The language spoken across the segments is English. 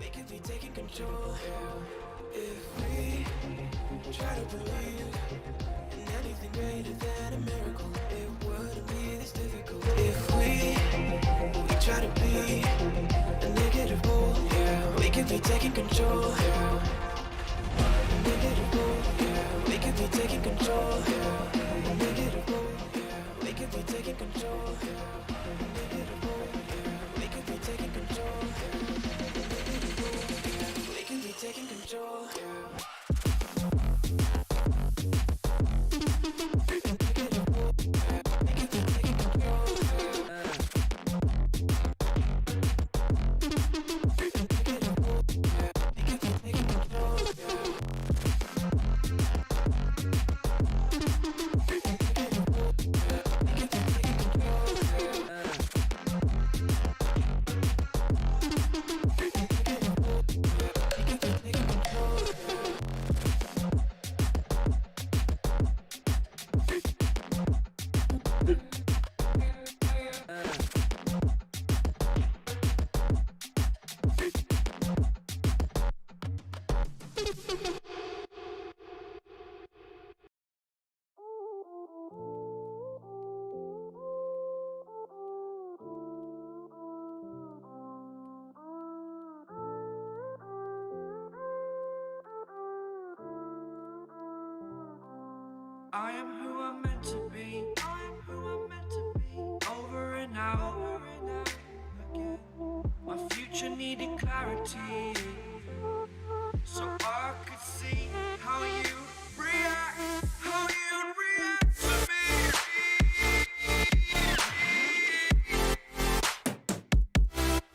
could be taking control. If we try to believe in anything greater than a miracle, it wouldn't be this difficult. If we try to be a negative pole, we could be taking control. Negative pole, we could be taking control. Negative pole, we could be taking control. Negative pole, we could be taking control. Negative pole, we could be taking control. I am who I'm meant to be. I am who I'm meant to be. Over and out again. My future needed clarity, so I could see how you react, how you react to me.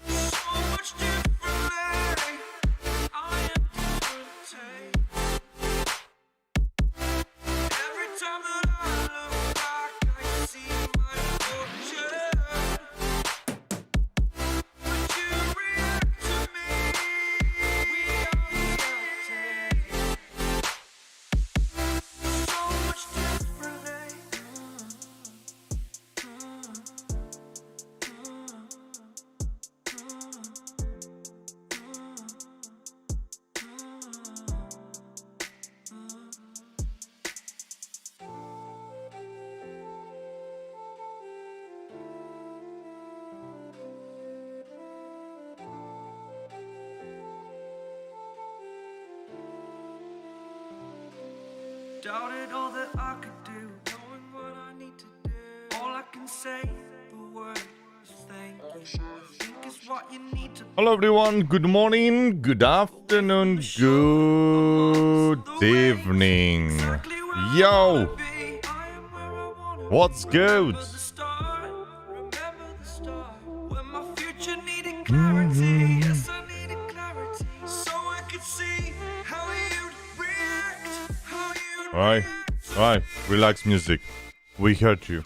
So much differently. I am different. Every time that I look back, I see my fortune. Would you react to me? We are guilty. So much differently. Doubted all that I could do, knowing what I need to do. All I can say, the word is thank you. I think it's what you need to. Hello everyone, good morning, good afternoon, good evening. Yo, what's good? Yes, I needed clarity, so I could see how you'd react, how you'd Alright, relax music. We heard you.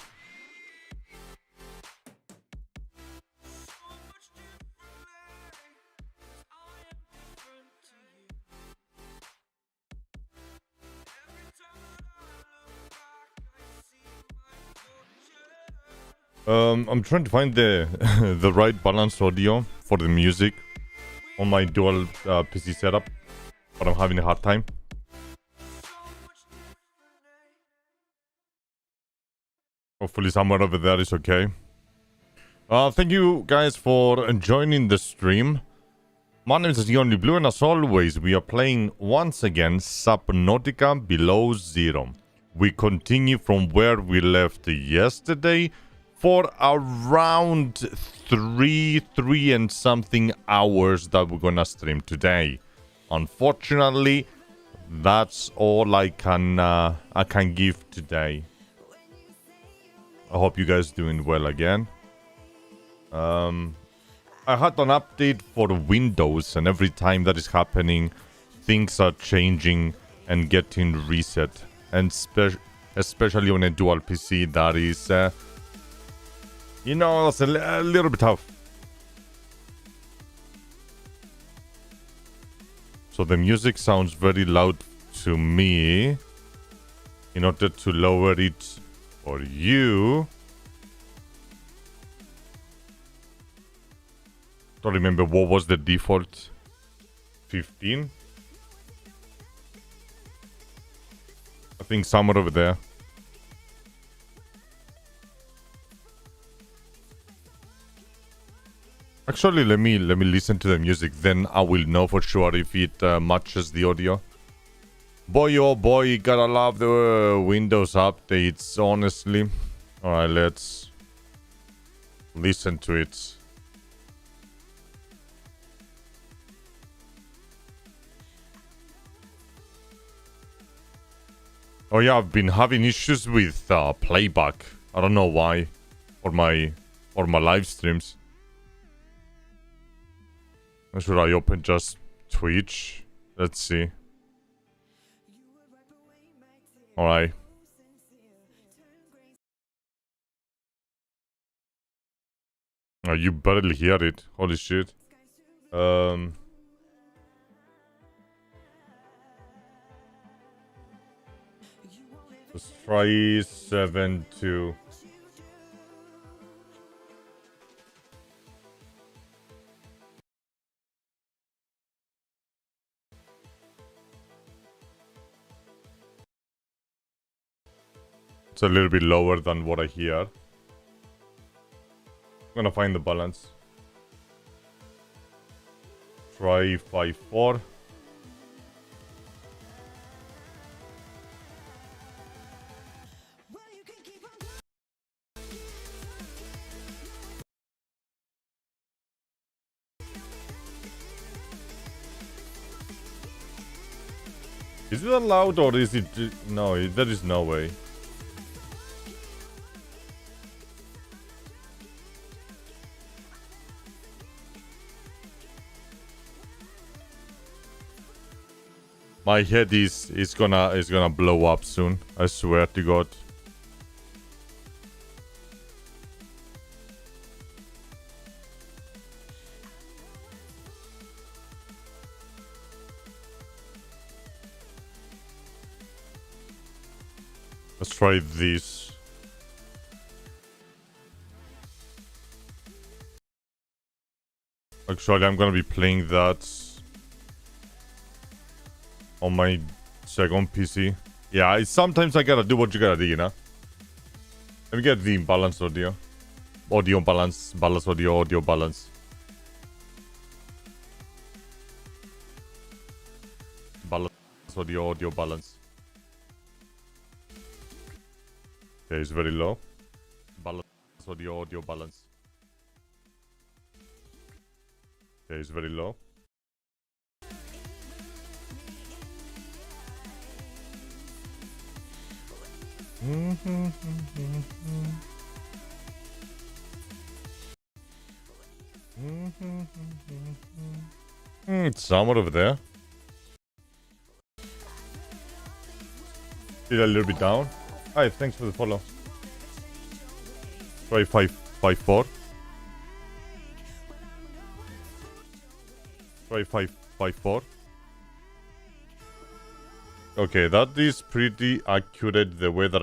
I'm trying to find the the right balanced audio for the music on my dual PC setup, but I'm having a hard time. Hopefully somewhere over there is okay. Thank you guys for joining the stream. My name is ICOnlyBlue, and as always, we are playing once again Subnautica Below Zero. We continue from where we left yesterday for around three and something hours that we're gonna stream today. Unfortunately, that's all I can give today. I hope you guys doing well again. I had an update for Windows, and every time that is happening, things are changing and getting reset. And especially on a dual PC, that is, you know, that's a little bit tough. So the music sounds very loud to me. In order to lower it for you, don't remember what was the default. 15. I think somewhere over there. Actually, let me listen to the music. Then I will know for sure if it matches the audio. Boy, oh boy, gotta love the Windows updates, honestly. Alright, let's listen to it. Oh yeah, I've been having issues with playback. I don't know why. For my live streams. Should I open just Twitch? Let's see. Alright. Oh, you barely hear it. Holy shit. Let's try 7-2. It's a little bit lower than what I hear. I'm gonna find the balance. Try 5-4. Is it allowed or is it... No, there is no way. My head is gonna blow up soon. I swear to God. Let's try this. Actually, I'm gonna be playing that on my second PC. Yeah, sometimes I gotta do what you gotta do, you know? Let me get the balance audio. Audio balance, balance audio, audio balance. Balance audio, audio balance. Okay, it's very low. Balance audio, audio balance. Okay, it's very low. It's somewhere over there. Still a little bit down. Hi, thanks for the follow. Try 5-4. Try 5-4. Okay, that is pretty accurate the way that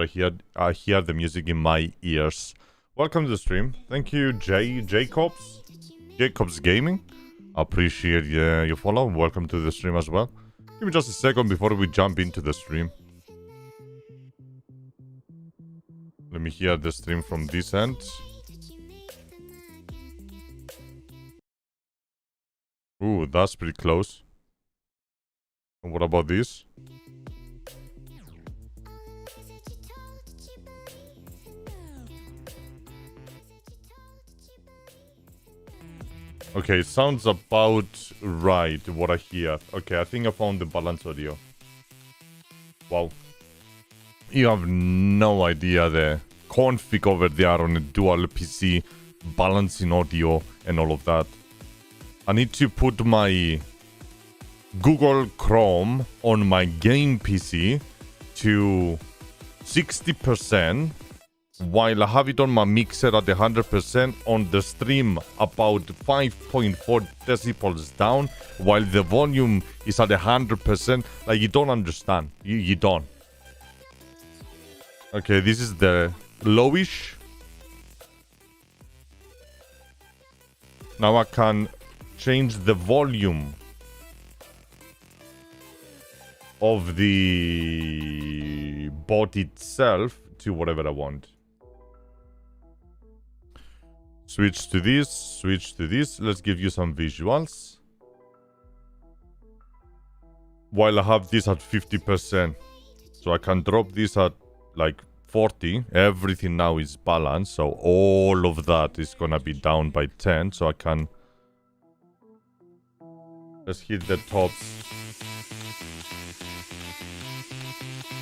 I hear the music in my ears. Welcome to the stream. Thank you, Jacobs Gaming. Appreciate your follow. Welcome to the stream as well. Give me just a second before we jump into the stream. Let me hear the stream from this end. Ooh, that's pretty close. And what about this? Okay, it sounds about right, what I hear. Okay, I think I found the balance audio. Wow. You have no idea the config over there on a dual PC, balancing audio and all of that. I need to put my Google Chrome on my game PC to 60%, while I have it on my mixer at 100% on the stream about 5.4 decibels down, while the volume is at 100%. Like, you don't understand. You don't. Okay, this is the lowish. Now I can change the volume of the bot itself to whatever I want. Switch to this, switch to this. Let's give you some visuals. While I have this at 50%. So I can drop this at like 40. Everything now is balanced. So all of that is gonna be down by 10. So I can... Let's hit the tops.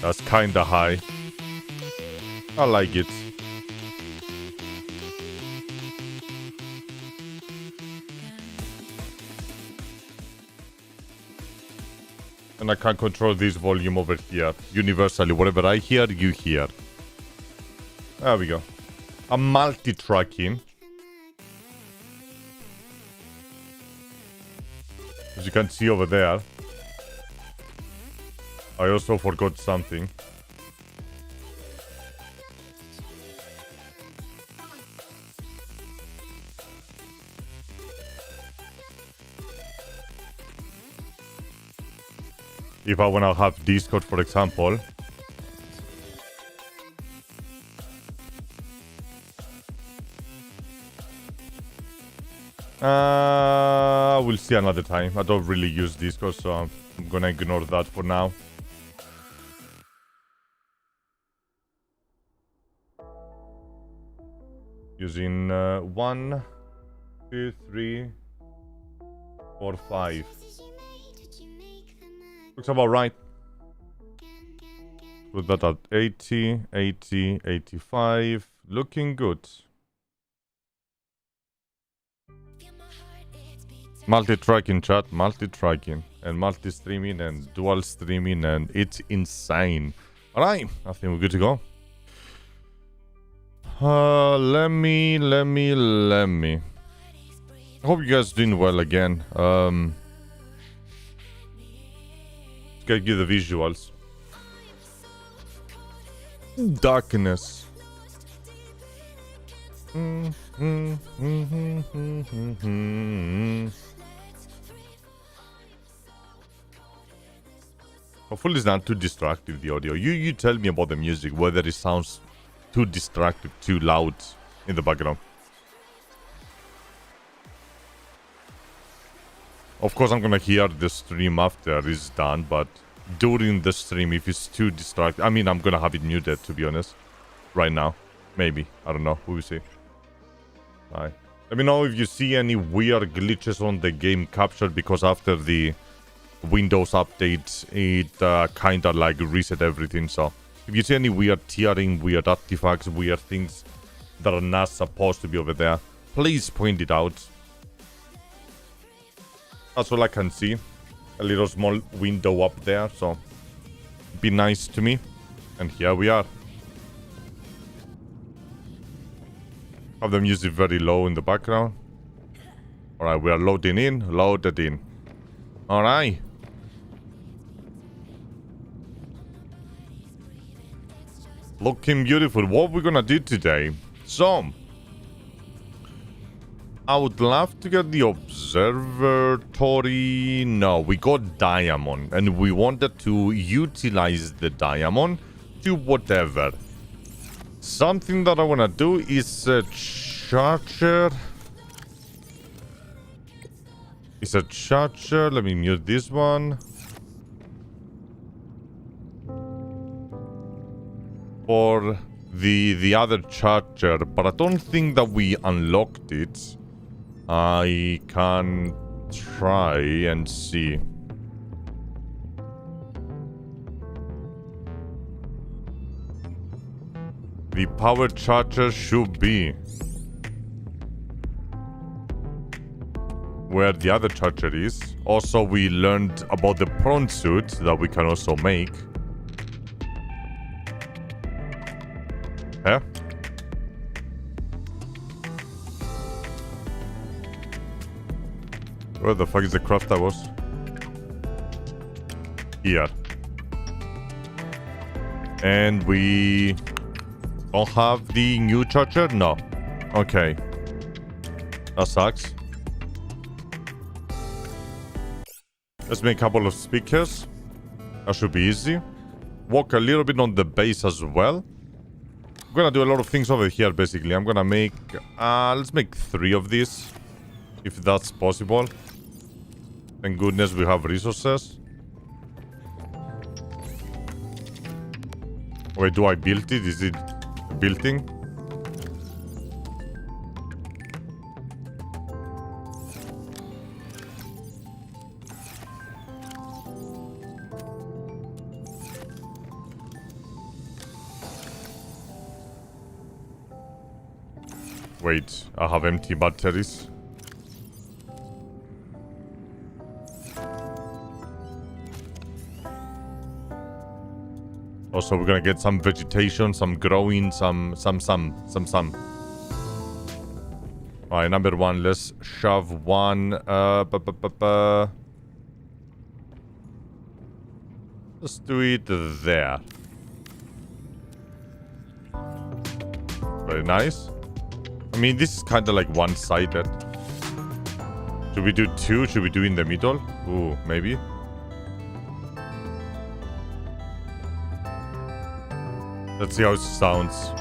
That's kinda high. I like it. And I can control this volume over here. Universally, whatever I hear, you hear. There we go. I'm multi-tracking. As you can see over there. I also forgot something. If I want to have Discord, for example. We'll see another time. I don't really use Discord, so I'm gonna ignore that for now. Using 1, 2, 3, 4, 5. Looks about right. Put that at 80, 80, 85. Looking good. Multi-tracking, chat. Multi-tracking. And multi-streaming and dual streaming. And it's insane. Alright. I think we're good to go. Let me. I hope you guys are doing well again. Gotta give the visuals. Darkness. Hopefully it's not too distractive, the audio. You tell me about the music, whether it sounds too distractive, too loud in the background. Of course, I'm gonna hear the stream after it's done, but during the stream, if it's too distracting, I mean, I'm gonna have it muted, to be honest, right now. Maybe. I don't know. Who will see? Alright. Let me know if you see any weird glitches on the game capture, because after the Windows update, it kind of like reset everything. So if you see any weird tearing, weird artifacts, weird things that are not supposed to be over there, please point it out. That's all I can see. A little small window up there, so be nice to me. And here we are. Have the music very low in the background. Alright, we are loading in, loaded in. Alright. Looking beautiful. What we're gonna do today? So, I would love to get the observatory. No, we got diamond, and we wanted to utilize the diamond to whatever. Something that I want to do is a charger. It's a charger. Let me mute this one. For the other charger, but I don't think that we unlocked it. I can try and see. The power charger should be where the other charger is. Also, we learned about the prawn suit that we can also make. Huh? Where the fuck is the craft I was? Here. And we don't have the new charger? No. Okay. That sucks. Let's make a couple of speakers. That should be easy. Walk a little bit on the base as well. I'm gonna do a lot of things over here, basically. I'm gonna make... let's make 3 of these. If that's possible. Thank goodness we have resources. Wait, do I build it? Is it building? Wait, I have empty batteries. Also, we're gonna get some vegetation, some growing, some. Alright, number 1, let's shove 1, let's do it there. Very nice. I mean, this is kind of like one-sided. Should we do 2? Should we do in the middle? Ooh, maybe. Let's see how it sounds.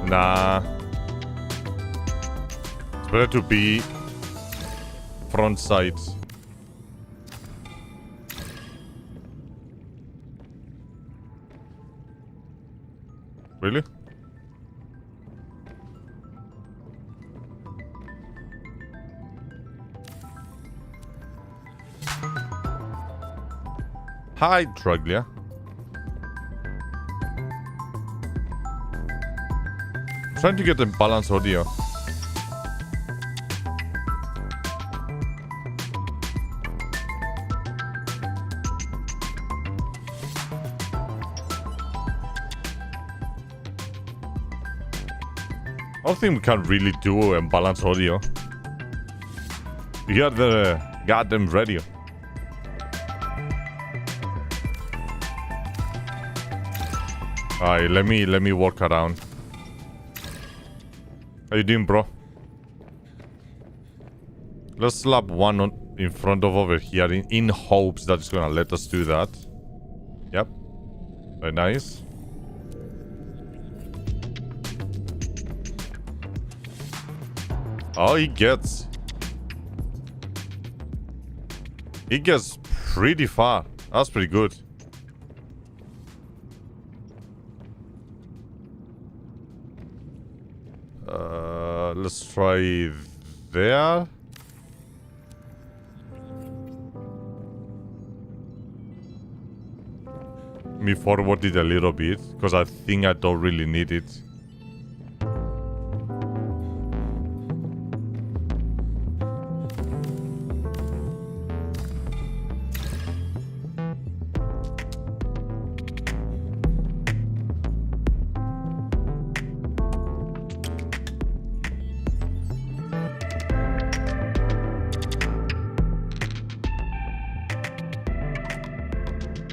Nah. It's better to be front sides. Really? Hi, Truglia. I'm trying to get the balanced audio. I don't think we can really do a balanced audio. You hear the goddamn radio. Alright, let me walk around. How you doing, bro? Let's slap 1 on in front of over here in hopes that it's gonna let us do that. Yep. Very nice. Oh, he gets pretty far. That's pretty good. Let's try there. Let me forward it a little bit, because I think I don't really need it.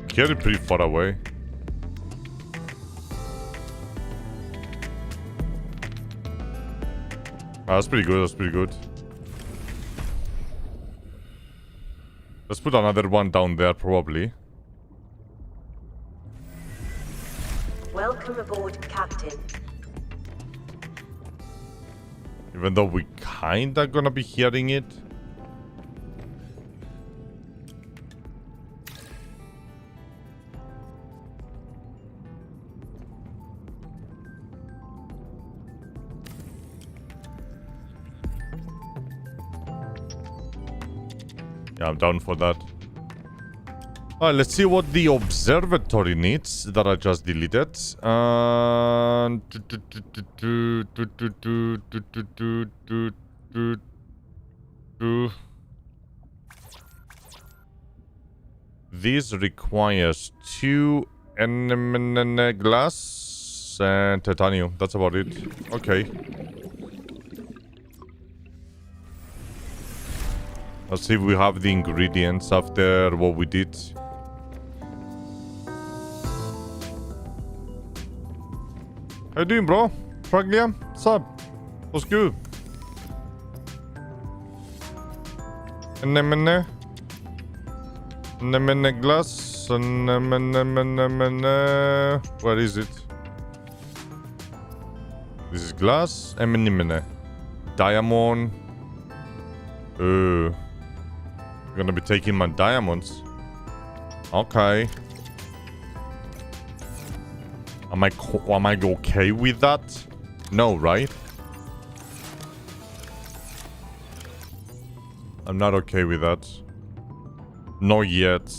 Get it pretty far away. That's pretty good, that's pretty good. Let's put another one down there, probably. Welcome aboard, Captain. Even though we kinda gonna be hearing it. Yeah, I'm down for that. Alright, let's see what the observatory needs that I just deleted. This requires 2 glass and titanium. That's about it. Okay. Let's see if we have the ingredients after what we did. How you doing, bro? Fraglia? What's up? What's good? Nemene glass. Where is it? This is glass. Nemene. Diamond. I'm gonna be taking my diamonds. Okay. Am I okay with that? No, right? I'm not okay with that. Not yet.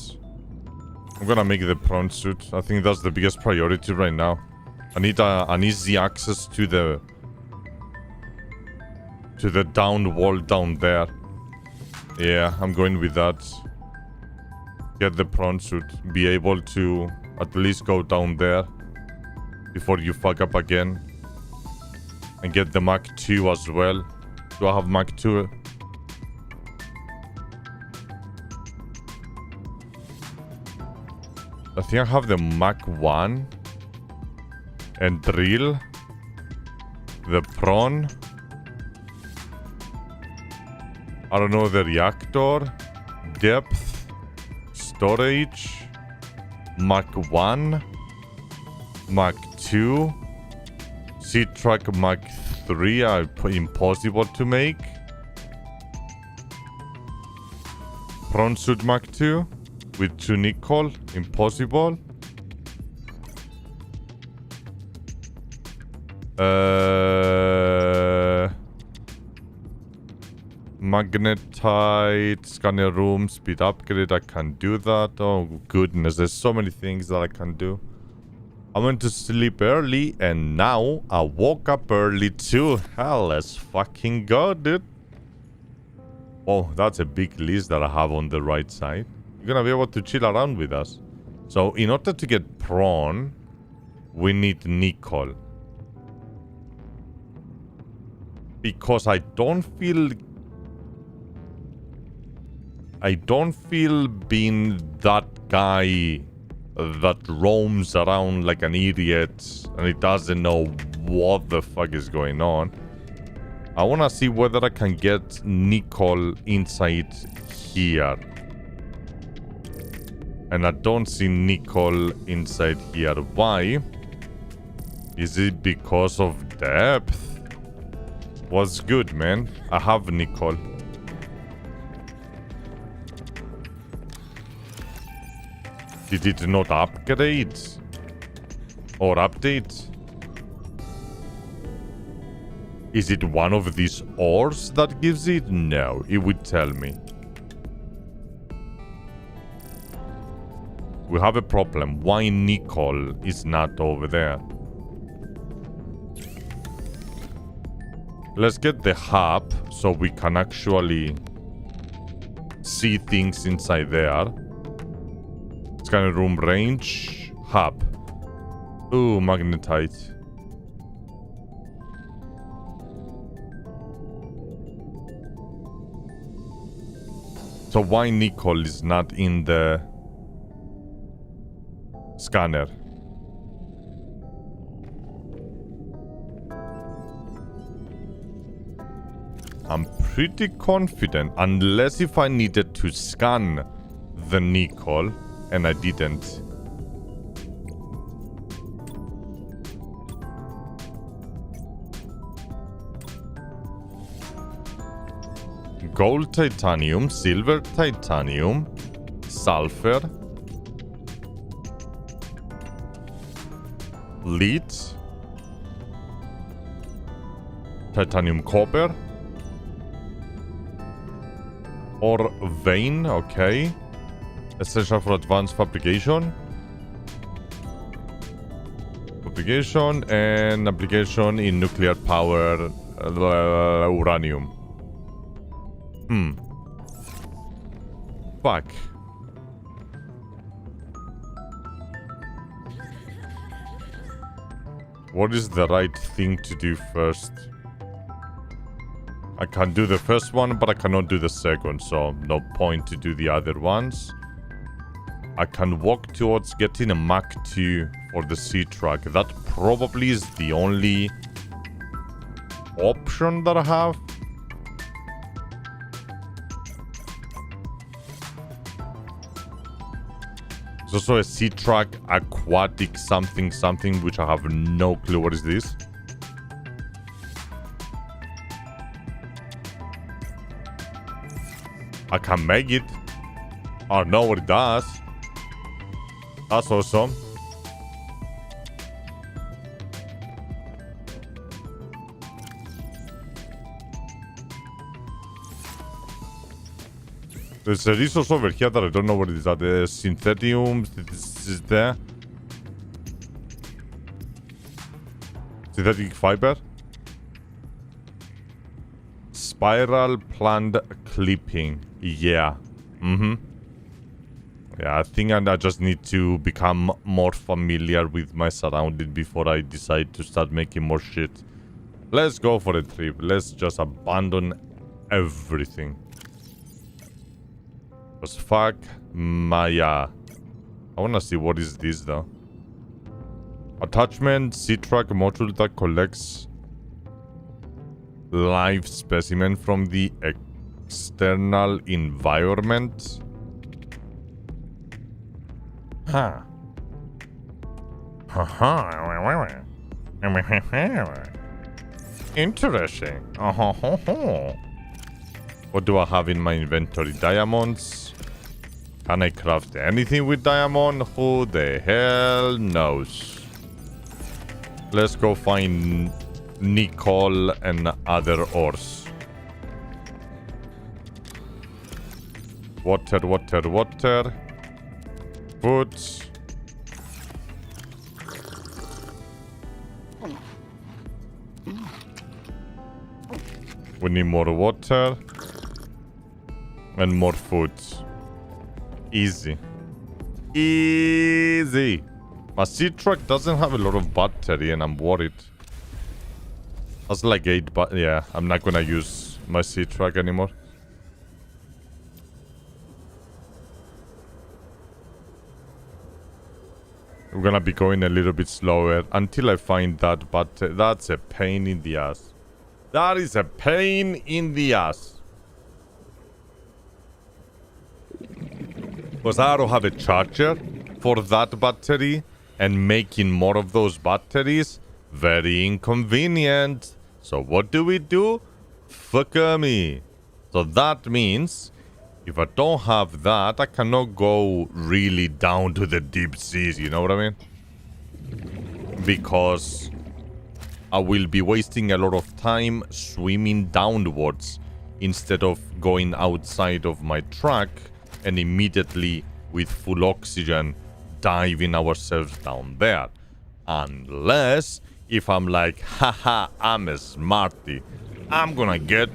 I'm gonna make the prawn suit. I think that's the biggest priority right now. I need an easy access to the down wall down there. Yeah, I'm going with that. Get the prawn suit. Be able to at least go down there before you fuck up again. And get the Mach 2 as well. Do I have Mach 2? I think I have the Mach 1. And drill. The prawn. I don't know, the reactor. Depth. Storage. Mach 1. Mach 2. C-Track Mach 3 are impossible to make. Prawn suit Mach 2 with 2 nickel, impossible. Magnetite, scanner room, speed upgrade, I can do that. Oh goodness, there's so many things that I can do. I went to sleep early and now I woke up early too. Hell, let's fucking go, dude. Oh, that's a big list that I have on the right side. You're gonna be able to chill around with us. So in order to get prawn, we need nickel. Because I don't feel being that guy that roams around like an idiot and he doesn't know what the fuck is going on. I want to see whether I can get nickel inside here. And I don't see nickel inside here. Why? Is it because of depth? What's good, man? I have nickel. Did it not upgrade? Or update? Is it one of these ores that gives it? No, it would tell me. We have a problem. Why nickel is not over there? Let's get the hub so we can actually see things inside there. Scanner room range. Hub. Ooh, magnetite. So why nickel is not in the scanner? I'm pretty confident, unless if I needed to scan the nickel, and I didn't. Gold titanium, silver titanium, sulfur, lead, titanium copper, or vein, okay. Essential for advanced fabrication. Fabrication and application in nuclear power uranium. Fuck. What is the right thing to do first? I can do the first one, but I cannot do the second, so no point to do the other ones. I can walk towards getting a Mach 2 for the C-Track. That probably is the only option that I have. There's also a sea truck, aquatic something, which I have no clue what is this. I can make it. I know what it does. That's awesome. There's a resource over here that I don't know what it is. The synthetium is there. Synthetic fiber. Spiral plant clipping. Yeah. Yeah, I think I just need to become more familiar with my surroundings before I decide to start making more shit. Let's go for a trip. Let's just abandon everything. Because fuck Maya. I wanna see what is this though. Attachment, sea truck module that collects live specimen from the external environment. Huh. Interesting. What do I have in my inventory? Diamonds. Can I craft anything with diamond? Who the hell knows? Let's go find nickel and other ores. Water. Food. We need more water. And more food. Easy. My sea truck doesn't have a lot of battery and I'm worried. That's like 8 yeah, I'm not gonna use my sea truck anymore. We're gonna be going a little bit slower until I find that battery. That's a pain in the ass. That is a pain in the ass. Because I don't have a charger for that battery, and making more of those batteries, very inconvenient. So what do? Fuck me. So that means, if I don't have that, I cannot go really down to the deep seas, you know what I mean? Because I will be wasting a lot of time swimming downwards instead of going outside of my truck and immediately with full oxygen diving ourselves down there. Unless if I'm like, haha, I'm a smarty. I'm gonna get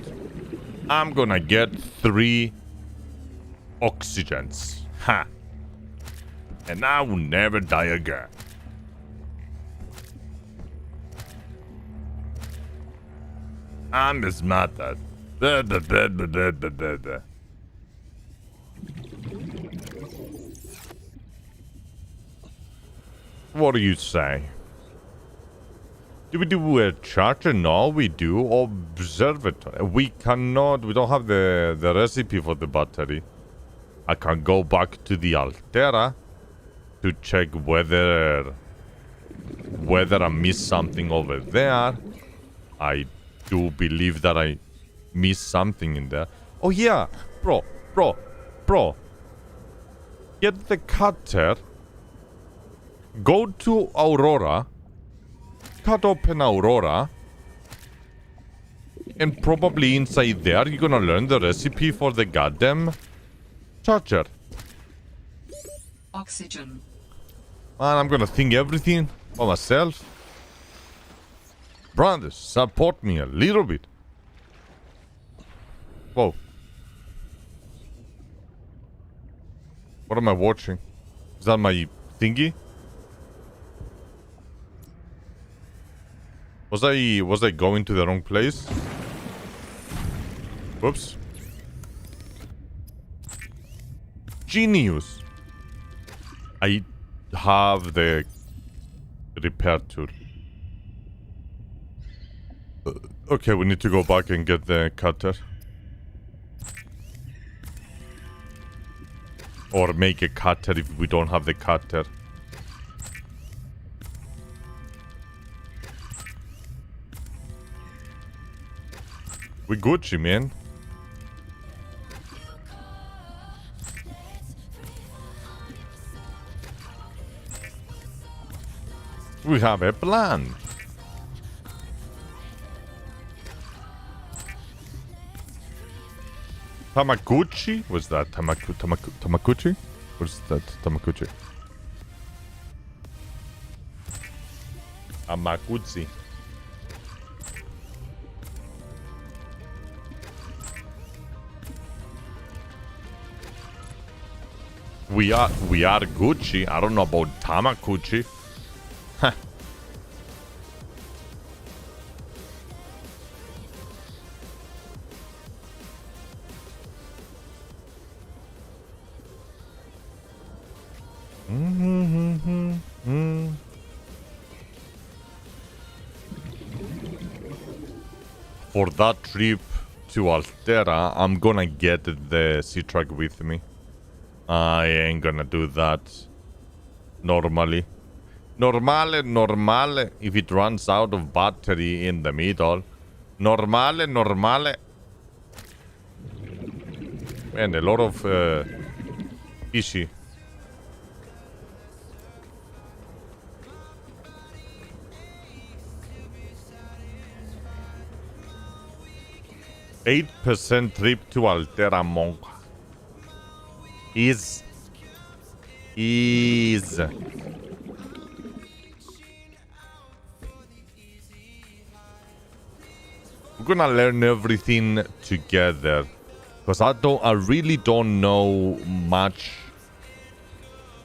3 oxygens. Ha. And I will never die again. I'm a smarter. What do you say? Do we do a charger? No, we do. Observatory. We cannot. We don't have the recipe for the battery. I can go back to the Altera to check whether I missed something over there. I do believe that I missed something in there. Oh yeah, bro. Get the cutter. Go to Aurora. Cut open Aurora. And probably inside there, you're gonna learn the recipe for the goddamn charger. Oxygen. Man, I'm gonna think everything by myself. Brothers, support me a little bit. Whoa. What am I watching? Is that my thingy? Was I going to the wrong place? Whoops. Genius. I have the repair tool. Okay, we need to go back and get the cutter. Or make a cutter if we don't have the cutter. We Gucci, man. We have a plan. Tamaguchi? What's that? Tamaguchi? What's that? Tamaguchi. Tamaguchi. We are Gucci. I don't know about Tamaguchi. Huh. For that trip to Altera, I'm gonna get the C-Track with me. I ain't gonna do that normally. Normale, if it runs out of battery in the middle. Normale. And a lot of fishy. 8% trip to Altera Monk. Is. We're gonna learn everything together. Because I really don't know much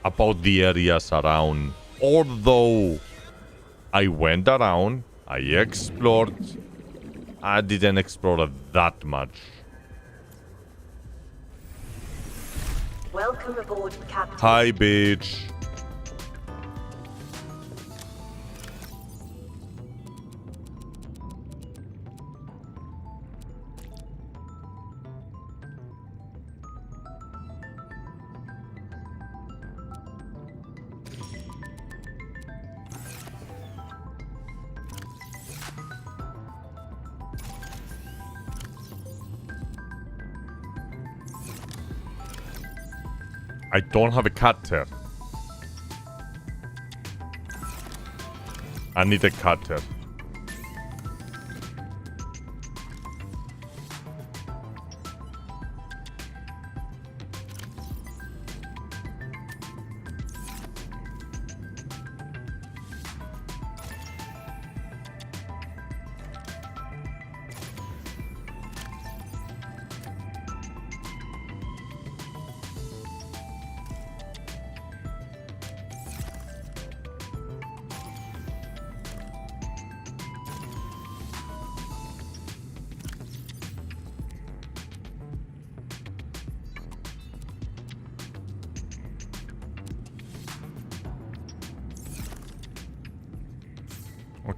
about the areas around. Although I went around, I explored, I didn't explore that much. Welcome aboard, Captain. Hi, bitch. I don't have a cutter. I need a cutter.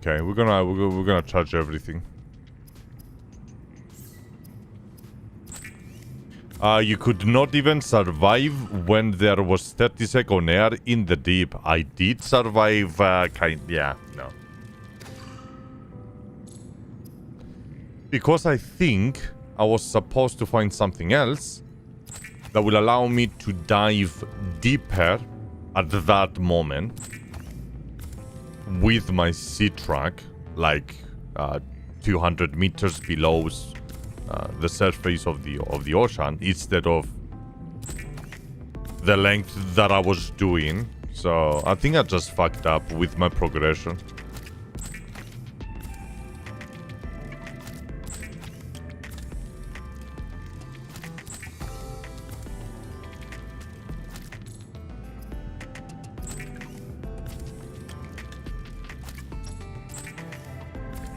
Okay, we're gonna charge everything. You could not even survive when there was 30-second air in the deep. I did survive, yeah, no. Because I think I was supposed to find something else that will allow me to dive deeper at that moment with my C-Track, like 200 meters below the surface of the ocean, instead of the length that I was doing. So I think I just fucked up with my progression.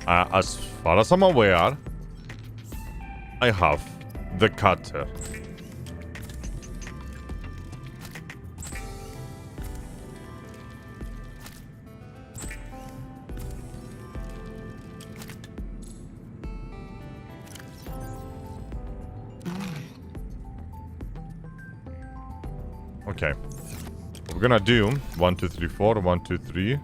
As far as I'm aware, I have the cutter. Okay. We're gonna do 1, 2, 3, 4, 1, 2, 3.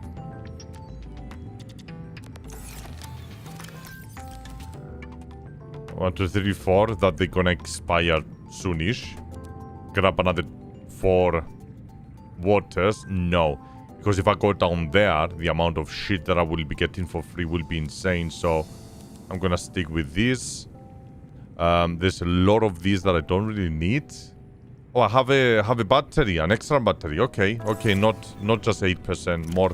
One, two, three, 4 that they're gonna expire soonish. Grab another 4 waters. No. Because if I go down there, the amount of shit that I will be getting for free will be insane. So I'm gonna stick with this. There's a lot of these that I don't really need. Oh, I have a battery, an extra battery. Okay, okay, not just 8%, more.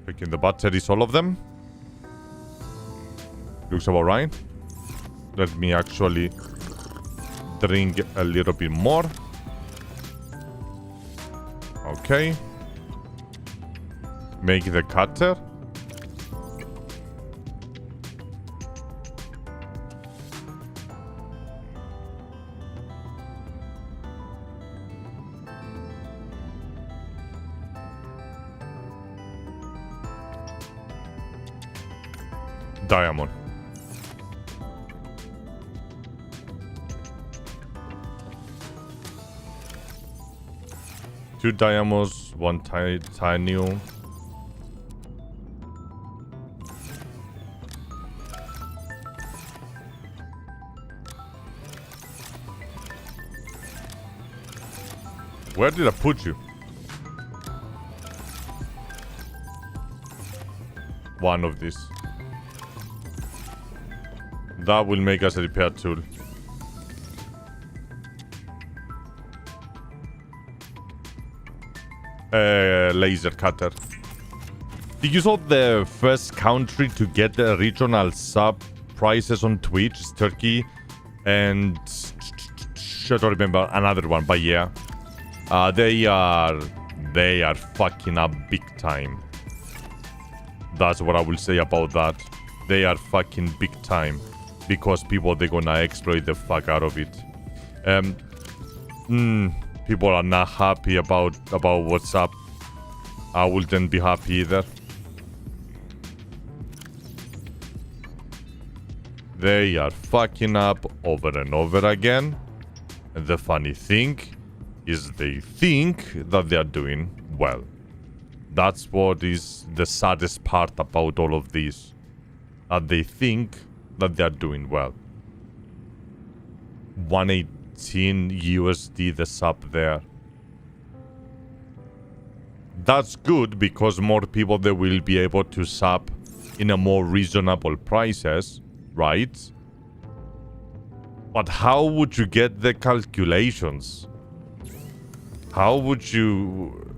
Picking the batteries, all of them. Looks about right. Let me actually drink a little bit more. Okay. Make the cutter. Diamond. Two diamonds, one titanium. Where did I put you? One of these. That will make us a repair tool. Laser cutter. Did you saw the first country to get the regional sub prices on Twitch is Turkey, and I don't remember another one, but yeah, they are fucking up big time. That's what I will say about that. They are fucking big time because people, they're gonna exploit the fuck out of it. People are not happy about what's up. I wouldn't be happy either. They are fucking up over and over again. And the funny thing is they think that they are doing well. That's what is the saddest part about all of this. That they think that they are doing well. 118 USD the sub there. That's good because more people, they will be able to sub in a more reasonable prices, right? But how would you get the calculations? How would you...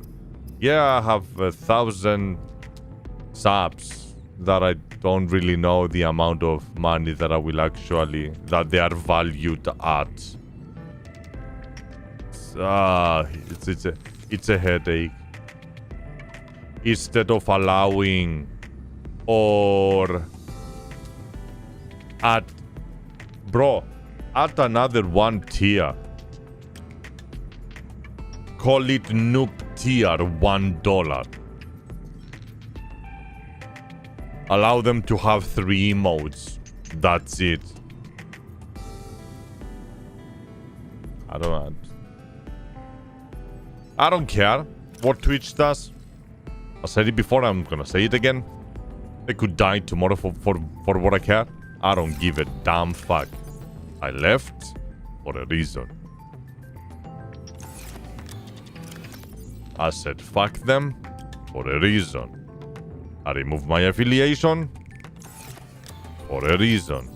Yeah, I have 1,000 subs that I don't really know the amount of money that I will actually... that they are valued at. It's a headache. Instead of allowing or add another one tier, call it noob tier $1, allow them to have 3 emotes, that's it. I don't care what Twitch does. I said it before, I'm gonna say it again. They could die tomorrow for what I care. I don't give a damn fuck. I left for a reason. I said fuck them for a reason. I removed my affiliation for a reason.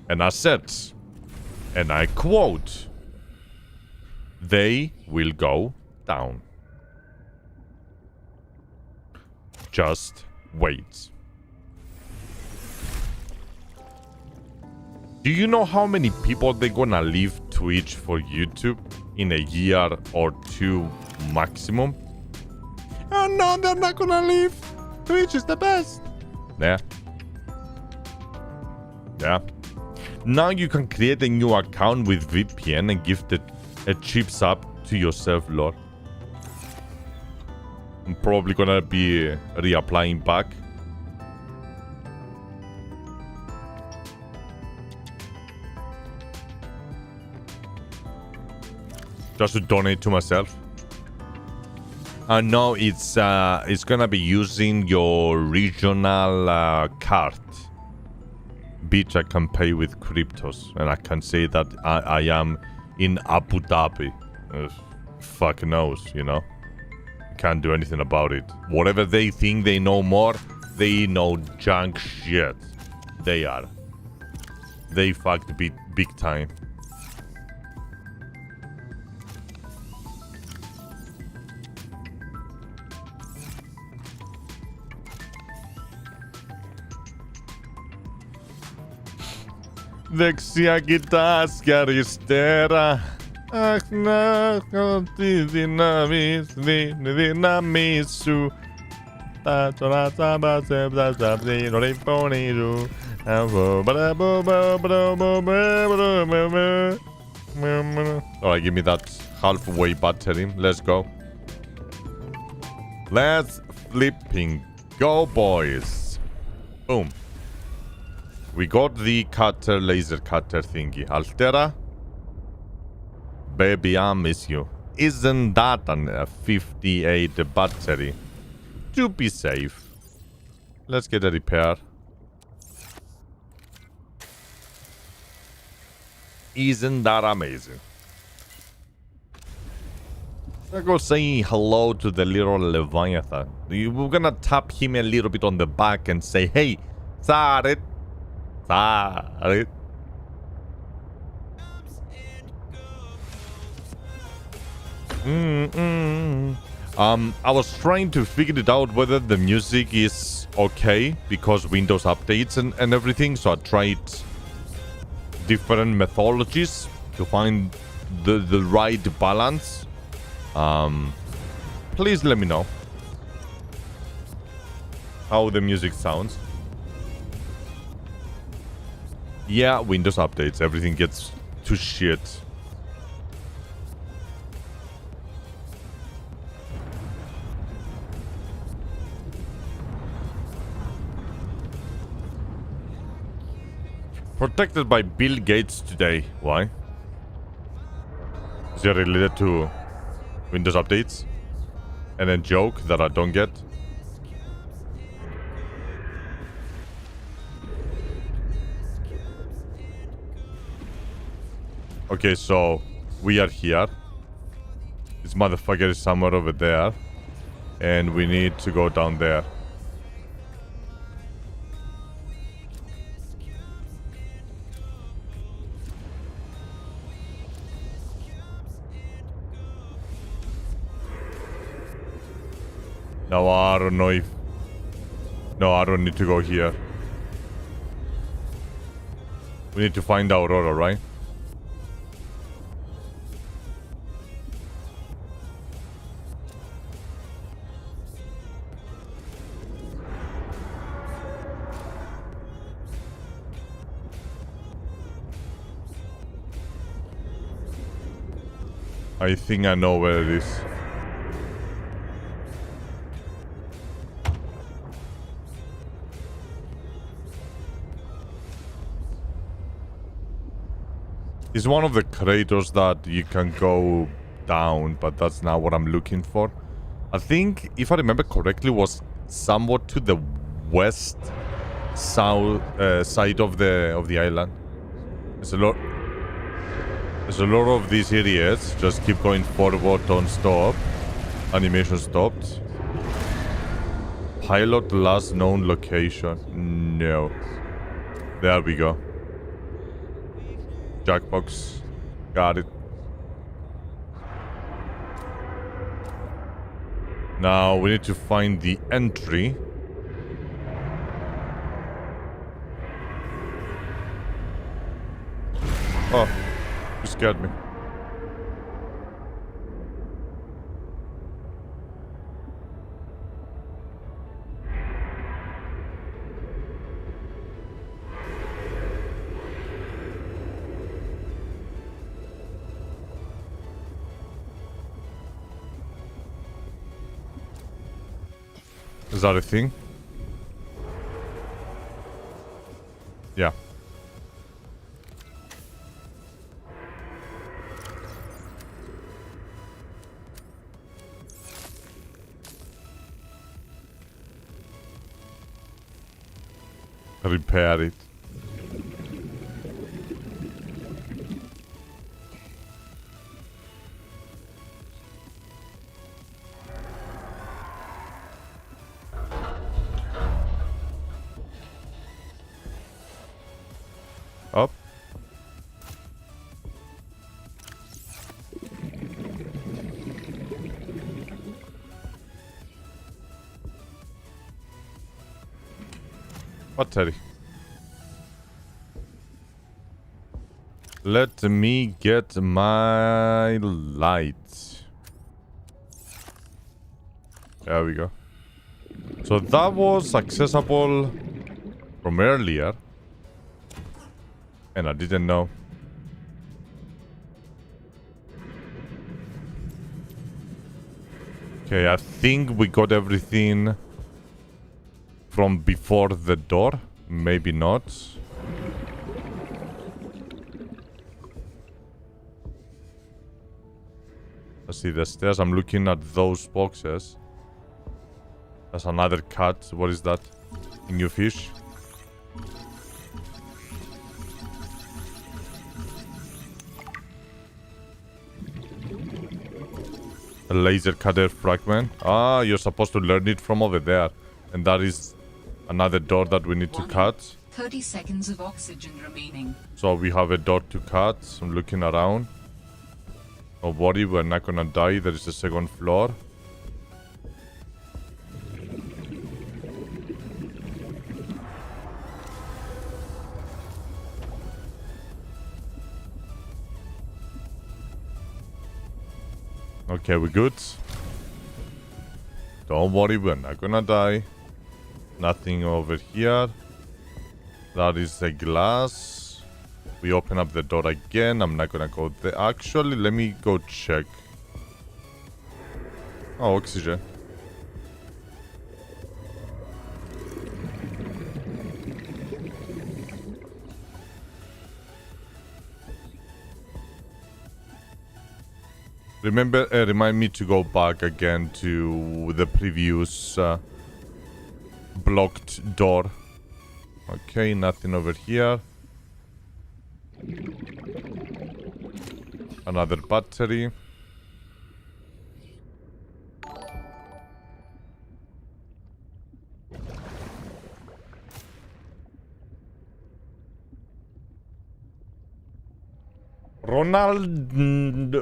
And I said, and I quote, they will go down. Just wait. Do you know how many people they're gonna leave Twitch for YouTube in a year or 2 maximum? Oh no, they're not gonna leave. Twitch is the best. Yeah. Yeah. Now you can create a new account with VPN and gift a cheap sub to yourself, Lord. I'm probably gonna be reapplying back. Just to donate to myself. No, it's gonna be using your regional card. Bitch, I can pay with cryptos, and I can say that I am in Abu Dhabi. Fuck knows, you know. Can't do anything about it. Whatever they think they know more, they know junk shit. They are. They fucked big time. Δεξιά κοιτάς και αριστερά. Αχ, να έχω τη δύναμη σου. Τα τώρα τα μπασέπτα στα πλήρωνη φωνή σου. Alright, give me that halfway battery. Let's go. Let's flipping go, boys. Boom. We got the cutter, laser cutter thingy. Altera. Baby, I miss you. Isn't that a 58 battery? To be safe. Let's get a repair. Isn't that amazing? I'll go say hello to the little Leviathan. We're gonna tap him a little bit on the back and say, hey, sorry. Sorry. I was trying to figure it out whether the music is okay because Windows updates and everything, so I tried different methodologies to find the right balance. Please let me know how the music sounds. Yeah, Windows updates, everything gets to shit. Protected by Bill Gates today. Why? Is it related to Windows updates? And a joke that I don't get? Okay, so we are here. This motherfucker is somewhere over there. And we need to go down there. Now I don't know if... No, I don't need to go here. We need to find Aurora, right? I think I know where it is. It's one of the craters that you can go down, but that's not what I'm looking for. I think, if I remember correctly, was somewhat to the west south side of the island. There's a lot of these areas. Just keep going forward, don't stop. Animation stopped. Pilot last known location. No. There we go. Jackbox. Got it. Now we need to find the entry. Oh, you scared me. Is that a thing? Yeah. Repair it. Up. Battery. Let me get my light. There we go. So that was accessible from earlier. And I didn't know. Okay, I think we got everything from before the door. Maybe not. I see the stairs. I'm looking at those boxes. That's another cat. What is that? A new fish. A laser cutter fragment. Ah, you're supposed to learn it from over there. And that is another door that we need to cut. 30 seconds of oxygen remaining. So we have a door to cut. I'm looking around. Don't worry, we're not gonna die. There is a second floor. Okay, we're good. Don't worry, we're not gonna die. Nothing over here. That is a glass. We open up the door again. I'm not gonna go there. Actually, let me go check. Oh, oxygen. Remember, remind me to go back again to the previous blocked door. Okay, nothing over here. Another battery.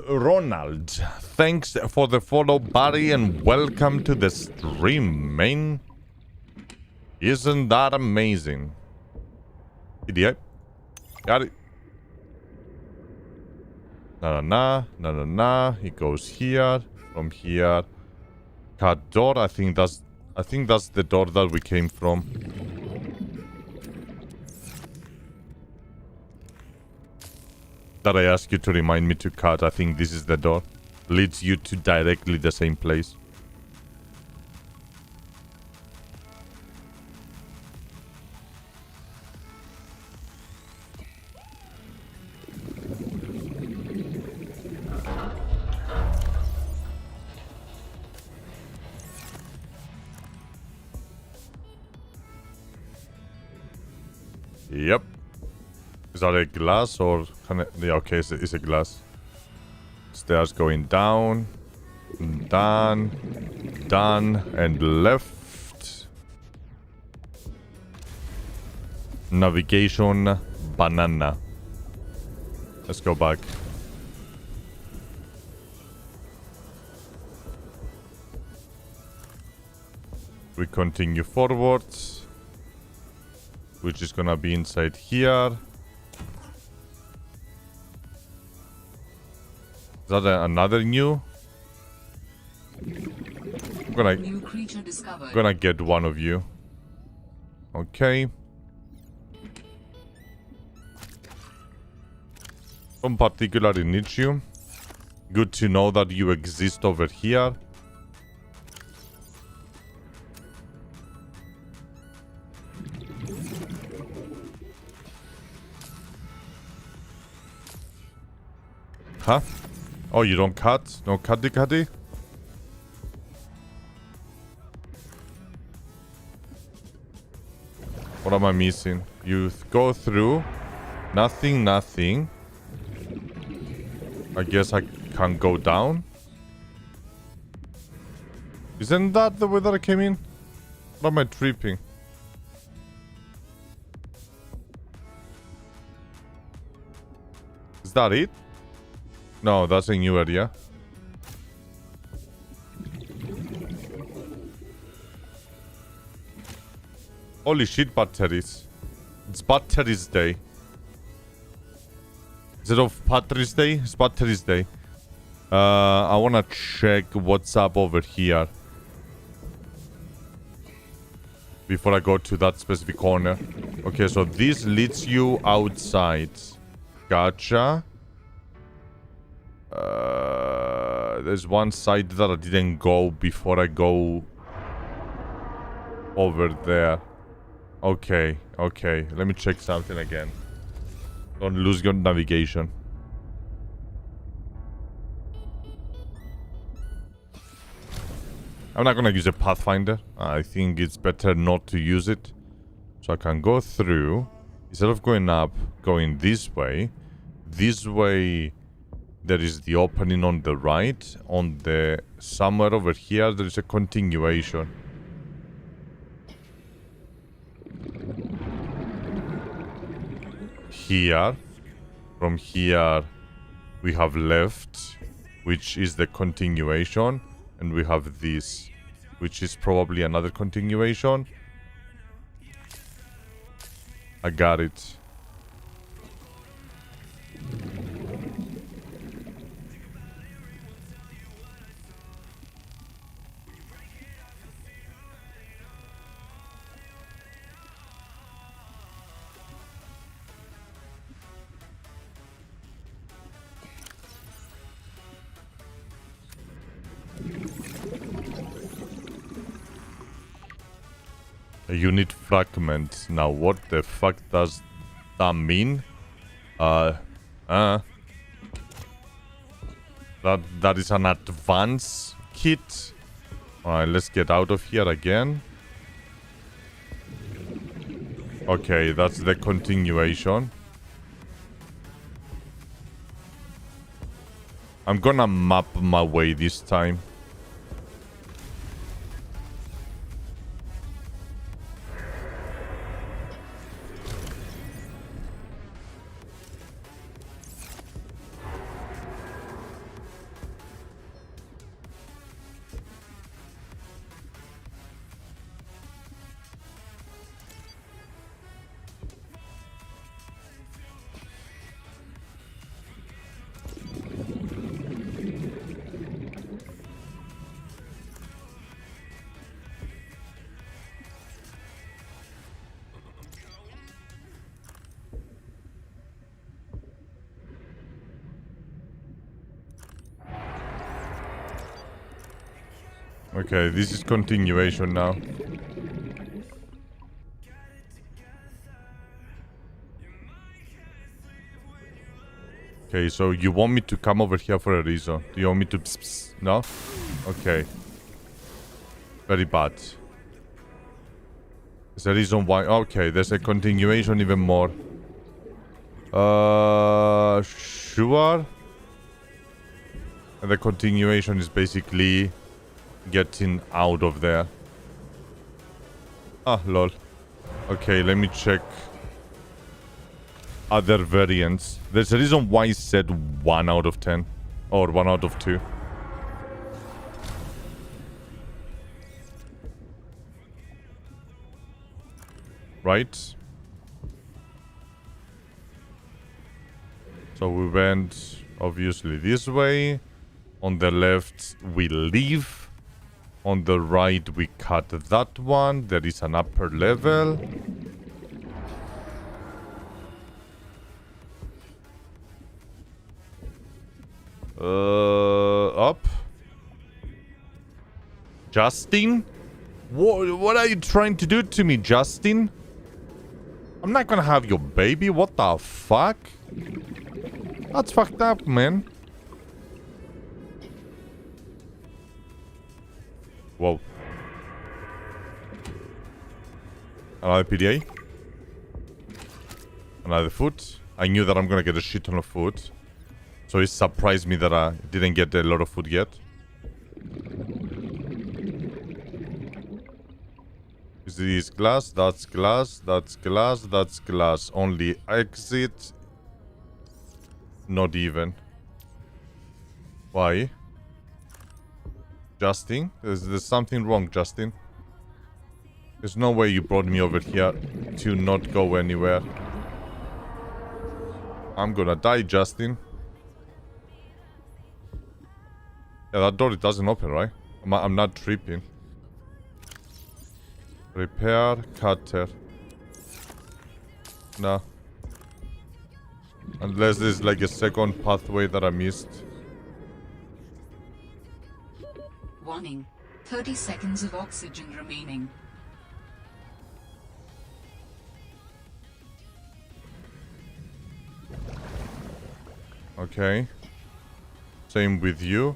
Ronald, thanks for the follow, buddy, and welcome to the stream, man. Isn't that amazing? Idiot. Got it. Na. It goes here. From here. Cut door. I think that's the door that we came from. That I asked you to remind me to cut. I think this is the door. Leads you to directly the same place. Yep. Is that a glass or can it... Yeah, okay, it's a glass. Stairs going down. Down. And left. Navigation. Banana. Let's go back. We continue forwards. Which is gonna be inside here. Is that another new? I'm New creature discovered. gonna get one of you. Okay. Don't particularly need you. Good to know that you exist over here. Huh? Oh, you don't cut? No cutty? What am I missing? You go through. Nothing. I guess I can go down. Isn't that the way that I came in? What am I tripping? Is that it? No, that's a new area. Holy shit, batteries. It's batteries day. Instead of Patrick's Day, it's Batteries Day. I wanna check what's up over here before I go to that specific corner. Okay, so this leads you outside. Gotcha. There's one side that I didn't go before I go over there. Okay. Let me check something again. Don't lose your navigation. I'm not gonna use a pathfinder. I think it's better not to use it. So I can go through. Instead of going up, going this way. This way, there is the opening on the right. On the somewhere over here, there is a continuation. Here, from here, we have left, which is the continuation, and we have this, which is probably another continuation. I got it. A unit fragment. Now, what the fuck does that mean? That is an advance kit. Alright, let's get out of here again. Okay, that's the continuation. I'm gonna map my way this time. Okay, this is continuation now. Okay, so you want me to come over here for a reason. Do you want me to pss, pss? No? Okay. Very bad. There's a reason why. Okay, there's a continuation even more. Sure. And the continuation is basically getting out of there. Ah, lol. Okay, let me check other variants. There's a reason why I said 1 out of 10. Or 1 out of 2. Right? So we went, obviously, this way. On the left, we leave. On the right, we cut that one. There is an upper level. Up. Justin? What are you trying to do to me, Justin? I'm not gonna have your baby. What the fuck? That's fucked up, man. Whoa. Another PDA. Another food. I knew that I'm gonna get a shit ton of food. So it surprised me that I didn't get a lot of food yet. Is this glass? That's glass. That's glass. That's glass. Only exit. Not even. Why? Justin? There's something wrong, Justin. There's no way you brought me over here to not go anywhere. I'm gonna die, Justin. Yeah, that door, it doesn't open, right? I'm not tripping. Repair cutter. No. Unless there's like a second pathway that I missed. Warning. 30 seconds of oxygen remaining. Okay. Same with you.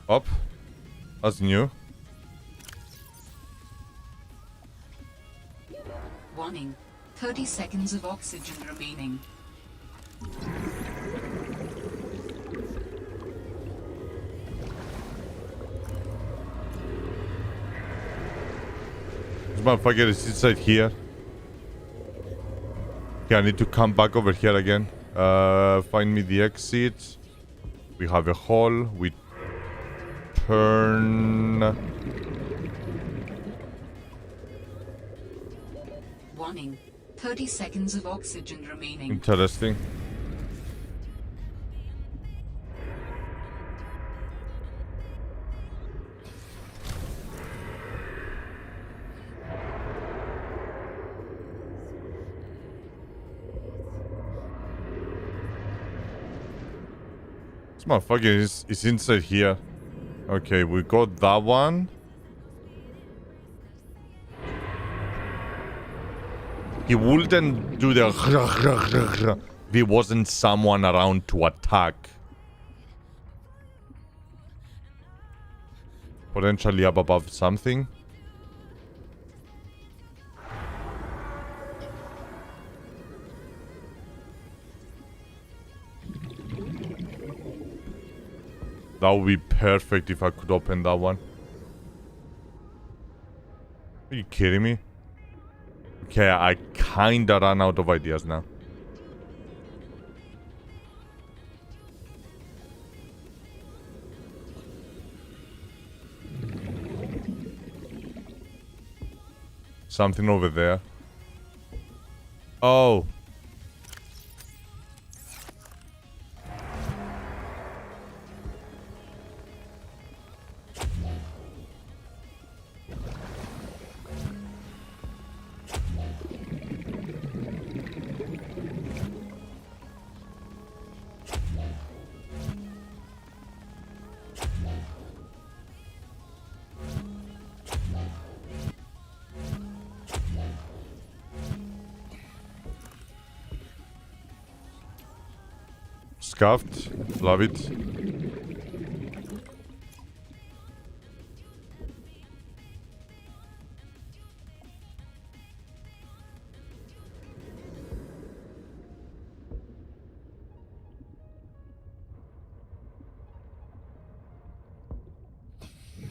Up. That's new. Warning. 30 seconds of oxygen remaining. This motherfucker is inside here. Okay, I need to come back over here again. Find me the exit. We have a hole. We turn. Warning. 30 seconds of oxygen remaining. Interesting. This motherfucker is inside here. Okay, we got that one. He wouldn't do the if there wasn't someone around to attack. Potentially up above something. That would be perfect if I could open that one. Are you kidding me? Okay, I kinda ran out of ideas now. Something over there. Oh. Scuffed. Love it.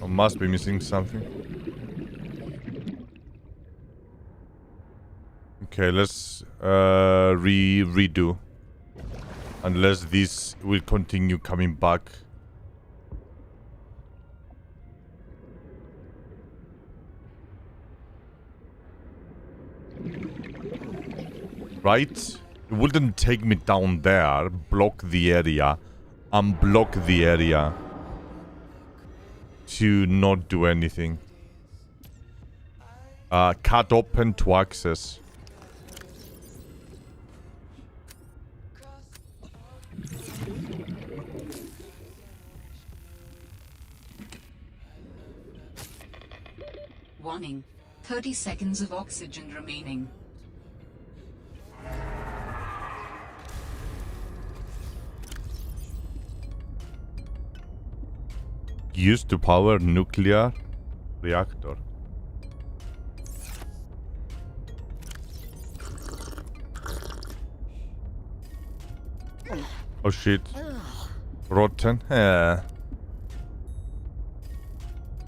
I must be missing something. Okay, let's redo. Unless this will continue coming back. Right? It wouldn't take me down there, block the area, unblock the area to not do anything. Cut open to access. Warning. 30 seconds of oxygen remaining. used to power nuclear reactor. Oh shit. Rotten. Yeah.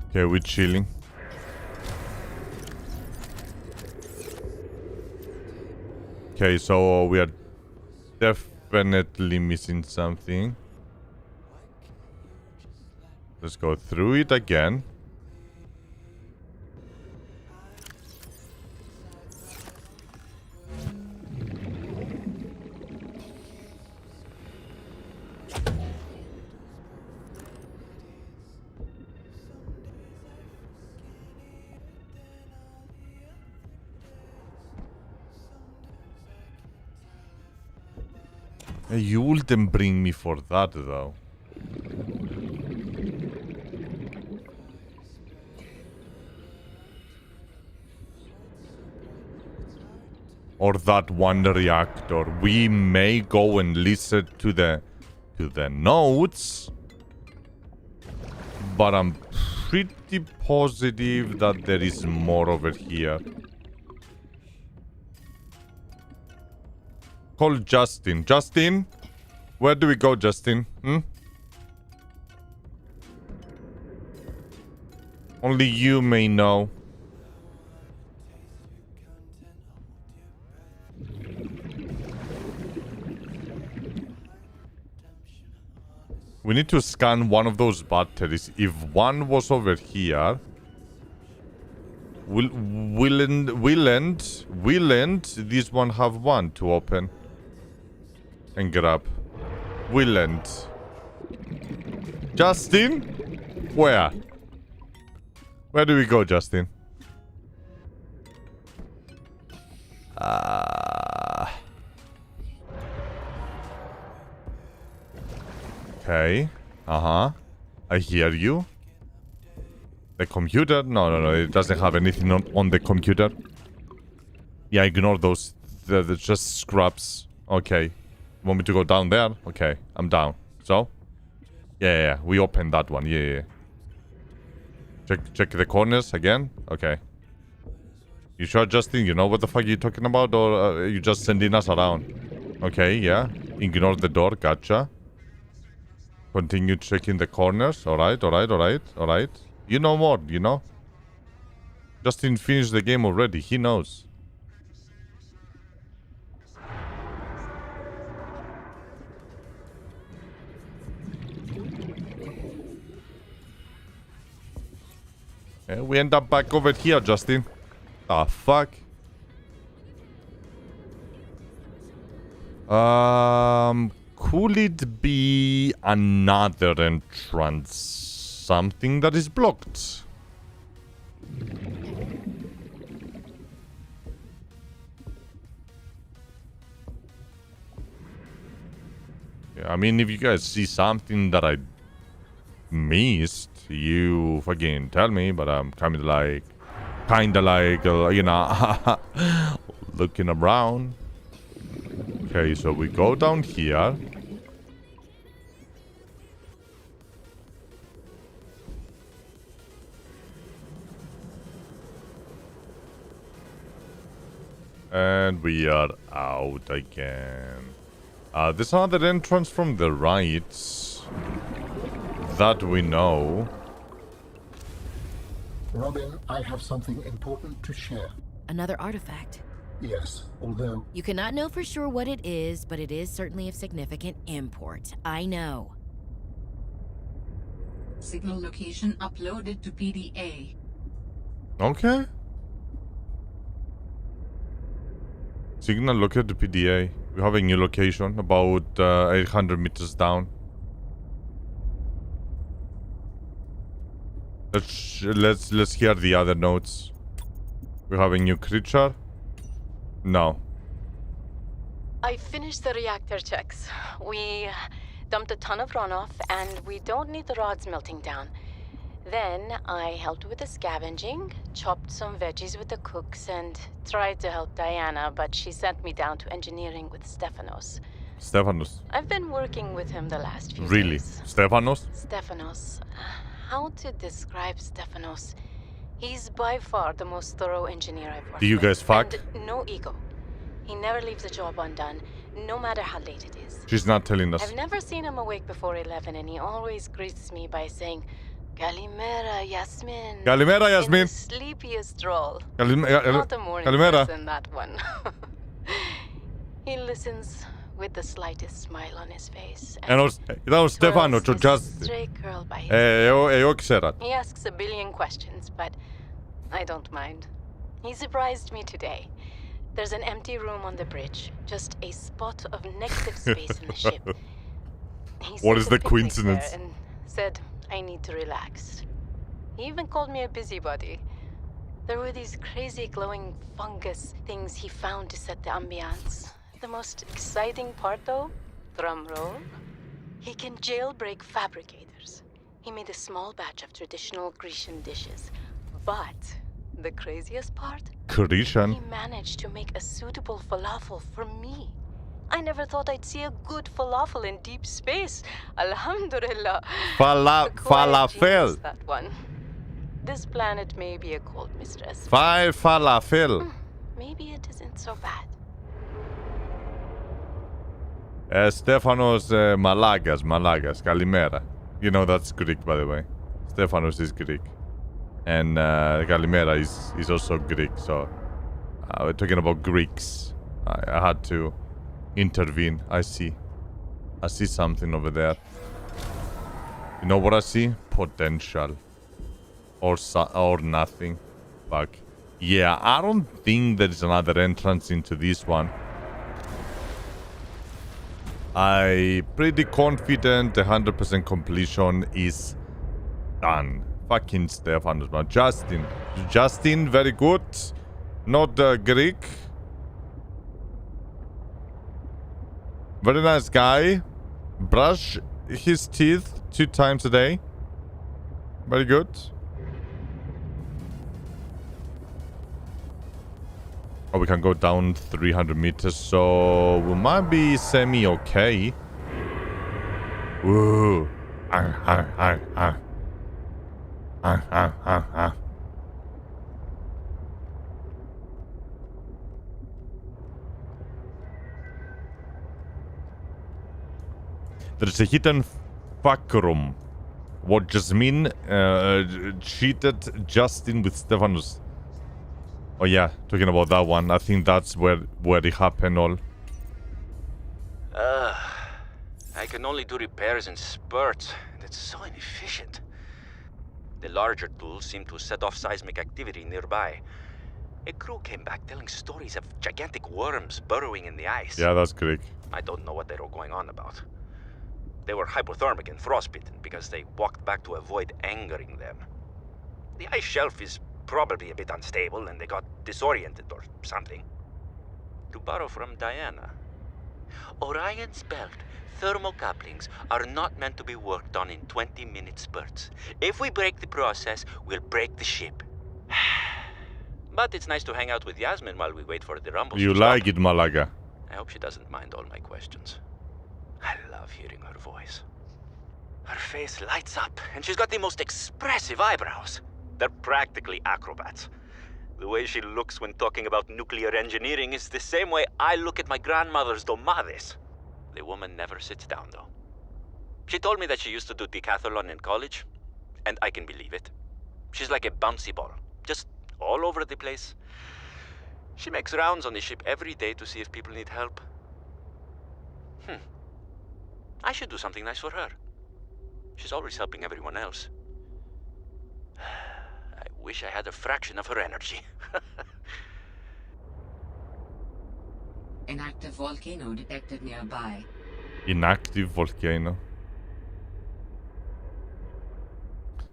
Okay, we're chilling. Okay, so we are definitely missing something. Let's go through it again. You wouldn't bring me for that, though. Or that one reactor. We may go and listen to the notes, but I'm pretty positive that there is more over here. Call Justin. Justin? Where do we go, Justin? Only you may know. We need to scan one of those batteries. If one was over here, will this one have one to open and grab? Willent. Justin? Where? Where do we go, Justin? Okay. I hear you. The computer? No. It doesn't have anything on the computer. Yeah, ignore those. They're just scraps. Okay. Want me to go down there? Okay, I'm down. So? Yeah. We opened that one. Yeah. Check the corners again. Okay. You sure, Justin? You know what the fuck you're talking about? Or are you just sending us around? Okay, yeah. Ignore the door. Gotcha. Continue checking the corners. Alright. You know more, you know? Justin finished the game already. He knows. And we end up back over here, Justin. Ah, fuck. Could it be another entrance? Something that is blocked? Yeah, I mean, if you guys see something that I missed, you fucking tell me, but I'm kinda like, you know, looking around. Okay, so we go down here. And we are out again. There's another entrance from the right. That we know. Robin, I have something important to share. Another artifact. Yes, although... You cannot know for sure what it is, but it is certainly of significant import. I know. Signal location uploaded to PDA. Okay. Signal located to PDA. We have a new location about 800 meters down. Let's hear the other notes. We have a new creature. No. I finished the reactor checks. We dumped a ton of runoff, and we don't need the rods melting down. Then I helped with the scavenging, chopped some veggies with the cooks, and tried to help Diana, but she sent me down to engineering with Stefanos. Stefanos. I've been working with him the last few Really? days. Stefanos? Stefanos. how to describe Stefanos. He's by far the most thorough engineer I've worked with. Do you guys fuck? And no ego. He never leaves a job undone, no matter how late it is. She's not telling us. I've never seen him awake before 11, and he always greets me by saying, Kalimera, Yasmin. Kalimera, Yasmin. In the sleepiest drawl. Kalimera. Not a morning Kalimera. person, that one. He listens with the slightest smile on his face. Ήταν ο Στέφανος, ο twirls his Justin. straight curl by his Εγώ ξέρα. He asks a billion questions, but I don't mind. He surprised me today. There's an empty room on the bridge, just a spot of negative space in the ship. He What set is a the picnic coincidence? there and said I need to relax. He even called me a busybody. There were these crazy glowing fungus things he found to set the ambiance. The most exciting part, though, drum roll, he can jailbreak fabricators. He made a small batch of traditional Grecian dishes. But the craziest part? Grecian. He managed to make a suitable falafel for me. I never thought I'd see a good falafel in deep space. Alhamdulillah. A quiet Falafel. genius, that one. This planet may be a cold mistress. Falafel. Maybe it isn't so bad. Στέφανος Malagas. Kalimera. You know that's Greek, by the way. Stephanos is Greek. And Kalimera is also Greek, so we're talking about Greeks. I had to intervene. I see something over there. You know what I see? Potential. Or nothing. Fuck. Yeah, I don't think there is another entrance into this one. I'm pretty confident 100% completion is done. Fucking Stephanos, man. Justin, very good. Not Greek. Very nice guy. Brush his teeth 2 times a day. Very good. Oh, we can go down 300 meters, so we might be semi-okay. Woo. There's a hidden fuck room. What Jasmine cheated Justin with Stephanos. Oh yeah, talking about that one. I think that's where it happened all. I can only do repairs in spurts, and it's so inefficient. The larger tools seem to set off seismic activity nearby. A crew came back telling stories of gigantic worms burrowing in the ice. Yeah, that's Greek. I don't know what they were going on about. They were hypothermic and frostbitten because they walked back to avoid angering them. The ice shelf is probably a bit unstable and they got disoriented or something. To borrow from Diana, Orion's belt thermocouplings are not meant to be worked on in 20-minute spurts. If we break the process, we'll break the ship. But it's nice to hang out with Yasmin while we wait for the rumbles You to like stop. it, Malaga. I hope she doesn't mind all my questions. I love hearing her voice. Her face lights up, and she's got the most expressive eyebrows. They're practically acrobats. The way she looks when talking about nuclear engineering is the same way I look at my grandmother's domades. The woman never sits down, though. She told me that she used to do decathlon in college, and I can believe it. She's like a bouncy ball, just all over the place. She makes rounds on the ship every day to see if people need help. I should do something nice for her. She's always helping everyone else. I wish I had a fraction of her energy. An active volcano detected nearby. Inactive volcano.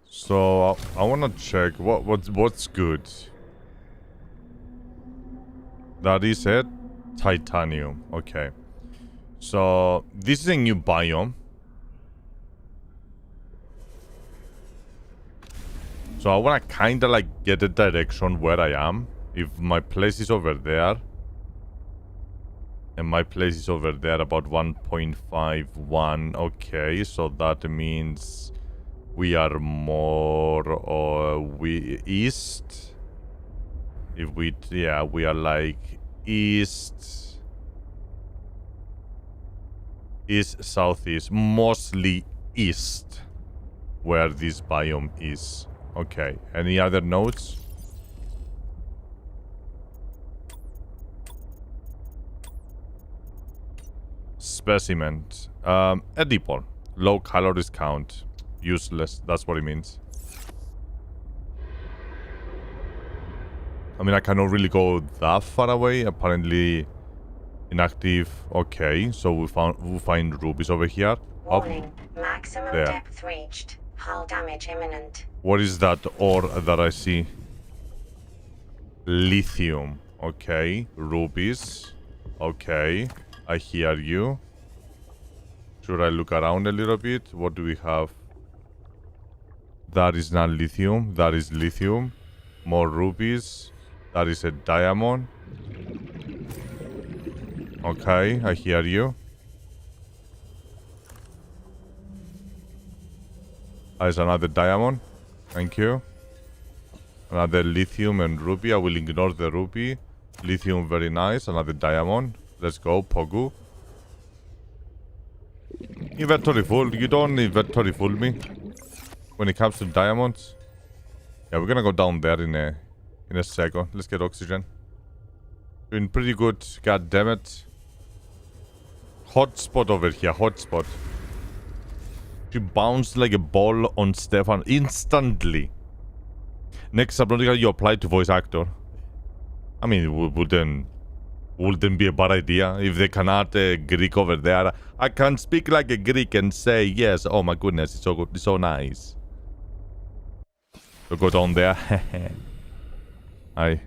So I wanna check what's good. That is it. Titanium. Okay. So this is a new biome. So I wanna kinda like get a direction where I am. If my place is over there. And my place is over there about 1.51. Okay, so that means we are more we east. If we, yeah, we are like east, southeast, mostly east, where this biome is. Okay, any other notes? Specimen. Edible. Low calories count. Useless. That's what it means. I mean, I cannot really go that far away. Apparently inactive. Okay, so we'll find rubies over here. Warning. Maximum there. depth reached. Hull damage imminent. What is that ore that I see? Lithium. Okay. Rubies. Okay. I hear you. Should I look around a little bit? What do we have? That is not lithium. That is lithium. More rubies. That is a diamond. Okay, I hear you. There's another diamond. Thank you. Another lithium and ruby. I will ignore the ruby. Lithium, very nice. Another diamond. Let's go, Pogu. Inventory full. You don't inventory full me when it comes to diamonds. Yeah, we're gonna go down there in a second. Let's get oxygen. Doing pretty good. God damn it. Hotspot over here. Hotspot. She bounced like a ball on Stefan instantly. Next Subnautica, you apply to voice actor. I mean, wouldn't be a bad idea if they cannot Greek over there. I can speak like a Greek and say yes. Oh my goodness, it's so good, it's so nice. So go down there. Aye.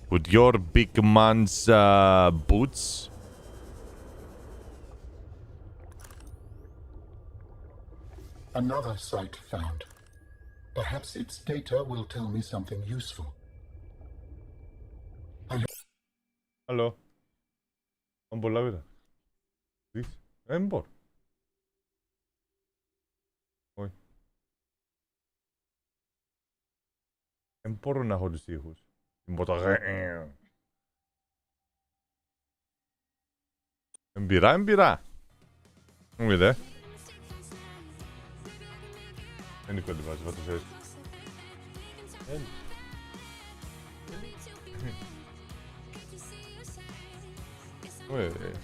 With your big man's boots. Another site found. Perhaps its data will tell me something useful. Hello. I'm Bolavida. Please. I'm bored. Oi. Δεν μπορώ να έχω τους ήχους. Εμπειρά, εμπειρά. Μου είδε. Δεν είναι κολλημάζει, θα το ξέρεις.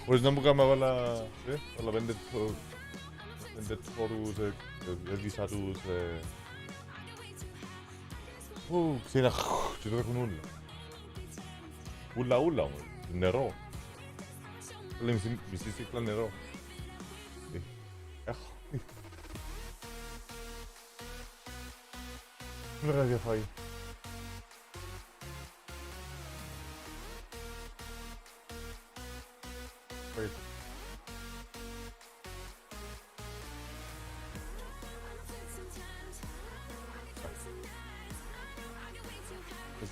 Χωρίς να μου κάνουμε βάλα 5 φόρους, έδισα τους, ξένα, και το έχουν ούλα. Ούλα όμως, νερό. Λέμε μισή σύκλα νερό. Έχω. Βέβαια διαφάει.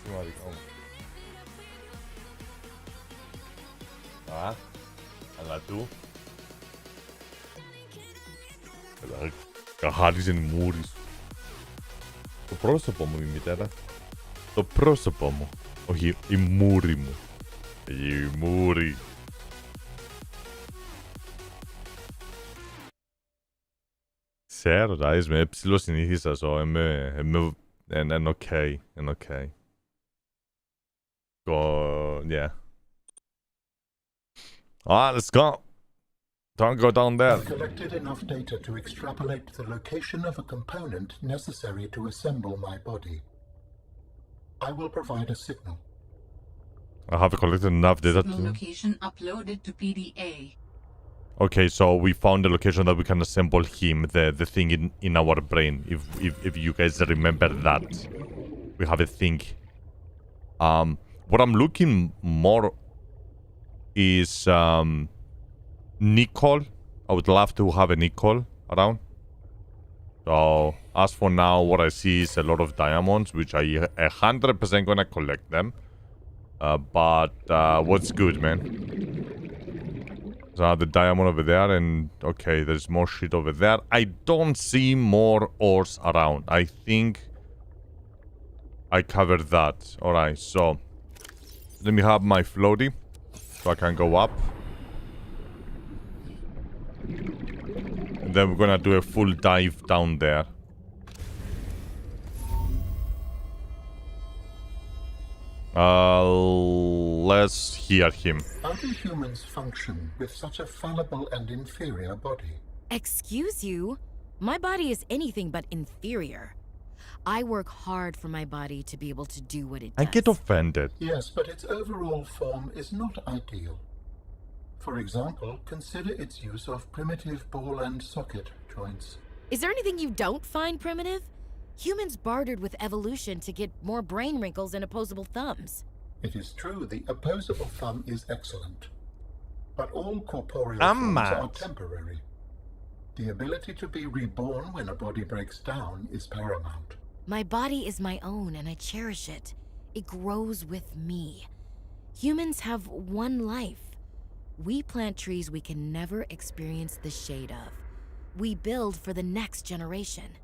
Σημαντικά όμως. Αλλά του. Καθάριζε η μούρη σου. Το πρόσωπο μου η μητέρα. Το πρόσωπο μου. Όχι, η μούρη μου. Η μούρη. Ξέρω, ρε, είμαι ψηλοσυνήθισα, είμαι okay, είναι okay. Go, yeah. Alright, let's go. Don't go down there. I've collected enough data to extrapolate the location of a component necessary to assemble my body. I will provide a signal. I have collected enough data Signal to... location uploaded to PDA. Okay, so we found the location that we can assemble him, the thing in our brain. If you guys remember that, we have a thing. What I'm looking more is nickel. I would love to have a nickel around. So as for now, what I see is a lot of diamonds, which I 100% gonna collect them. But what's good, man? There's the diamond over there, and okay, there's more shit over there. I don't see more ores around. I think I covered that. Alright, so let me have my floaty so I can go up. And then we're gonna do a full dive down there. Let's hear him. How do humans function with such a fallible and inferior body? Excuse you? My body is anything but inferior. I work hard for my body to be able to do what it does. I get offended. Yes, but its overall form is not ideal. For example, consider its use of primitive ball and socket joints. Is there anything you don't find primitive? Humans bartered with evolution to get more brain wrinkles and opposable thumbs. It is true, the opposable thumb is excellent. But all corporeal I'm forms mad. are temporary. The ability to be reborn when a body breaks down is paramount. My body is my own and I cherish it. It grows with me. Humans have one life. We plant trees we can never experience the shade of. We build for the next generation.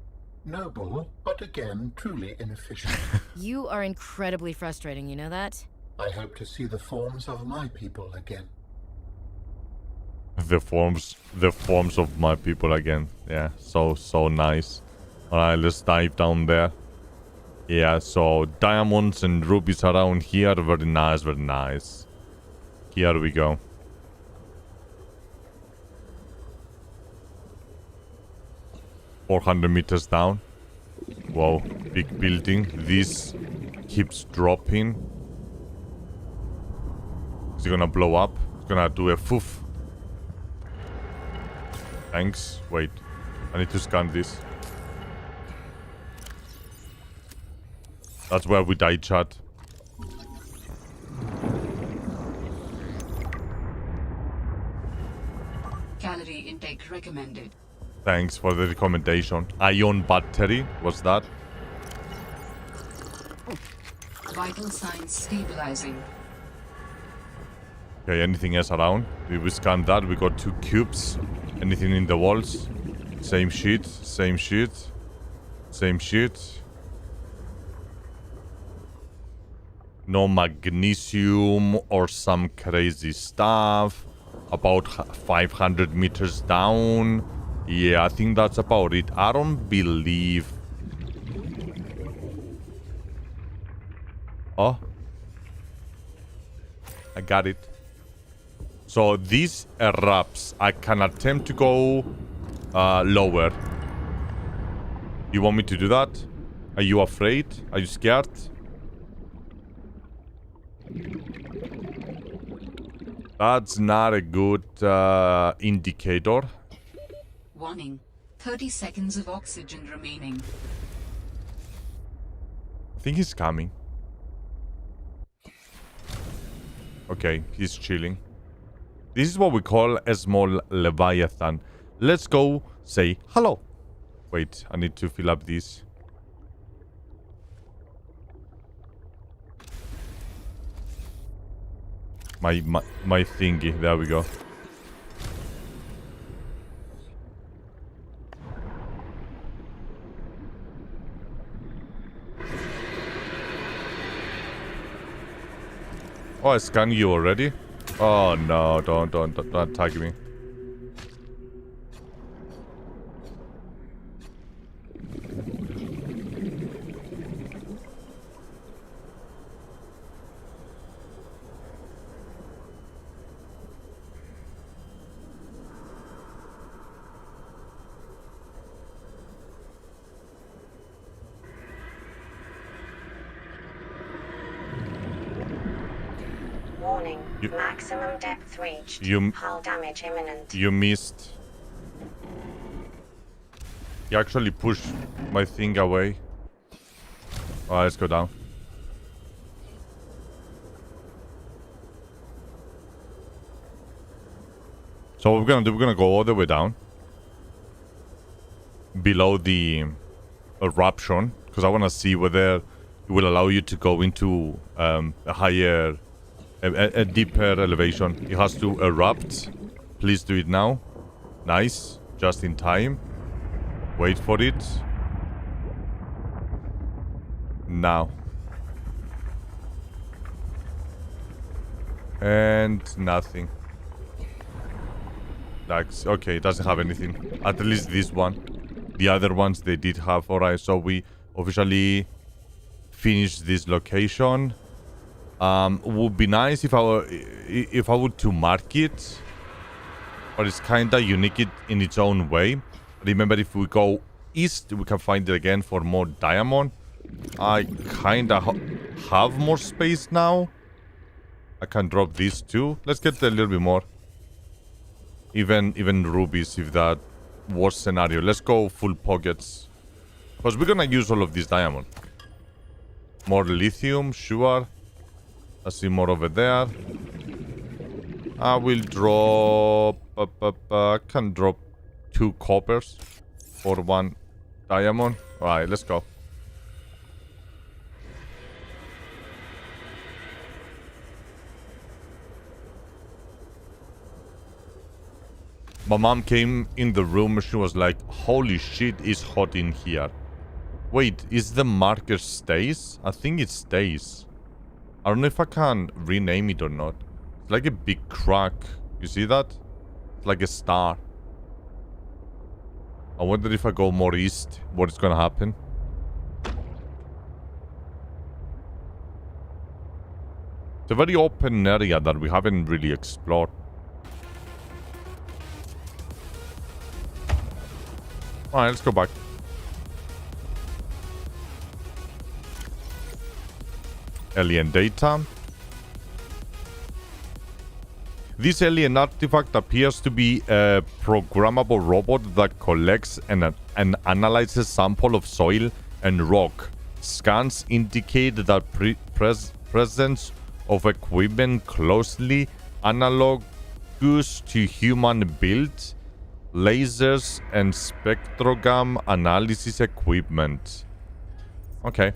Noble, but again, truly inefficient. You are incredibly frustrating, you know that? I hope to see the forms of my people again. The forms of my people again. Yeah, so nice. Alright, let's dive down there. Yeah, so diamonds and rubies around here. Very nice, very nice. Here we go. $400 down. Whoa, big building. This keeps dropping. Is it gonna blow up? It's gonna do a foof. Thanks. Wait, I need to scan this. That's where we died, chat. Calorie intake recommended. Thanks for the recommendation. Ion battery, what's that? Vital signs stabilizing. Okay, anything else around? We scanned that, we got 2 cubes. Anything in the walls? Same shit, same shit. Same shit. No magnesium or some crazy stuff. About 500 meters down. Yeah, I think that's about it. I don't believe... Oh. I got it. So these erupts, I can attempt to go lower. You want me to do that? Are you afraid? Are you scared? That's not a good indicator. Warning. 30 seconds of oxygen remaining. I think he's coming. Okay, he's chilling. This is what we call a small Leviathan. Let's go say hello. Wait, I need to fill up this. My thingy. There we go. Oh, I scanned you already? Oh no, don't tag me. Warning. Maximum depth reached. Hull damage imminent. You missed. You actually pushed my thing away. Alright, let's go down. So what we're gonna do, we're gonna go all the way down. Below the eruption. Because I wanna see whether it will allow you to go into a higher... A deeper elevation. It has to erupt Please do it now. Nice. Just in time. Wait for it. Now. And nothing. Like, okay, it doesn't have anything. At least this one. The other ones they did have. Alright, so we officially finished this location. Would be nice if I were to mark it. But it's kinda unique in its own way. Remember, if we go east, we can find it again for more diamond. I kinda have more space now. I can drop these too. Let's get a little bit more. Even rubies, if that worst scenario. Let's go full pockets. Because we're gonna use all of this diamond. More lithium, sure. I see more over there. I will drop... I can drop 2 coppers for 1 diamond. Alright, let's go. My mom came in the room. She was like, holy shit, it's hot in here. Wait, is the marker stays? I think it stays. I don't know if I can rename it or not. It's like a big crack. You see that? It's like a star. I wonder if I go more east, what is gonna happen. It's a very open area that we haven't really explored. Alright, let's go back. Alien data. This alien artifact appears to be a programmable robot that collects and analyzes sample of soil and rock. Scans indicate that presence of equipment closely analogous to human build, lasers and spectrogram analysis equipment. Okay,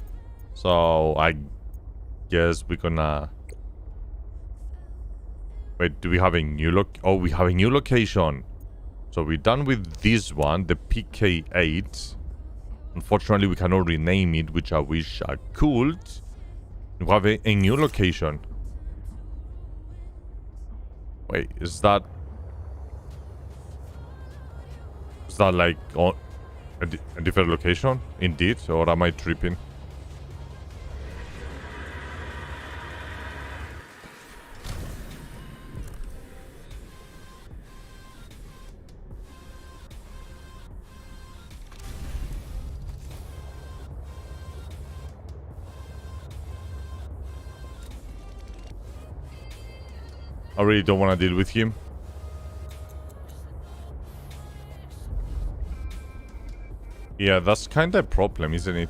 so I guess we're gonna... Wait, do we have a new Oh, we have a new location. So we're done with this one, the PK8. Unfortunately, we cannot rename it, which I wish I could. We have a new location. Wait, is that like on a different location? Indeed, or am I tripping? I really don't want to deal with him. Yeah, that's kind of a problem, isn't it?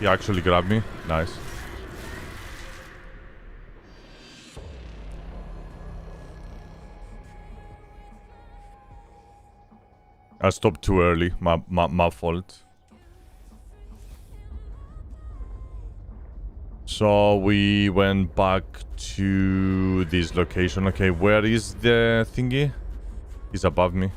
He actually grabbed me. Nice. I stopped too early. My fault. So we went back to this location. Okay, where is the thingy? He's above me.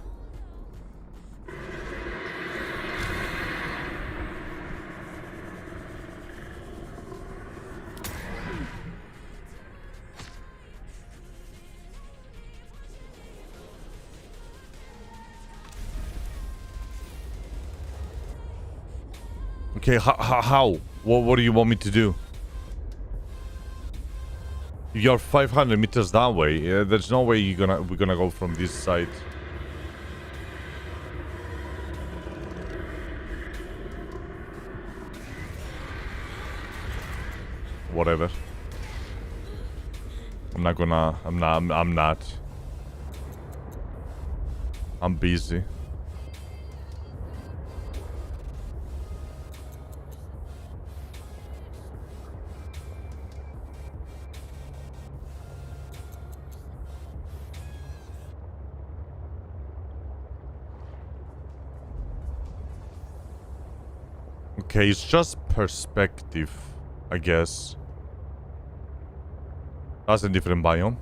Okay, how? What do you want me to do? You're 500 meters that way. There's no way we're gonna go from this side. Whatever. I'm not. I'm busy. Okay, it's just perspective, I guess. That's a different biome.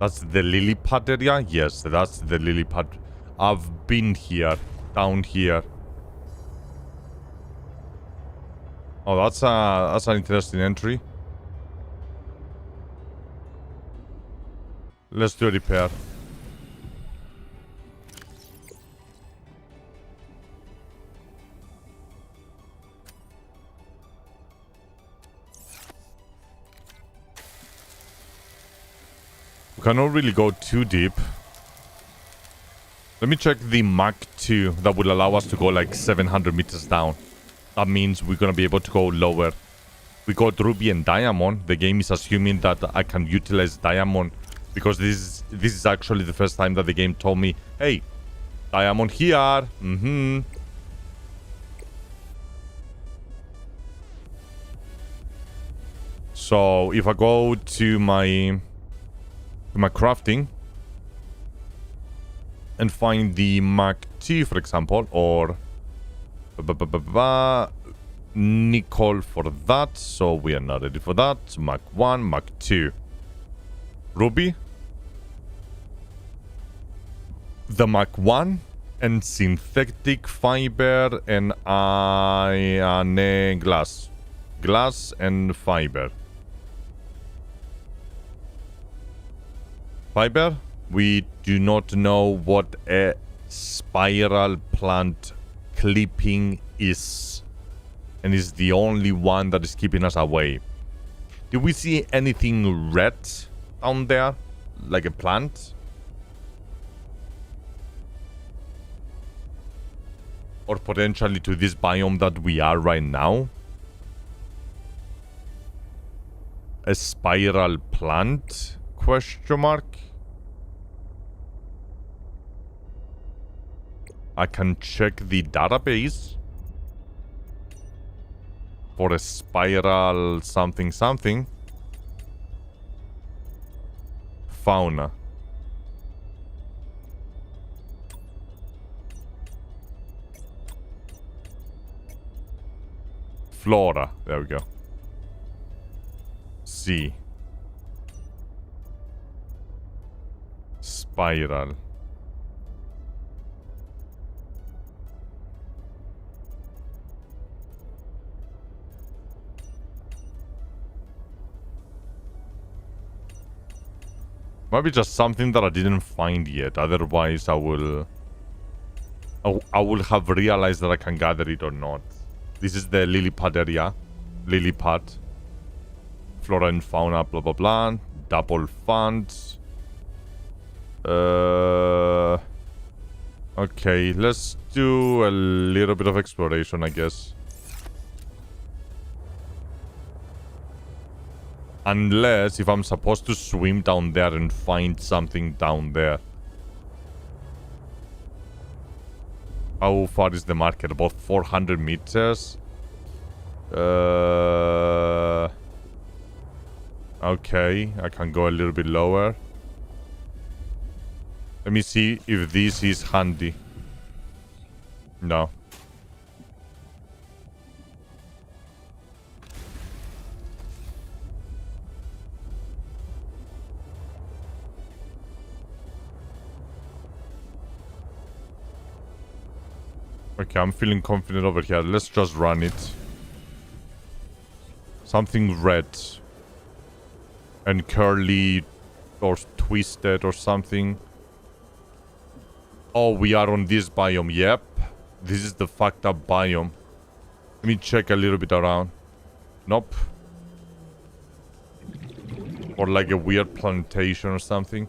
That's the lily pad area? Yes, that's the lily pad. I've been here, down here. Oh, that's an interesting entry. Let's do a repair. We cannot really go too deep. Let me check the Mach 2 that will allow us to go like 700 meters down. That means we're gonna be able to go lower. We got Ruby and Diamond. The game is assuming that I can utilize Diamond because this is actually the first time that the game told me, hey, Diamond here. So if I go to my crafting and find the Mach 2, for example, or nickel for that, so we are not ready for that. Mach 1, Mach 2. Ruby. The Mach 1 and synthetic fiber and iron glass. Glass and fiber. Fiber? We do not know what a spiral plant clipping is. And is the only one that is keeping us away. Did we see anything red down there? Like a plant? Or potentially to this biome that we are right now? A spiral plant? Question mark? I can check the database for a spiral something something. Fauna. Flora. There we go. C. Spiral. Maybe just something that I didn't find yet. Otherwise, I will have realized that I can gather it or not. This is the lily pad area. Lily pad. Flora and fauna, blah, blah, blah. Double funds. Okay, let's do a little bit of exploration, I guess. Unless if I'm supposed to swim down there and find something down there. How far is the market? About 400 meters. Okay, I can go a little bit lower. Let me see if this is handy. No. Okay, I'm feeling confident over here. Let's just run it. Something red. And curly or twisted or something. Oh, we are on this biome. Yep. This is the fucked up biome. Let me check a little bit around. Nope. Or like a weird plantation or something.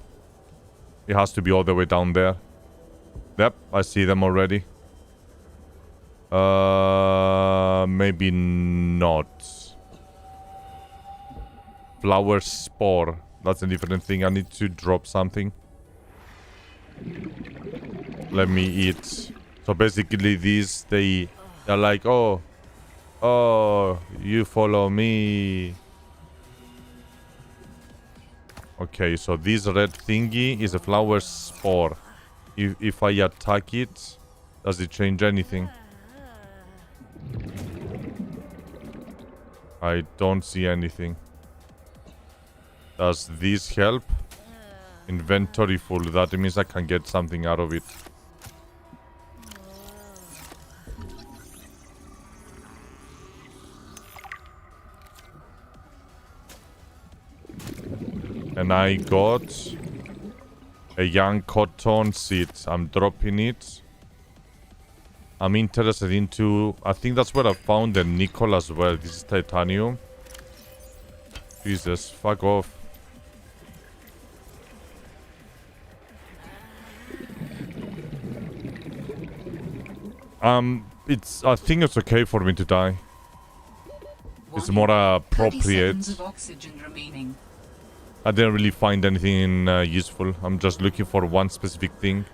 It has to be all the way down there. Yep, I see them already. Maybe not. Flower spore. That's a different thing. I need to drop something. Let me eat. So basically these, they're like, oh, you follow me. Okay, so this red thingy is a flower spore. If I attack it, does it change anything? I don't see anything. Does this help? Inventory full. That means I can get something out of it. And I got a young cotton seed. I'm dropping it. I'm interested into... I think that's where I found the nickel as well. This is titanium. Jesus, fuck off. I think it's okay for me to die. It's more 30 appropriate. seconds of oxygen remaining. I didn't really find anything useful. I'm just looking for one specific thing,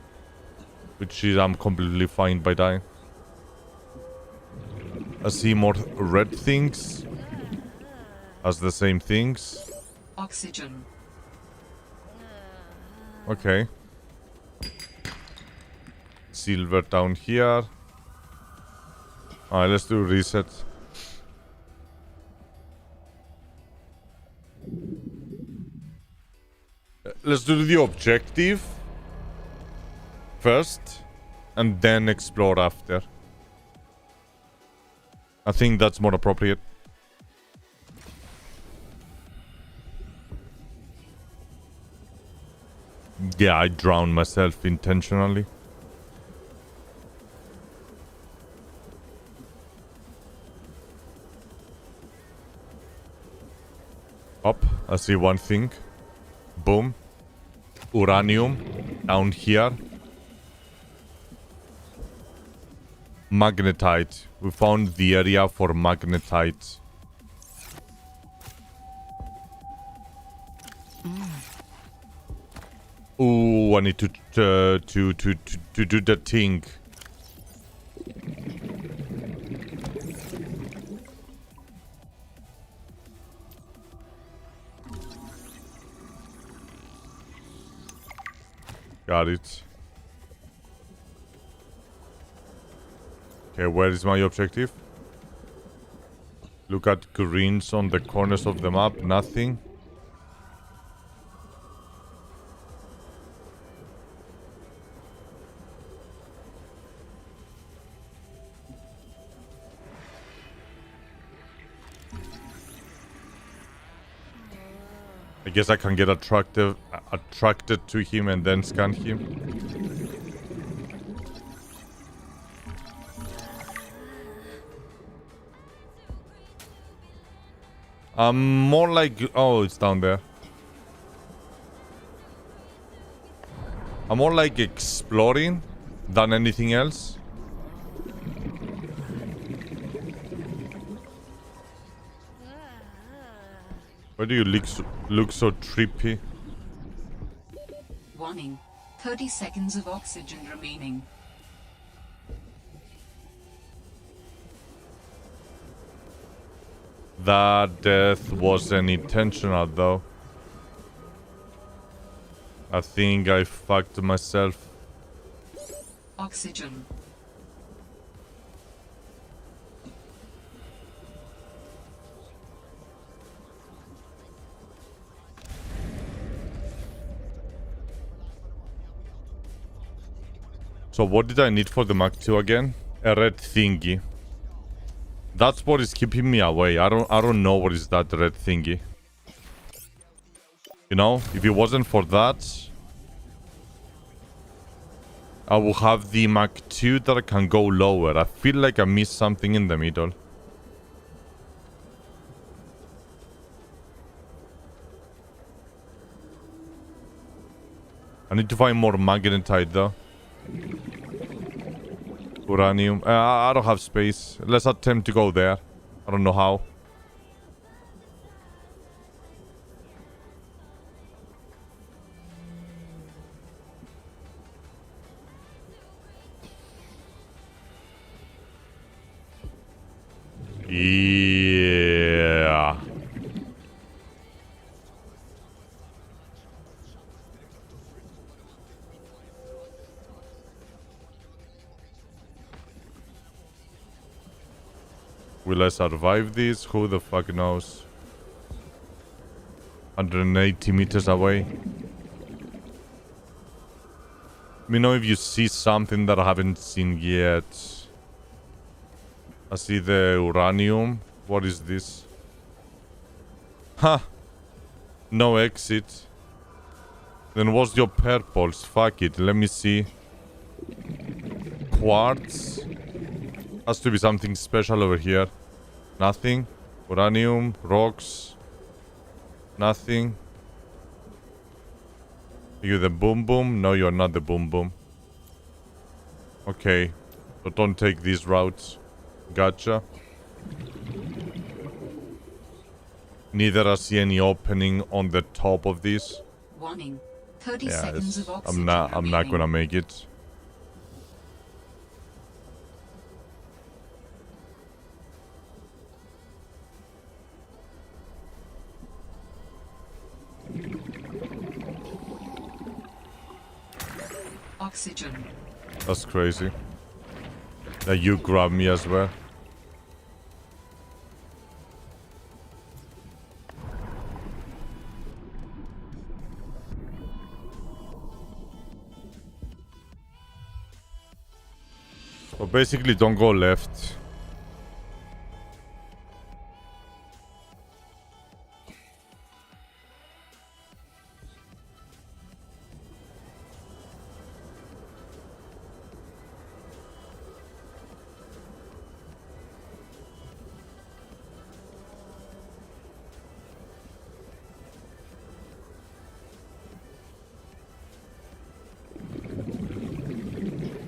which is I'm completely fine by dying. I see more red things as the same things. Oxygen. Okay. Silver down here. Alright, let's do reset. Let's do the objective first and then explore after. I think that's more appropriate. Yeah, I drowned myself intentionally. Up, I see one thing. Boom. Uranium down here. Magnetite. We found the area for magnetite. Ooh, I need to do the thing. Got it. Okay, where is my objective? Look at greens on the corners of the map. Nothing. I guess I can get attracted to him and then scan him. More like... Oh, it's down there. I'm more like exploring than anything else. Why do you look so trippy? Warning. 30 seconds of oxygen remaining. That death wasn't intentional, though. I think I fucked myself. Oxygen. So what did I need for the Mach 2 again? A red thingy. That's what is keeping me away. I don't know what is that red thingy. You know, if it wasn't for that, I will have the Mach 2 that can go lower. I feel like I missed something in the middle. I need to find more magnetite though. Uranium. I don't have space. Let's attempt to go there. I don't know how. Yeah. Will I survive this? Who the fuck knows? 180 meters away. Let me know if you see something that I haven't seen yet. I see the uranium. What is this? Huh. No exit. Then what's your purples? Fuck it. Let me see. Quartz. Has to be something special over here. Nothing. Uranium. Rocks. Nothing. Are you the boom boom? No, you're not the boom boom. Okay. So don't take these routes. Gotcha. Neither I see any opening on the top of this. Warning. 30 seconds of oxygen I'm not remaining. gonna make it. Oxygen. That's crazy. That you grab me as well. So basically don't go left.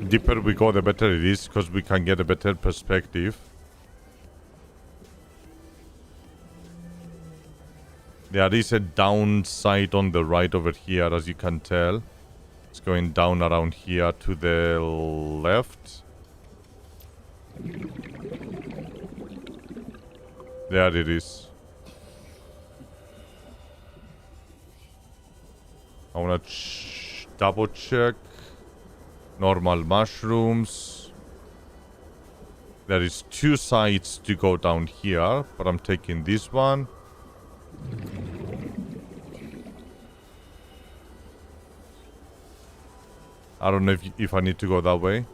Deeper we go, the better it is, because we can get a better perspective. There is a downside on the right over here, as you can tell. It's going down around here to the left. There it is. I want to double check. Normal mushrooms. There is 2 sides to go down here, but I'm taking this one. I don't know if I need to go that way.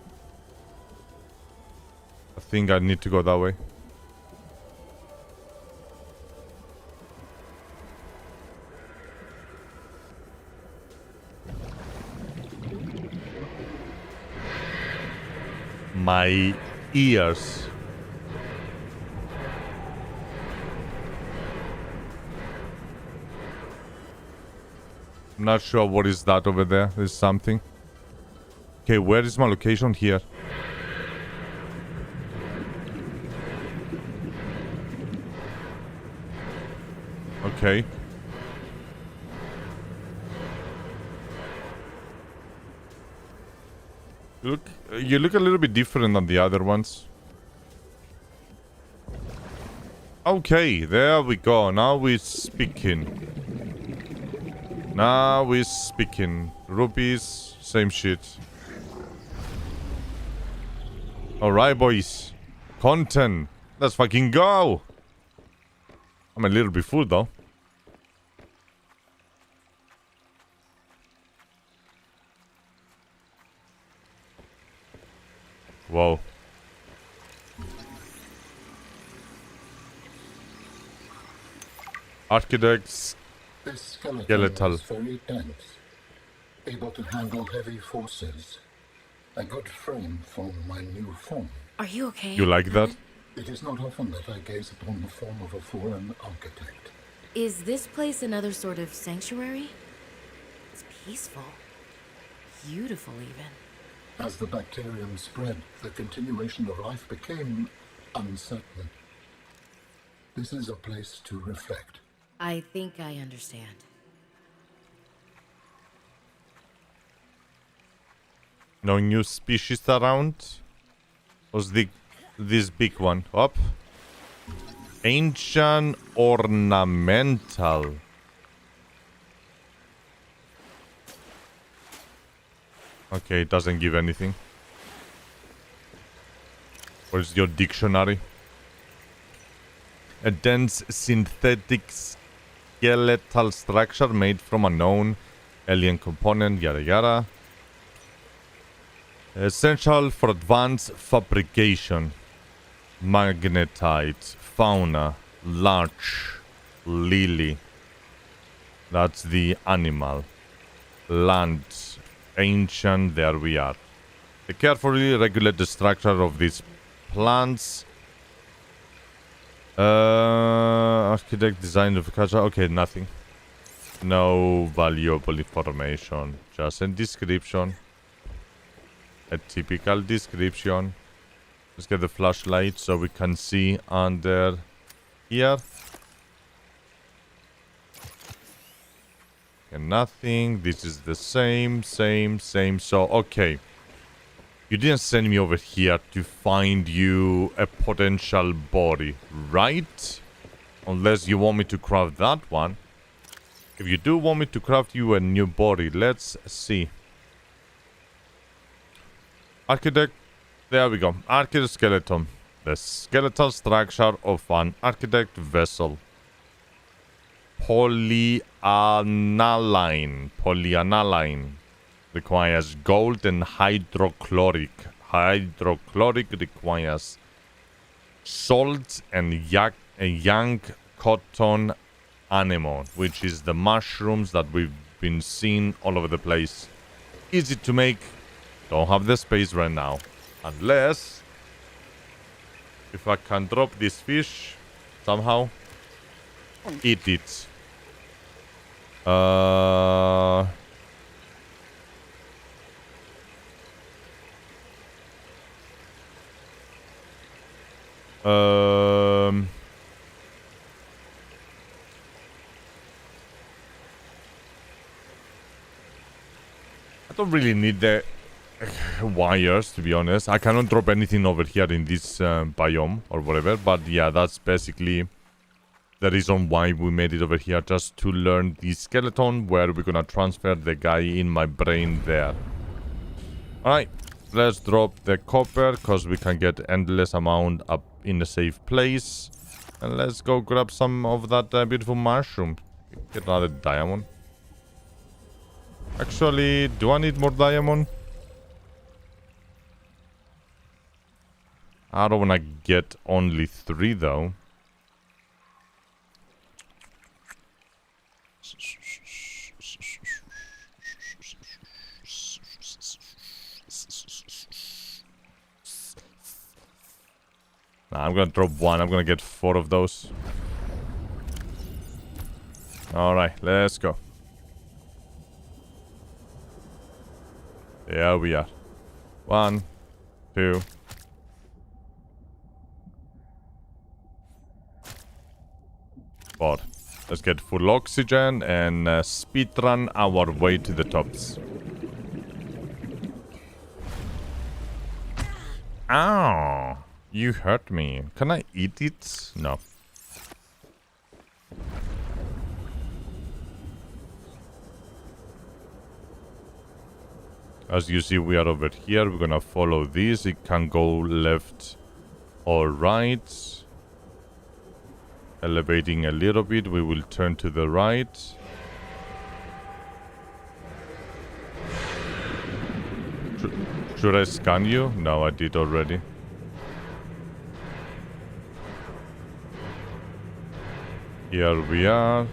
I think I need to go that way. My ears. I'm not sure what is that over there. There's something. Okay, where is my location here? Okay. You look a little bit different than the other ones. Okay, there we go. Now we're speaking. Now we're speaking. Rupees, same shit. Alright, boys. Content. Let's fucking go. I'm a little bit full, though. Whoa. Architects. This skeleton Skeletal. is very dense, able to handle heavy forces. A good frame for my new form. Are you okay? You like that? It is not often that I gaze upon the form of a foreign architect. Is this place another sort of sanctuary? It's peaceful. Beautiful, even. As the bacterium spread, the continuation of life became uncertain. This is a place to reflect. I think I understand. No new species around? Was this big one? Up. Ancient ornamental. Okay, it doesn't give anything. Where's your dictionary? A dense synthetic skeletal structure made from a known alien component, yada yada. Essential for advanced fabrication. Magnetite, fauna, larch, lily. That's the animal. Land, ancient, there we are. They carefully regulate the structure of these plants. Architect, design of culture. Okay, nothing. No valuable information. Just a description. A typical description. Let's get the flashlight so we can see under here. And nothing. This is the same. So, okay. You didn't send me over here to find you a potential body, right? Unless you want me to craft that one. If you do want me to craft you a new body, let's see. Architect. There we go. Architect skeleton. The skeletal structure of an architect vessel. Polyaniline. Requires gold and hydrochloric. Hydrochloric requires salt and young cotton anemone, which is the mushrooms that we've been seeing all over the place. Easy to make. Don't have the space right now. Unless if I can drop this fish somehow. Eat it. I don't really need the wires, to be honest. I cannot drop anything over here in this biome or whatever, but yeah, that's basically the reason why we made it over here, just to learn the skeleton, where we're gonna transfer the guy in my brain there. Alright, let's drop the copper, because we can get endless amount up in a safe place. And let's go grab some of that beautiful mushroom. Get another diamond. Actually, do I need more diamond? I don't want to get only 3 though. Nah, I'm gonna drop 1. I'm gonna get 4 of those. Alright, let's go. There we are. 1, 2. Let's get full oxygen and speedrun our way to the tops. Ow! You hurt me. Can I eat it? No. As you see, we are over here. We're gonna follow this. It can go left or right. Elevating a little bit, we will turn to the right. Should I scan you? No, I did already. Here we are.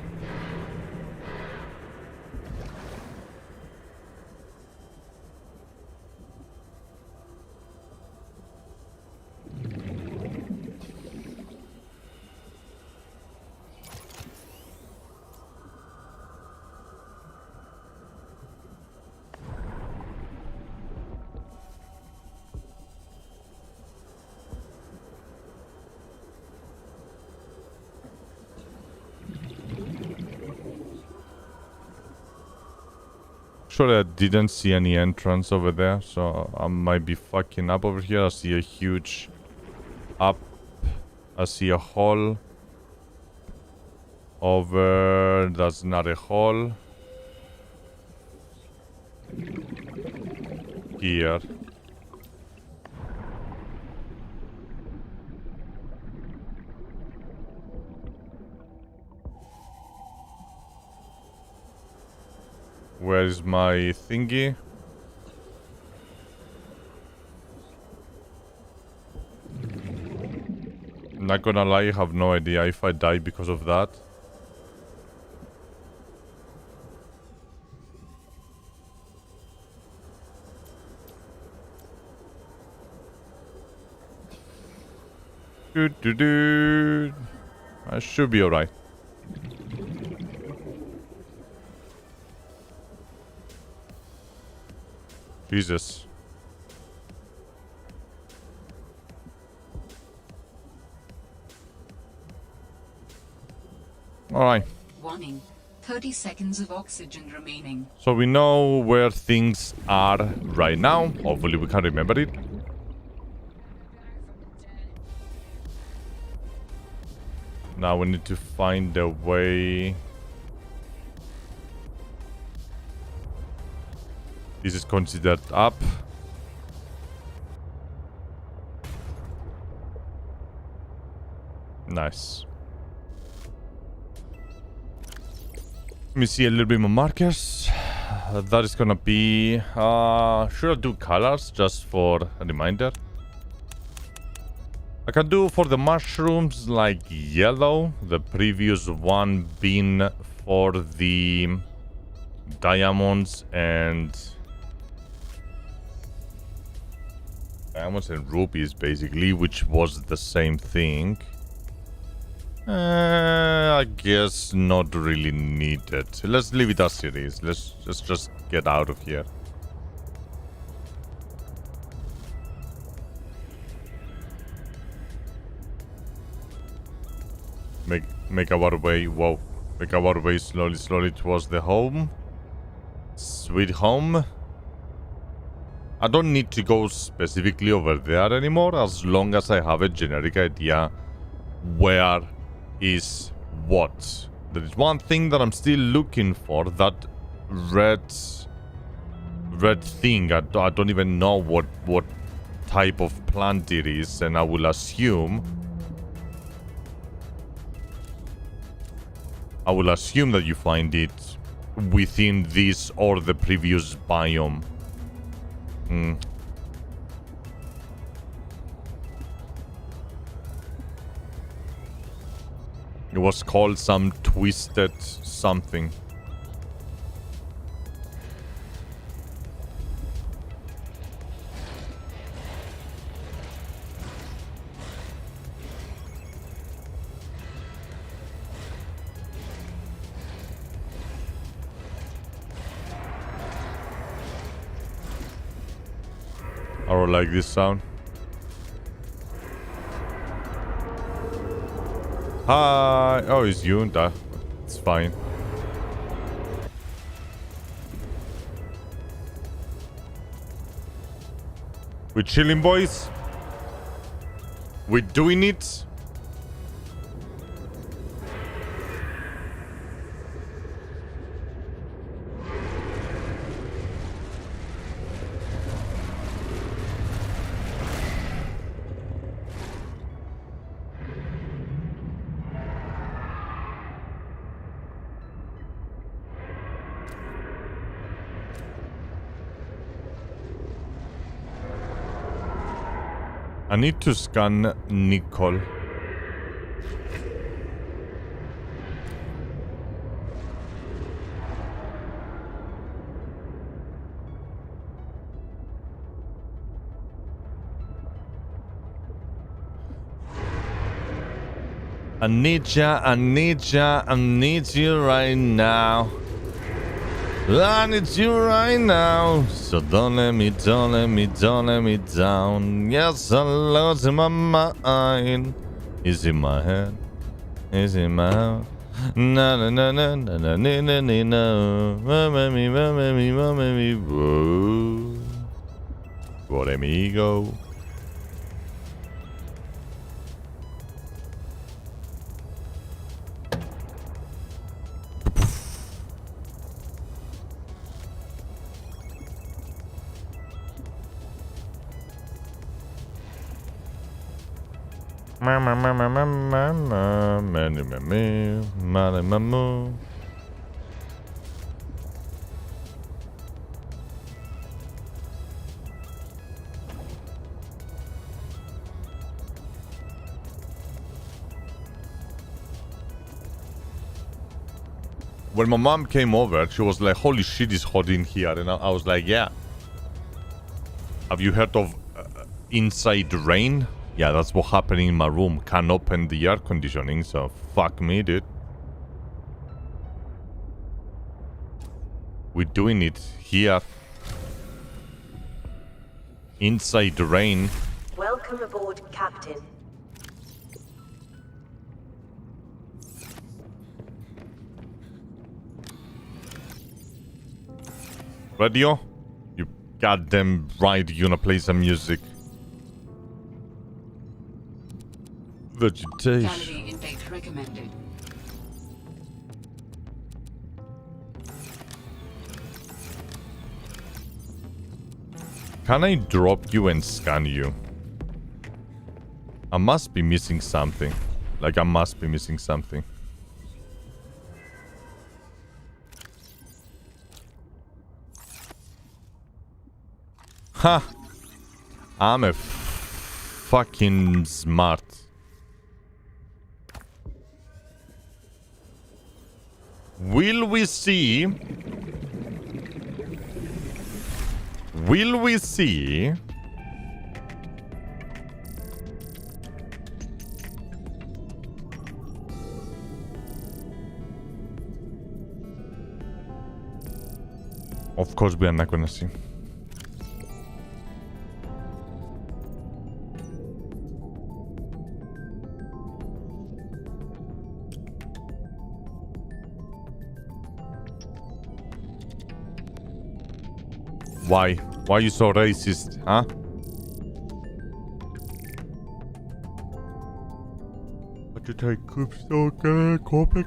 Actually, I didn't see any entrance over there, so I might be fucking up over here. I see a huge up. I see a hole. Over. That's not a hole. Here. Where is my thingy? Not gonna lie, I have no idea if I die because of that. I should be alright. Jesus. Alright. Warning. 30 seconds of oxygen remaining. So we know where things are right now. Hopefully we can remember it. Now we need to find a way. This is considered up. Nice. Let me see a little bit more markers. That is gonna be... should I do colors just for a reminder? I can do for the mushrooms like yellow, the previous one being for the diamonds and rupees basically, which was the same thing. I guess not really needed. Let's leave it as it is. Let's just get out of here. Make our way. Whoa. Make our way slowly towards the home. Sweet home. I don't need to go specifically over there anymore, as long as I have a generic idea where is what. There is one thing that I'm still looking for, that red thing. I don't even know what type of plant it is, and I will assume that you find it within this or the previous biome. It was called some twisted something. I don't like this sound. Hi. Oh, it's you. It's fine. We're chilling, boys. We're doing it. I need to scan Nicole. I need you right now. I need you right now. So don't let me down. Yes, I lost in my mind. Is in my head. Is in my heart. Na na na na na na na na na na. Mama me. Whoa. What amigo. when my mom came over, she was like, holy shit, it's hot in here. And I was like, yeah. Have you heard of inside rain? Yeah, that's what happened in my room. Can't open the air conditioning, so fuck me, dude. We're doing it here. Inside rain. Welcome aboard, Captain. Radio? You goddamn right you're gonna play some music. Vegetation. Calorie intake recommended. Can I drop you and scan you? I must be missing something. Like, I must be missing something. Ha! I'm a fucking smart. Will we see? Will we see? Of course we are not gonna see. Why? Why are you so racist, huh? Copper,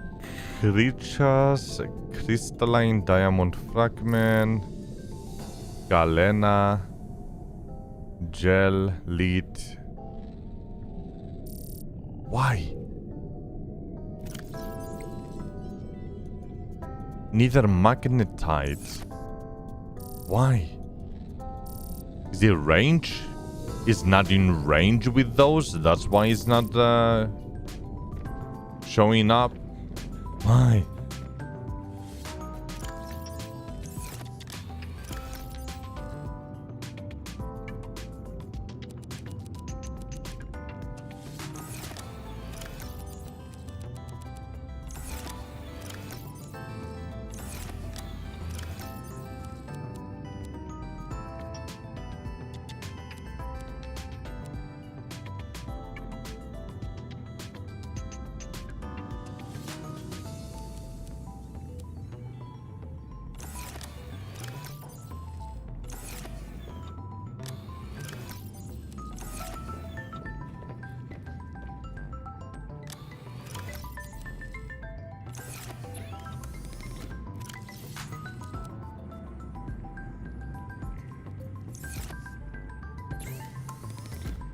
creatures, crystalline diamond fragment, galena, gel, lead. Why? Neither magnetite. Why? Is it range? It's not in range with those? That's why it's not showing up? Why?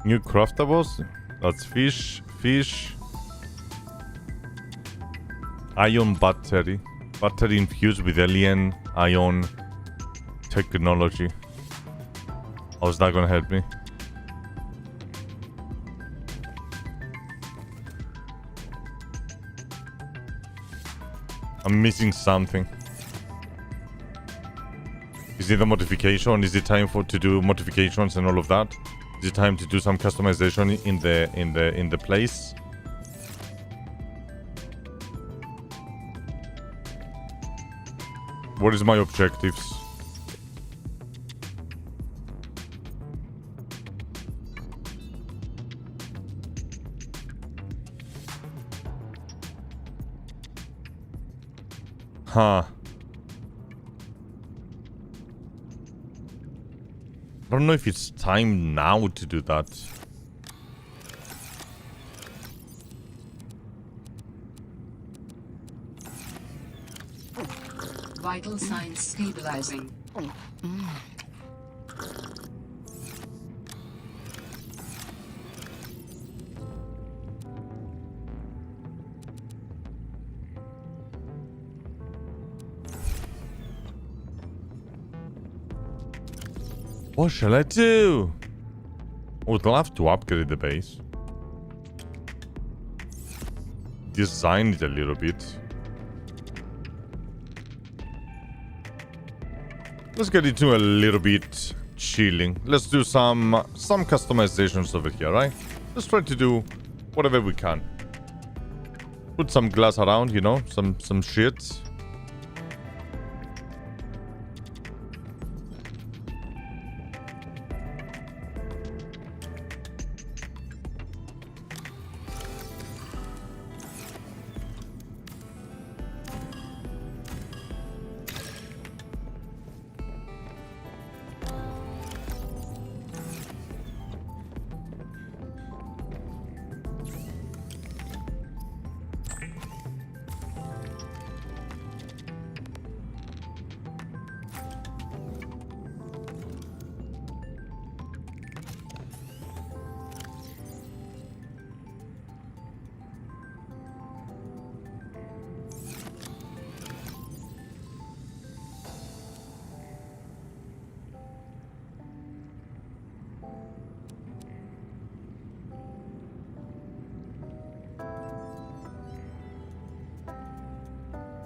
New craftables? That's fish, fish. Ion battery. Battery infused with alien ion technology. How's that gonna help me? I'm missing something. Is it the modification? Is it time to do modifications and all of that? Is it time to do some customization in the place? What is my objectives? Huh. I don't know if it's time now to do that. Vital signs stabilizing. What shall I do? I would love to upgrade the base. Design it a little bit. Let's get into a little bit chilling. Let's do some customizations over here, right? Let's try to do whatever we can. Put some glass around, you know, some shit.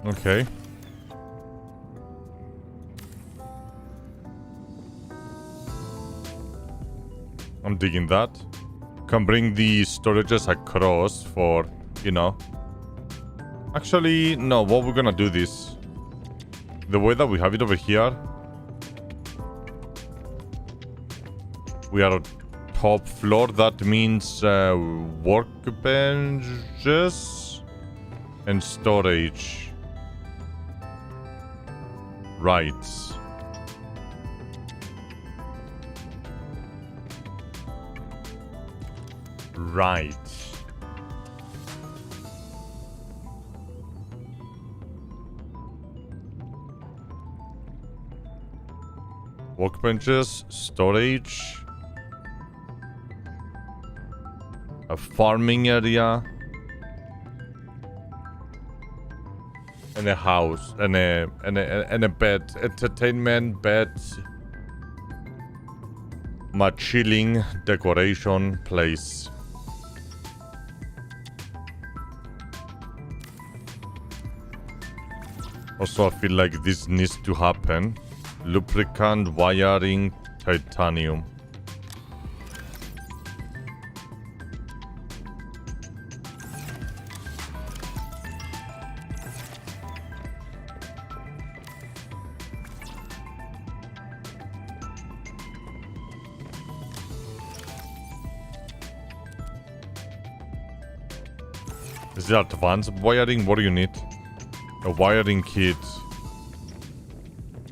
Okay. I'm digging that. Can bring the storages across for, you know. Actually, no, what we're gonna do this. The way that we have it over here. We are top floor. That means workbenches and storage. Right. Right. Workbenches, storage, a farming area, and a house, and a bed, entertainment bed, my chilling decoration place. Also, I feel like this needs to happen. Lubricant, wiring, titanium. Is it advanced wiring? What do you need? A wiring kit.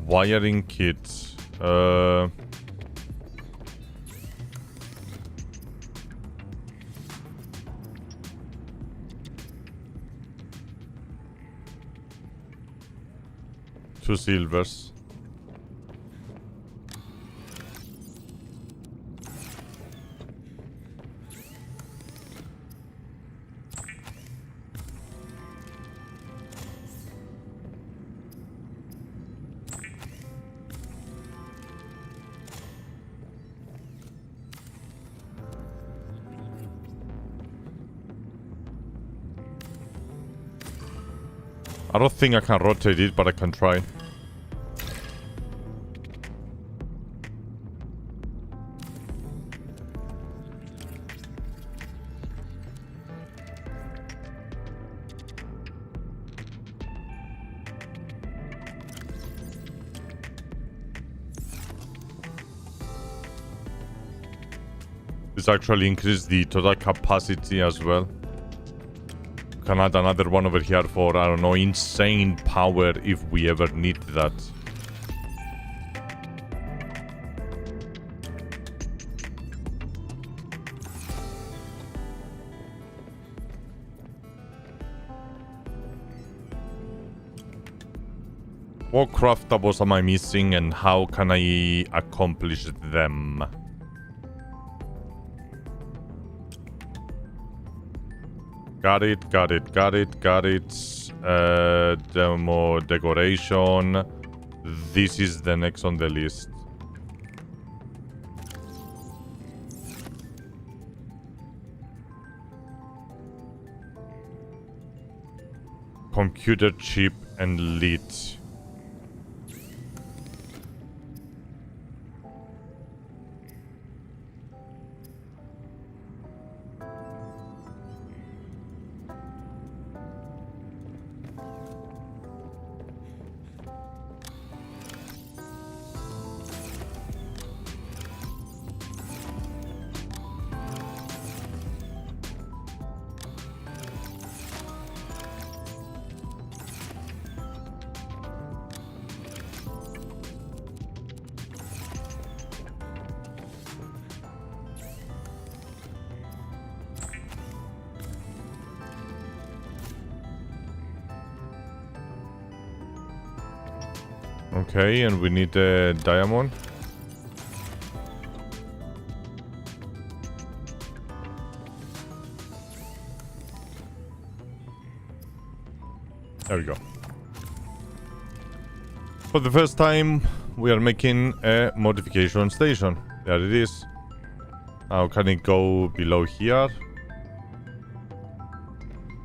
Wiring kit. Two silvers. I don't think I can rotate it, but I can try. This actually increased the total capacity as well. Can add another one over here for, I don't know, insane power if we ever need that. What craftables am I missing and how can I accomplish them? Got it, got it, got it, got it. Demo decoration. This is the next on the list. Computer chip and lead. Okay, and we need a diamond. There we go. For the first time, we are making a modification station. There it is. Now, can it go below here?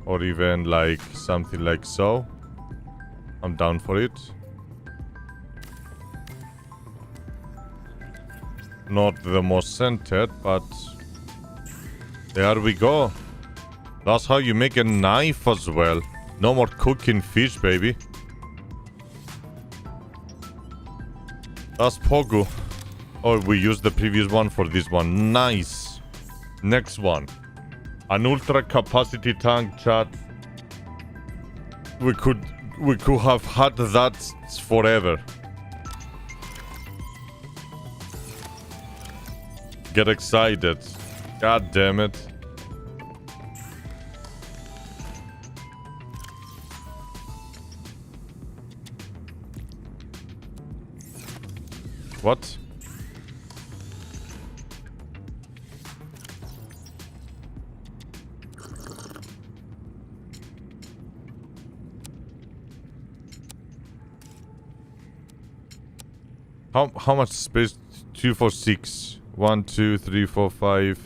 Or even like something like so? I'm down for it. Not the most centered, but there we go. That's how you make a knife as well. No more cooking fish, baby. That's Pogu. Oh, we used the previous one for this one. Nice. Next one. An ultra capacity tank, chat. We could have had that forever. Get excited. God damn it. What? How much space? 2, 4, 6. 1, 2, 3, 4, 5,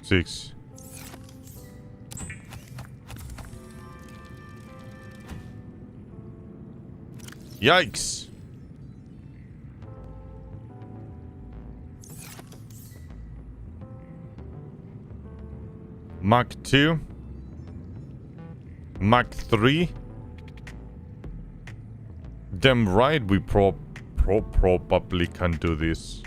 6. Yikes! Mach 2. Mach 3. Damn right we probably can do this.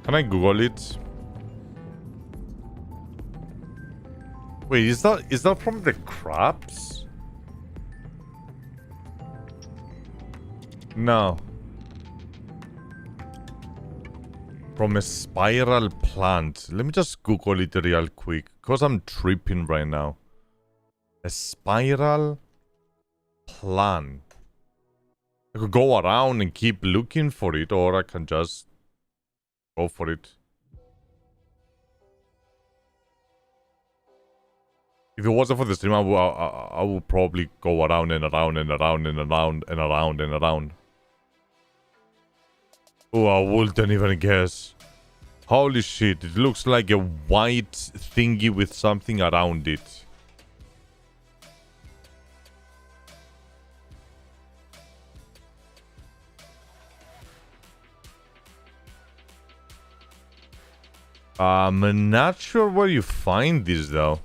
Can I Google it? Wait, is that from the crabs? No. From a spiral plant. Let me just Google it real quick, because I'm tripping right now. A spiral plant. I could go around and keep looking for it, or I can just go for it. If it wasn't for the stream, I would probably go around and around and around and around and around and around. Oh, I wouldn't even guess. Holy shit, it looks like a white thingy with something around it. I'm not sure where you find this though.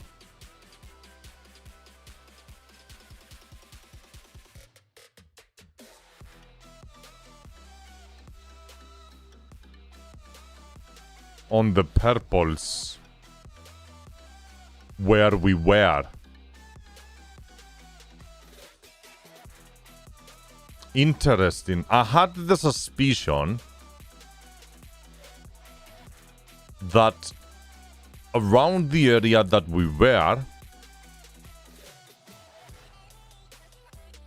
On the purples where we were. Interesting. I had the suspicion that around the area that we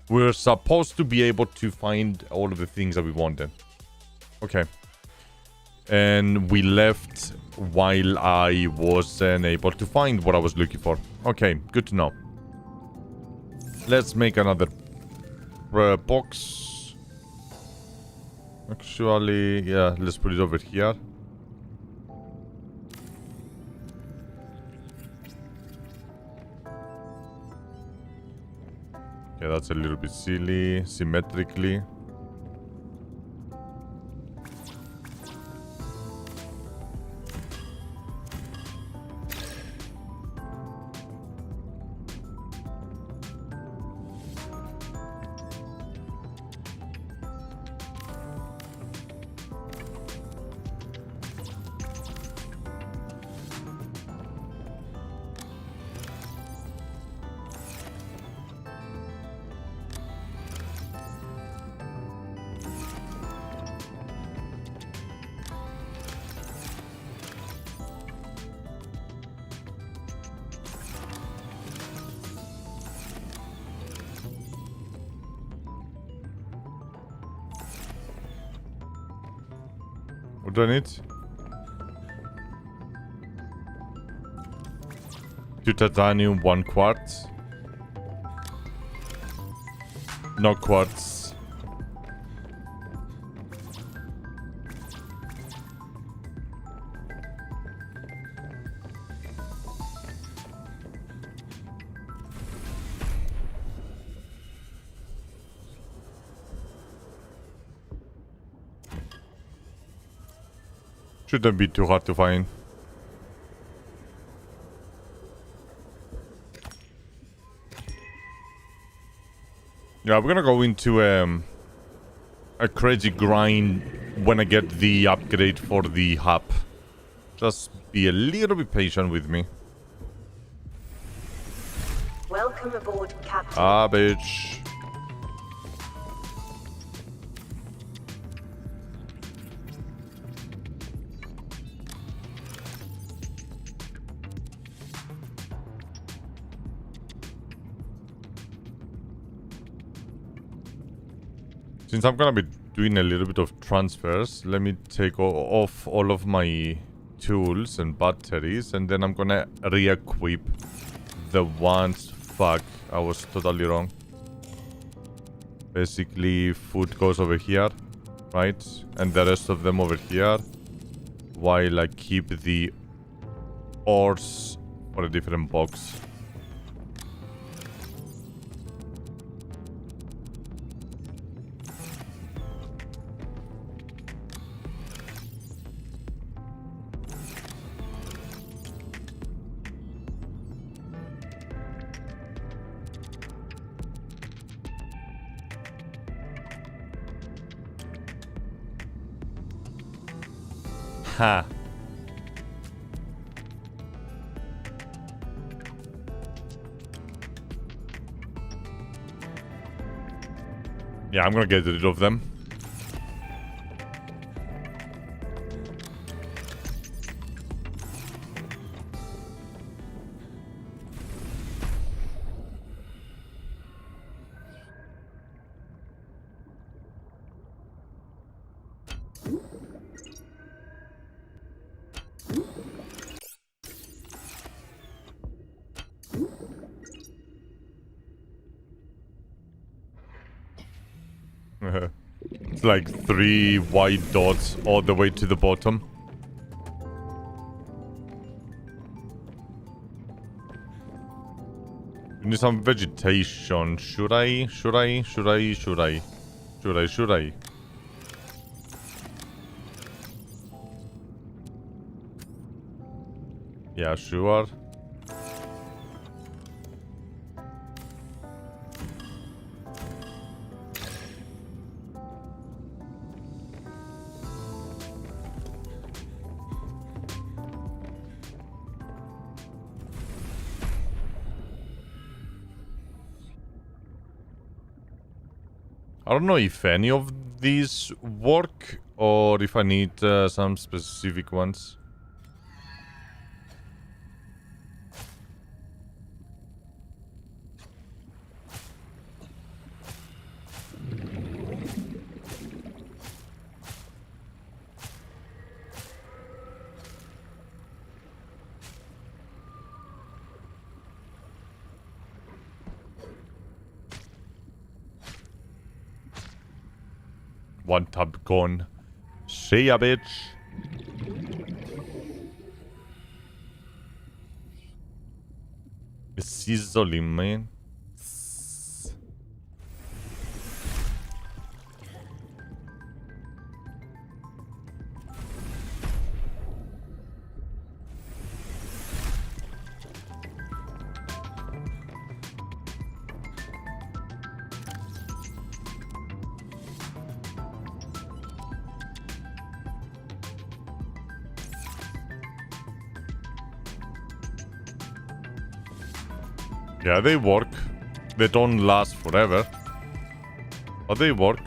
were supposed to be able to find all of the things that we wanted. Okay. And we left while I wasn't able to find what I was looking for. Okay, good to know. Let's make another box. Actually, yeah, let's put it over here. Okay, that's a little bit silly. Symmetrically. What do I need? 2 titanium, 1 quartz. No quartz. Shouldn't be too hard to find. Yeah, we're gonna go into a crazy grind when I get the upgrade for the hub. Just be a little bit patient with me. Welcome aboard, Captain. Ah, bitch. Since I'm gonna be doing a little bit of transfers, let me take off all of my tools and batteries, and then I'm gonna re-equip the ones. Fuck, I was totally wrong. Basically, food goes over here, right? And the rest of them over here, while I keep the ores for a different box. Ha. Yeah, I'm gonna get rid of them. It's like 3 white dots all the way to the bottom. We need some vegetation. Should I? Yeah, sure. I don't know if any of these work or if I need some specific ones. One tab gone. See ya, bitch. It's sizzling, man. Yeah, they work. They don't last forever, but they work.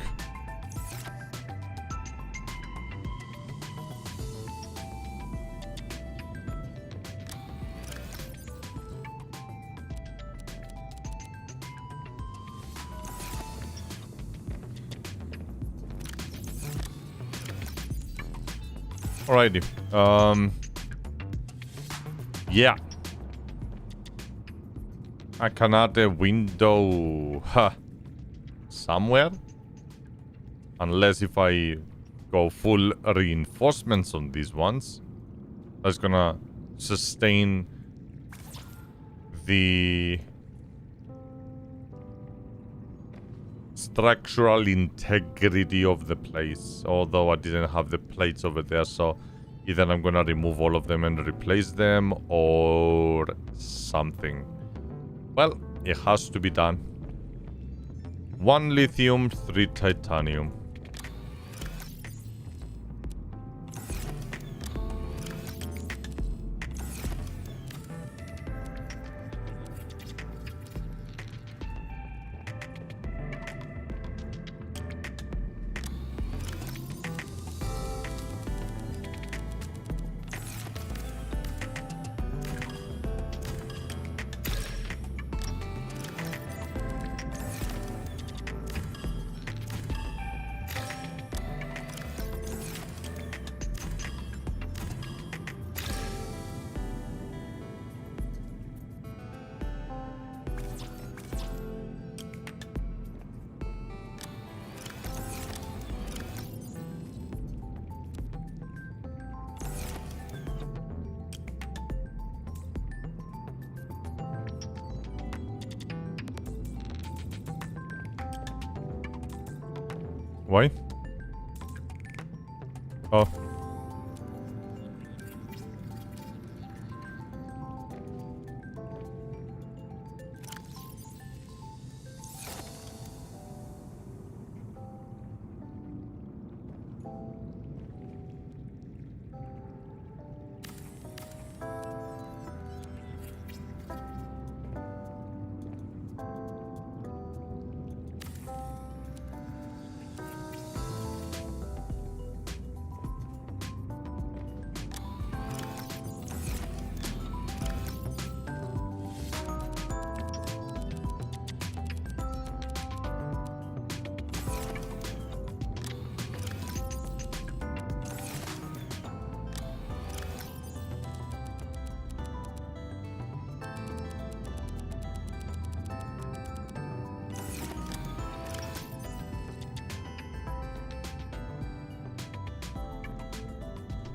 Alrighty. Yeah. I can add a window somewhere. Unless if I go full reinforcements on these ones. That's gonna sustain the structural integrity of the place. Although I didn't have the plates over there, so either I'm gonna remove all of them and replace them or something. Well, it has to be done. 1 lithium, 3 titanium. Why? Oh.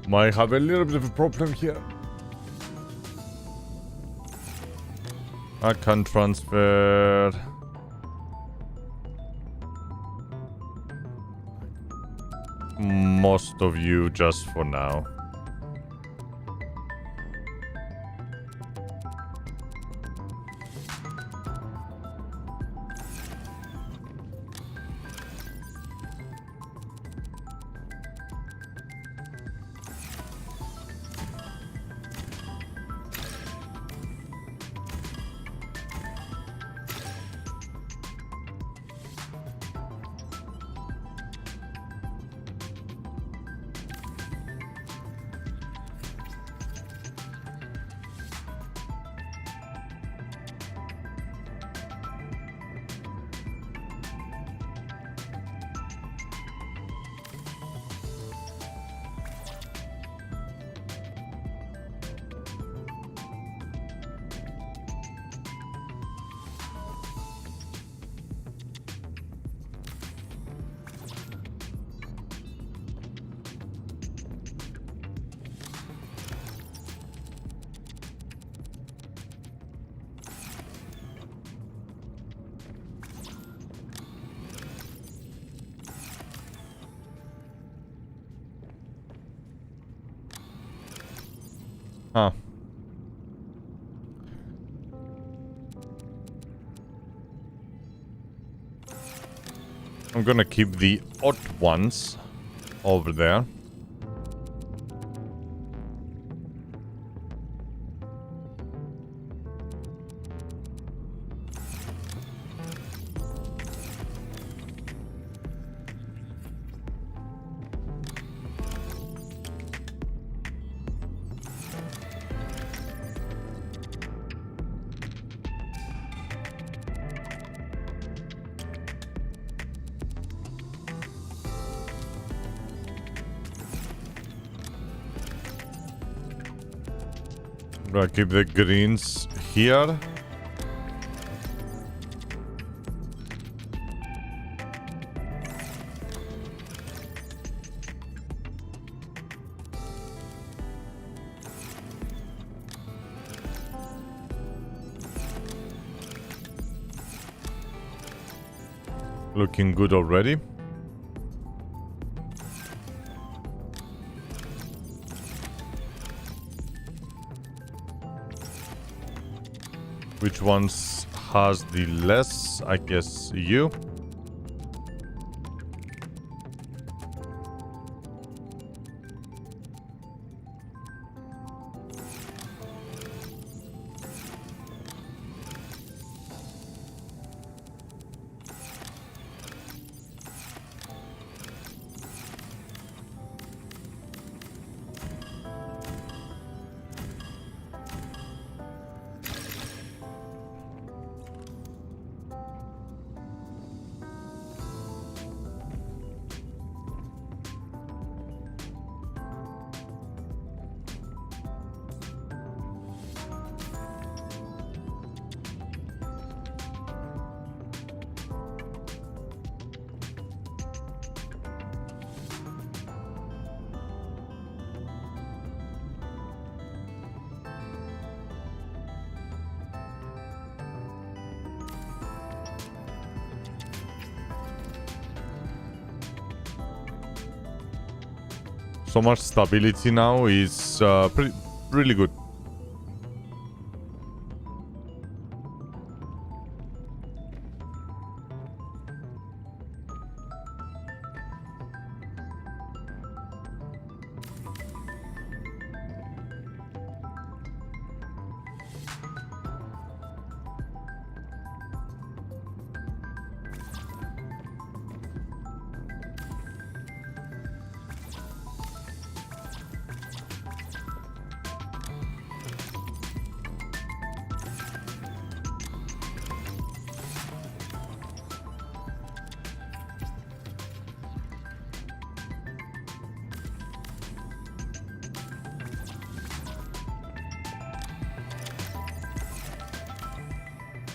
Might have a little bit of a problem here. I can transfer most of you just for now. Huh. I'm gonna keep the odd ones over there. I'm gonna keep the greens here. Looking good already. Which ones has the less? I guess you. So much stability now is really good.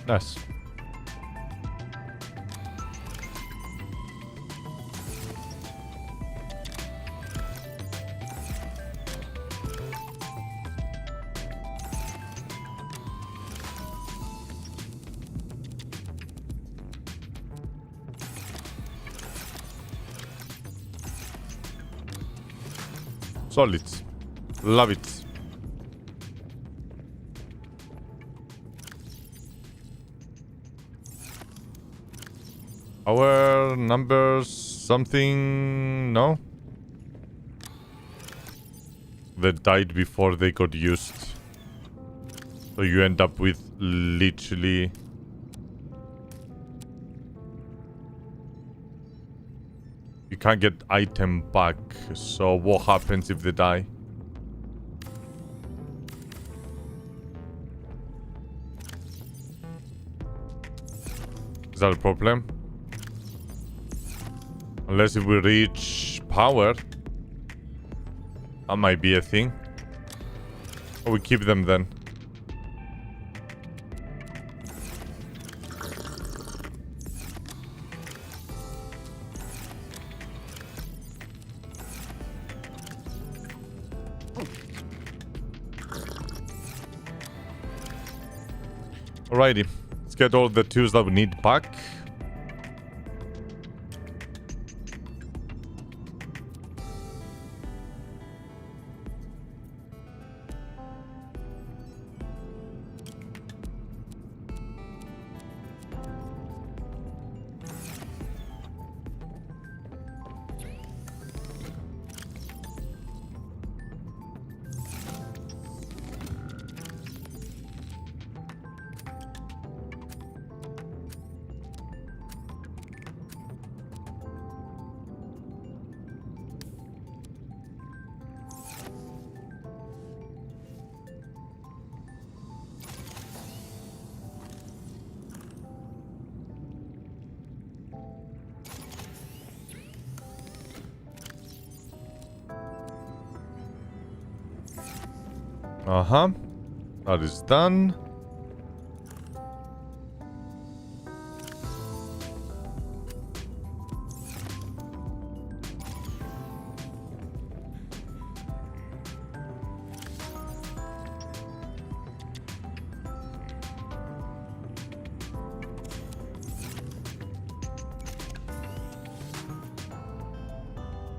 Nice. Solid. Love it. Our numbers something, no? They died before they got used. So you end up with literally... You can't get item back. So what happens if they die? Is that a problem? Unless if we reach power. That might be a thing. Or we keep them then. Alrighty. Let's get all the tools that we need back. Uh-huh. That is done.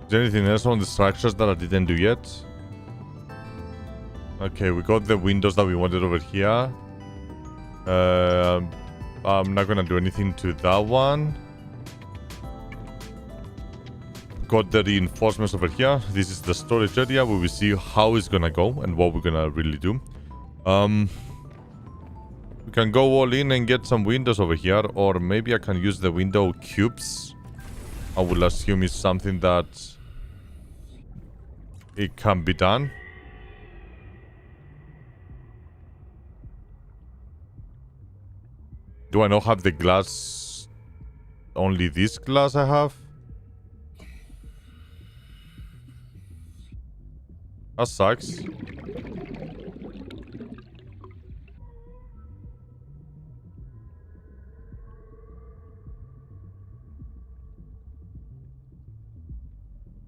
Is there anything else on the structures that I didn't do yet? Okay, we got the windows that we wanted over here. I'm not gonna do anything to that one. Got the reinforcements over here. This is the storage area where we see how it's gonna go and what we're gonna really do. We can go all in and get some windows over here, or maybe I can use the window cubes. I will assume it's something that it can be done. Do I not have the glass? Only this glass I have? That sucks.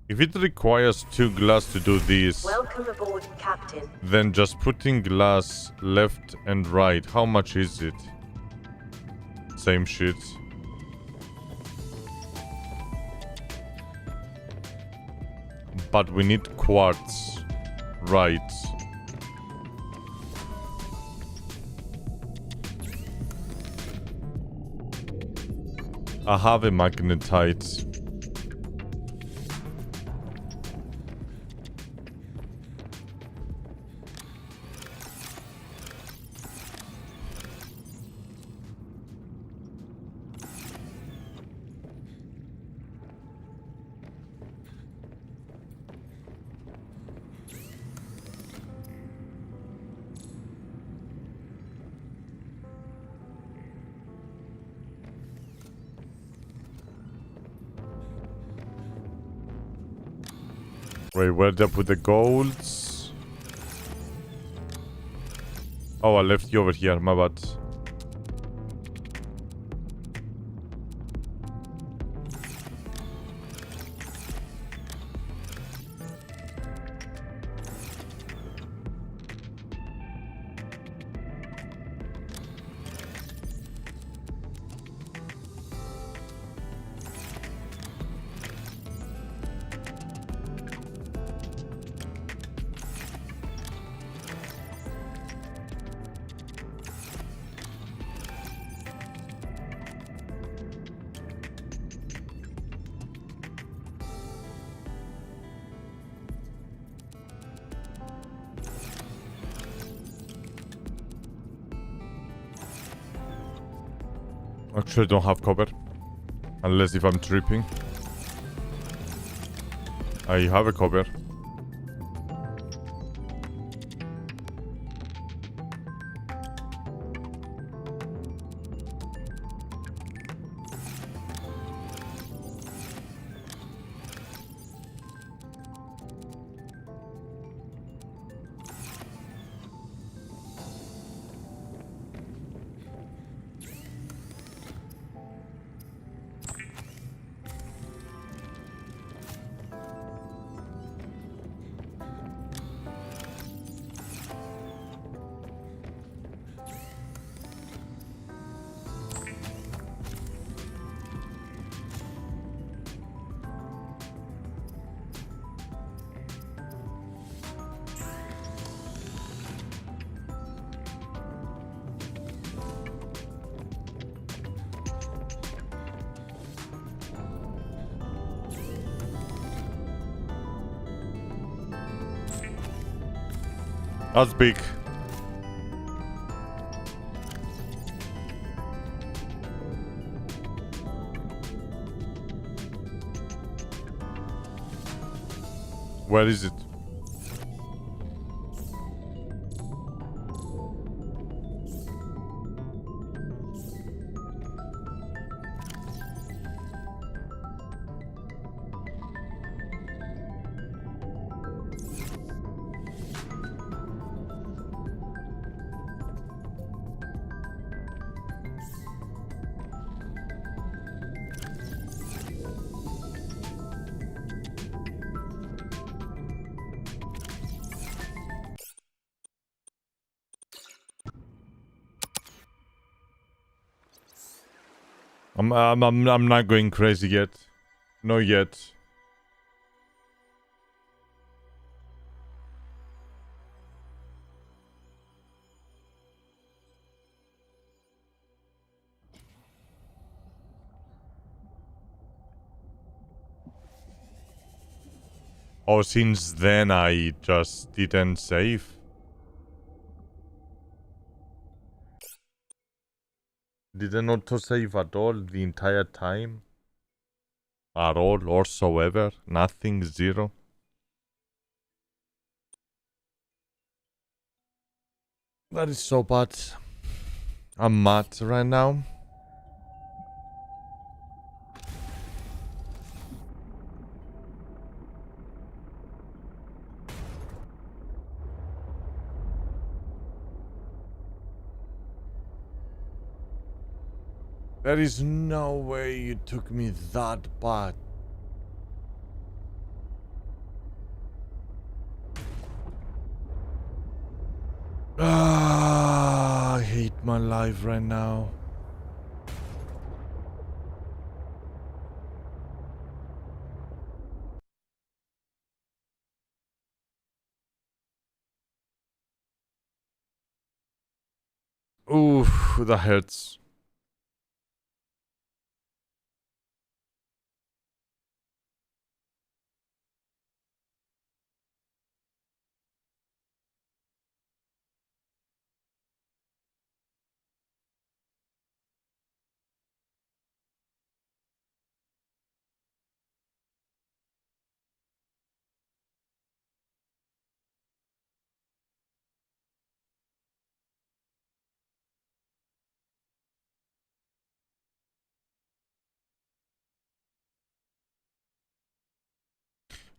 If it requires 2 glass to do this, Welcome aboard, Captain. then just putting glass left and right, how much is it? Same shit. But we need quartz. Right. I have a magnetite. Wait, where did I put the golds? Oh, I left you over here, my bad. Actually, I don't have copper. Unless if I'm tripping. I have a copper. That's big. Where is it? I'm not going crazy yet. No yet. Oh, since then I just didn't save. Didn't auto-save at all the entire time. At all, whatsoever. Nothing, zero. That is so bad. I'm mad right now. There is no way you took me that bad. I hate my life right now. Oof, that hurts.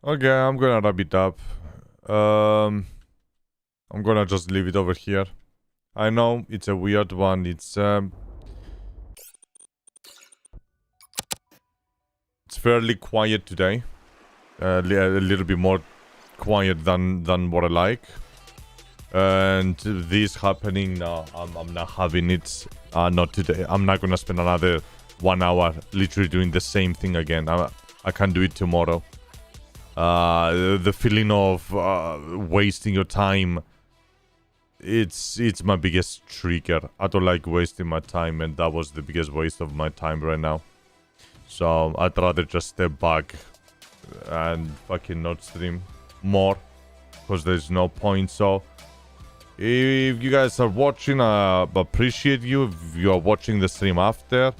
Okay, I'm gonna wrap it up. I'm gonna just leave it over here. I know it's a weird one. It's fairly quiet today. A little bit more quiet than what I like. And this happening now, I'm not having it. Not today. I'm not gonna spend another 1 hour literally doing the same thing again. I can do it tomorrow. The feeling of wasting your time, it's my biggest trigger. I don't like wasting my time, and that was the biggest waste of my time right now. So I'd rather just step back and fucking not stream more, because there's no point. So if you guys are watching, I appreciate you. If you are watching the stream after,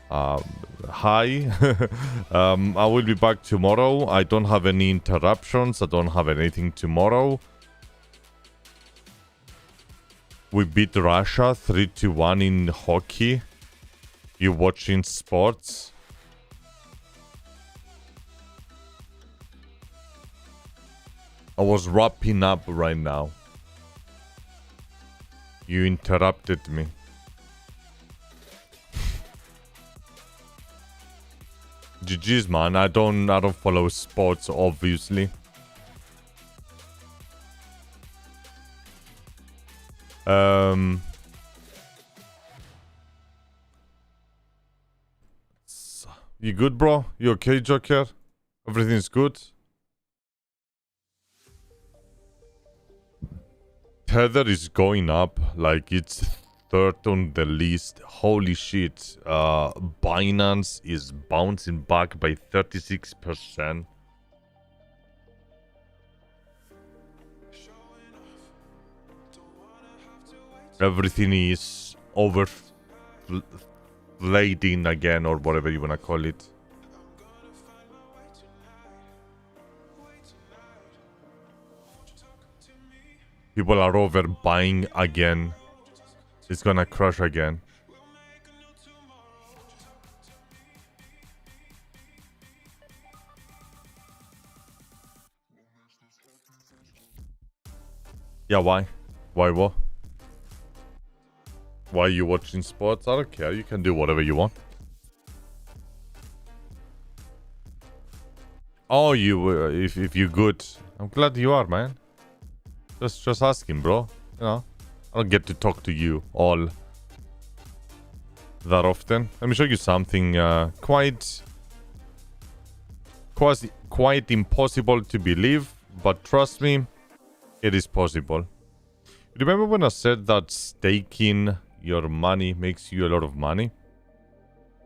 hi. I will be back tomorrow. I don't have any interruptions. I don't have anything tomorrow. We beat Russia 3-1 in hockey. You watching sports? I was wrapping up right now. You interrupted me. GG's, man. I don't follow sports, obviously. You good, bro? You okay, Joker? Everything's good? Tether is going up, like it's third on the list. Holy shit. Binance is bouncing back by 36%. Everything is overflating again, or whatever you wanna call it. People are overbuying again. It's gonna crash again. Yeah, why? Why what? Why are you watching sports? I don't care. You can do whatever you want. Oh, you if you're good. I'm glad you are, man. Just asking, bro. You know, I don't get to talk to you all. that often. Let me show you something quite impossible to believe, but trust me, it is possible. Remember when I said that staking your money makes you a lot of money?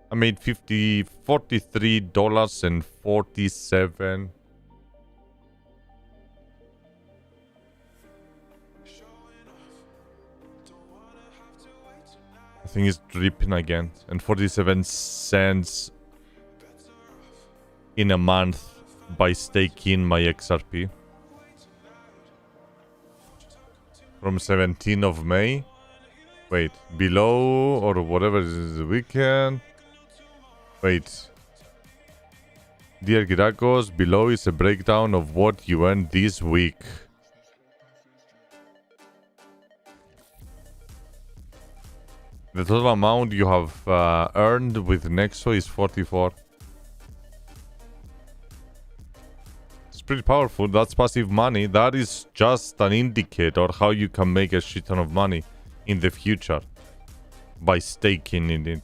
I made $43.47. I think it's dripping again. And 47 cents in a month by staking my XRP. From 17th of May. Wait, below or whatever is the weekend. Wait. Dear Girakos, below is a breakdown of what you earned this week. The total amount you have earned with Nexo is 44. It's pretty powerful. That's passive money. That is just an indicator how you can make a shit ton of money in the future by staking in it.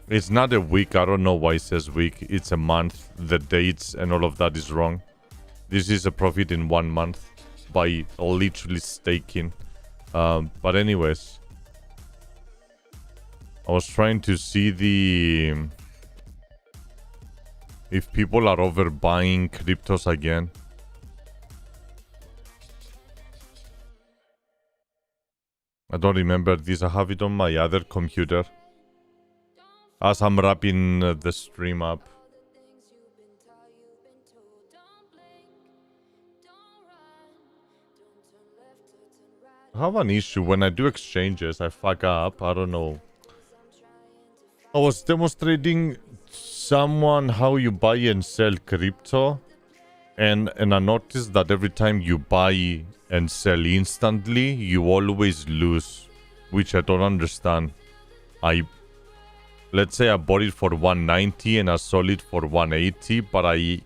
It's not a week. I don't know why it says week. It's a month. The dates and all of that is wrong. This is a profit in 1 month by literally staking. But anyways, I was trying to see if people are overbuying cryptos again. I don't remember this. I have it on my other computer as I'm wrapping the stream up. I have an issue when I do exchanges. I fuck up. I don't know. I was demonstrating someone how you buy and sell crypto, and I noticed that every time you buy and sell instantly, you always lose, which I don't understand. Let's say I bought it for 190 and I sold it for 180, but I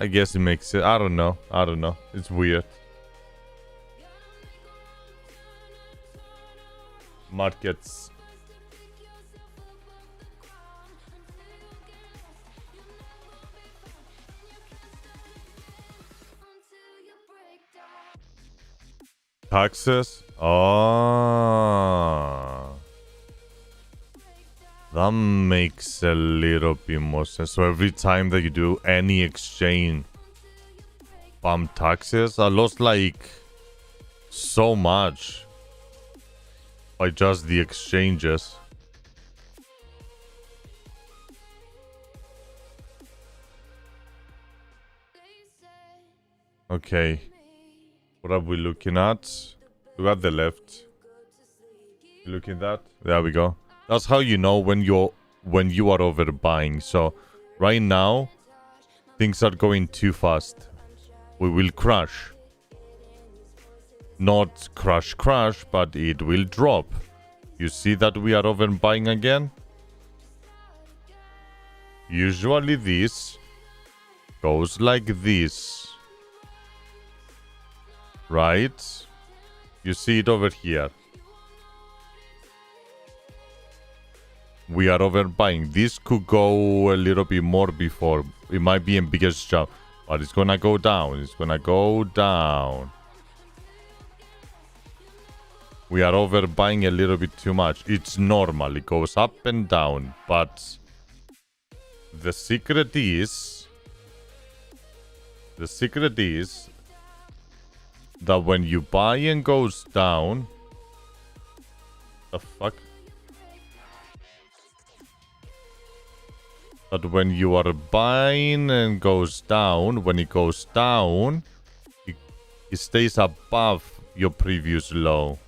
guess it makes sense. I don't know. It's weird. Markets. Taxes? Oh, that makes a little bit more sense. So every time that you do any exchange, bam, taxes. I lost like so much by just the exchanges. Okay. What are we looking at? Look at the left. You looking at that? There we go. That's how you know when you are overbuying. So right now things are going too fast. We will crash. Not crash, but it will drop. You see that we are overbuying again? Usually this goes like this. Right? You see it over here. We are overbuying. This could go a little bit more before. It might be a bigger jump, but it's gonna go down. It's gonna go down. We are overbuying a little bit too much. It's normal. It goes up and down, but the secret is that when you buy and goes down, the fuck? That when you are buying and goes down, when it goes down, it stays above your previous low.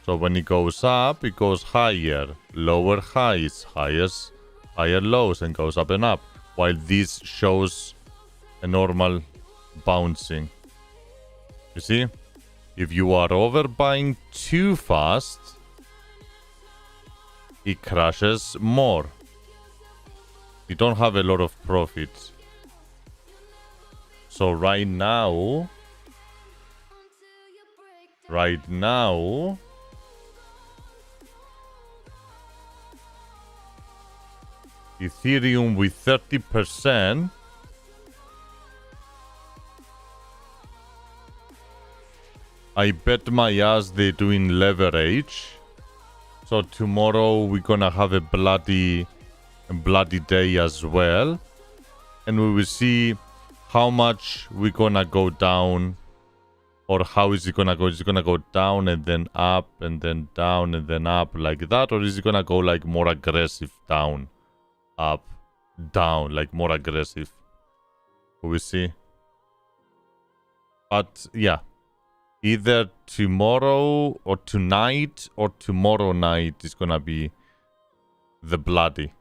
So when it goes up, it goes higher, lower highs, higher lows, and goes up and up. While this shows a normal bouncing. You see, if you are overbuying too fast, it crashes more. You don't have a lot of profit. So right now, Ethereum with 30%. I bet my ass they're doing leverage. So tomorrow we're gonna have a bloody day as well. And we will see how much we're gonna go down. Or how is it gonna go? Is it gonna go down and then up and then down and then up like that? Or is it gonna go like more aggressive down, up, down, like more aggressive? We'll see. But yeah, either tomorrow or tonight or tomorrow night is gonna be the bloody.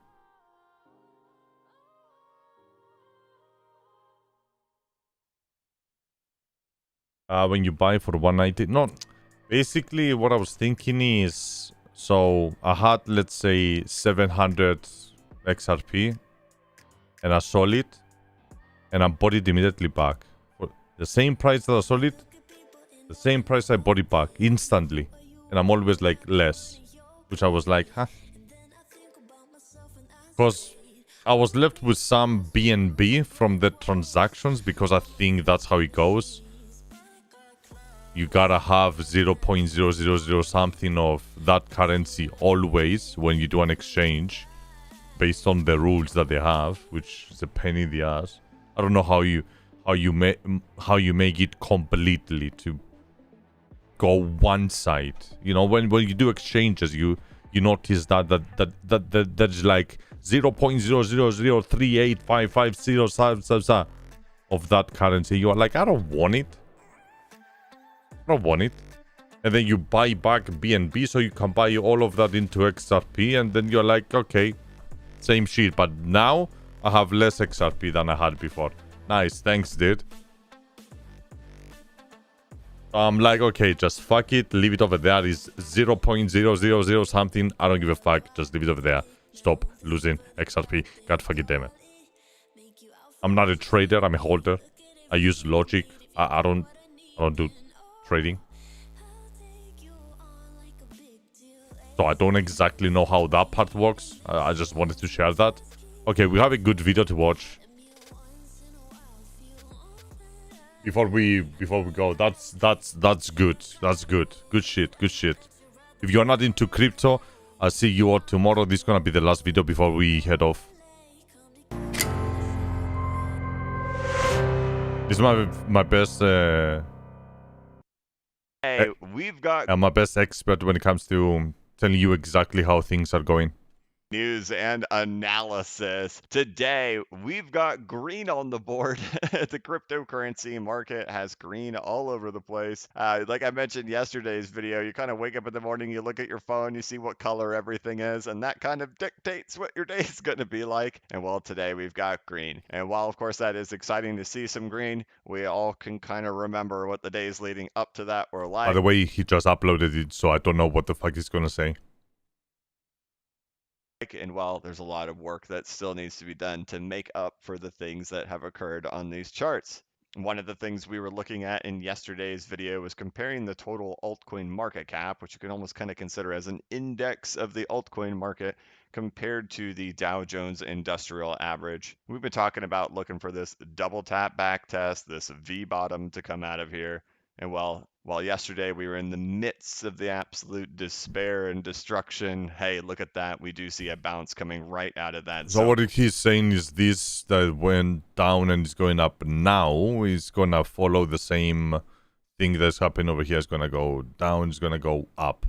When you buy for 190, no, basically what I was thinking is, so I had, let's say, 700 XRP and I sold it and I bought it immediately back for the same price that I sold it, the same price I bought it back instantly, and I'm always like less, which I was like, huh, because I was left with some BNB from the transactions, because I think that's how it goes. You gotta have 0.000 something of that currency always when you do an exchange, based on the rules that they have, which is a pain in the ass. I don't know how you make it completely to go one side. You know, when you do exchanges, you notice that there's like 0.0003855 of that currency. You are like, I don't want it. I don't want it. And then you buy back BNB so you can buy all of that into XRP, and then you're like, okay, same shit, but now I have less XRP than I had before. Nice, thanks, dude. I'm like, okay, just fuck it, leave it over there. It's 0.000 something. I don't give a fuck, just leave it over there. Stop losing XRP. God fucking damn it. I'm not a trader, I'm a holder. I use logic. I don't do trading. So I don't exactly know how that part works. I just wanted to share that. Okay, we have a good video to watch. Before we go, that's good. That's good. Good shit. Good shit. If you're not into crypto, I'll see you all tomorrow. This is gonna be the last video before we head off. This is my best Hey, we've got my best expert when it comes to telling you exactly how things are going. news and analysis. Today, we've got green on the board. The cryptocurrency market has green all over the place. Like I mentioned yesterday's video, you kind of wake up in the morning, you look at your phone, you see what color everything is, and that kind of dictates what your day is going to be like. And well, today we've got green. And while, of course, that is exciting to see some green, we all can kind of remember what the days leading up to that were like. By the way, he just uploaded it, so I don't know what the fuck he's gonna say. And while there's a lot of work that still needs to be done to make up for the things that have occurred on these charts. One of the things we were looking at in yesterday's video was comparing the total altcoin market cap, which you can almost kind of consider as an index of the altcoin market, compared to the Dow Jones Industrial Average. We've been talking about looking for this double tap back test, this V bottom to come out of here. And while yesterday we were in the midst of the absolute despair and destruction, hey, look at that. We do see a bounce coming right out of that. So what he's saying is this, that went down and is going up now, is going to follow the same thing that's happening over here. It's going to go down, it's going to go up.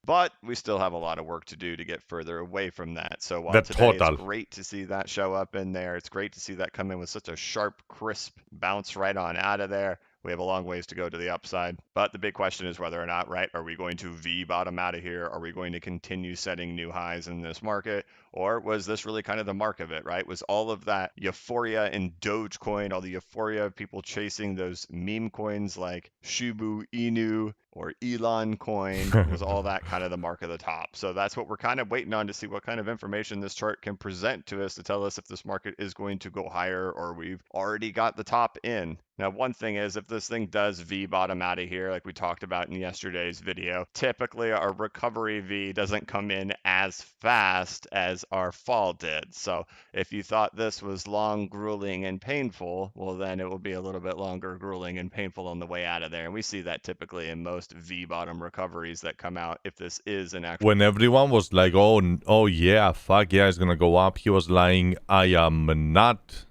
But we still have a lot of work to do to get further away from that. So while today it's great to see that show up in there, it's great to see that come in with such a sharp, crisp bounce right on out of there. We have a long ways to go to the upside. But the big question is whether or not, right, are we going to V bottom out of here? Are we going to continue setting new highs in this market? Or was this really kind of the mark of it, right? Was all of that euphoria in Dogecoin, all the euphoria of people chasing those meme coins like Shibu Inu, or Elon coin. There's all that kind of the mark of the top. So that's what we're kind of waiting on to see what kind of information this chart can present to us to tell us if this market is going to go higher or we've already got the top in. Now, one thing is if this thing does V bottom out of here, like we talked about in yesterday's video, typically our recovery V doesn't come in as fast as our fall did. So if you thought this was long, grueling, and painful, well, then it will be a little bit longer, grueling, and painful on the way out of there. And we see that typically in most V bottom recoveries that come out if this is an actual. When everyone was like, oh yeah, fuck yeah, it's gonna go up, he was lying, I am not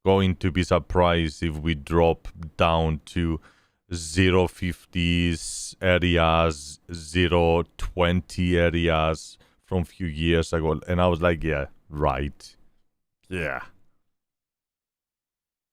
going to be surprised if we drop down to 0.50s areas, 0.20 areas from a few years ago. And I was like, yeah, right. Yeah.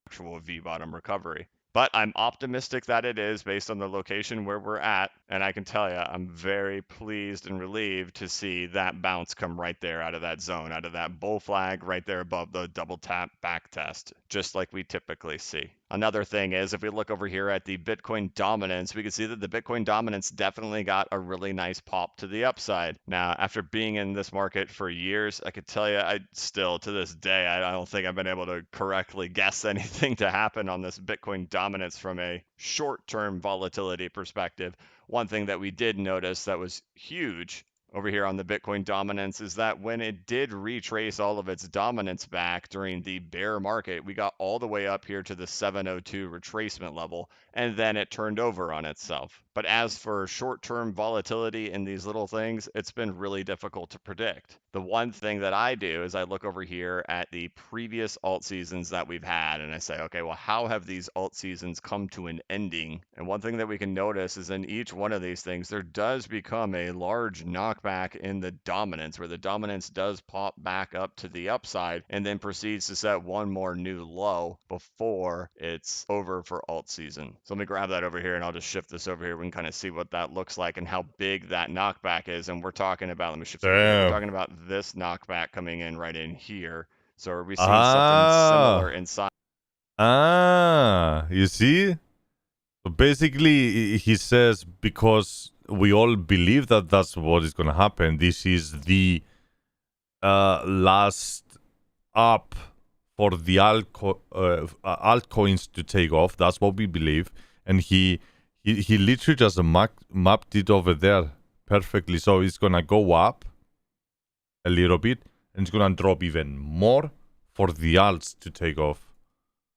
Actual V bottom recovery. But I'm optimistic that it is based on the location where we're at. And I can tell you, I'm very pleased and relieved to see that bounce come right there out of that zone, out of that bull flag right there above the double tap back test, just like we typically see. Another thing is if we look over here at the Bitcoin dominance, we can see that the Bitcoin dominance definitely got a really nice pop to the upside. Now, after being in this market for years, I could tell you I still, to this day, I don't think I've been able to correctly guess anything to happen on this Bitcoin dominance from a short-term volatility perspective. One thing that we did notice that was huge over here on the Bitcoin dominance is that when it did retrace all of its dominance back during the bear market, we got all the way up here to the 702 retracement level, and then it turned over on itself. But as for short-term volatility in these little things, it's been really difficult to predict. The one thing that I do is I look over here at the previous alt seasons that we've had, and I say, okay, well, how have these alt seasons come to an ending? And one thing that we can notice is in each one of these things, there does become a large knockback in the dominance, where the dominance does pop back up to the upside and then proceeds to set one more new low before it's over for alt season. So let me grab that over here and I'll just shift this over here. We can kind of see what that looks like and how big that knockback is. And we're talking about, let me shift over here. We're talking about this knockback coming in right in here. So are we seeing something similar inside? You see? So basically, he says, because we all believe that that's what is going to happen, this is the last up for the altcoins to take off. That's what we believe. And he literally just mapped it over there perfectly. So it's going to go up a little bit, and it's going to drop even more for the alts to take off.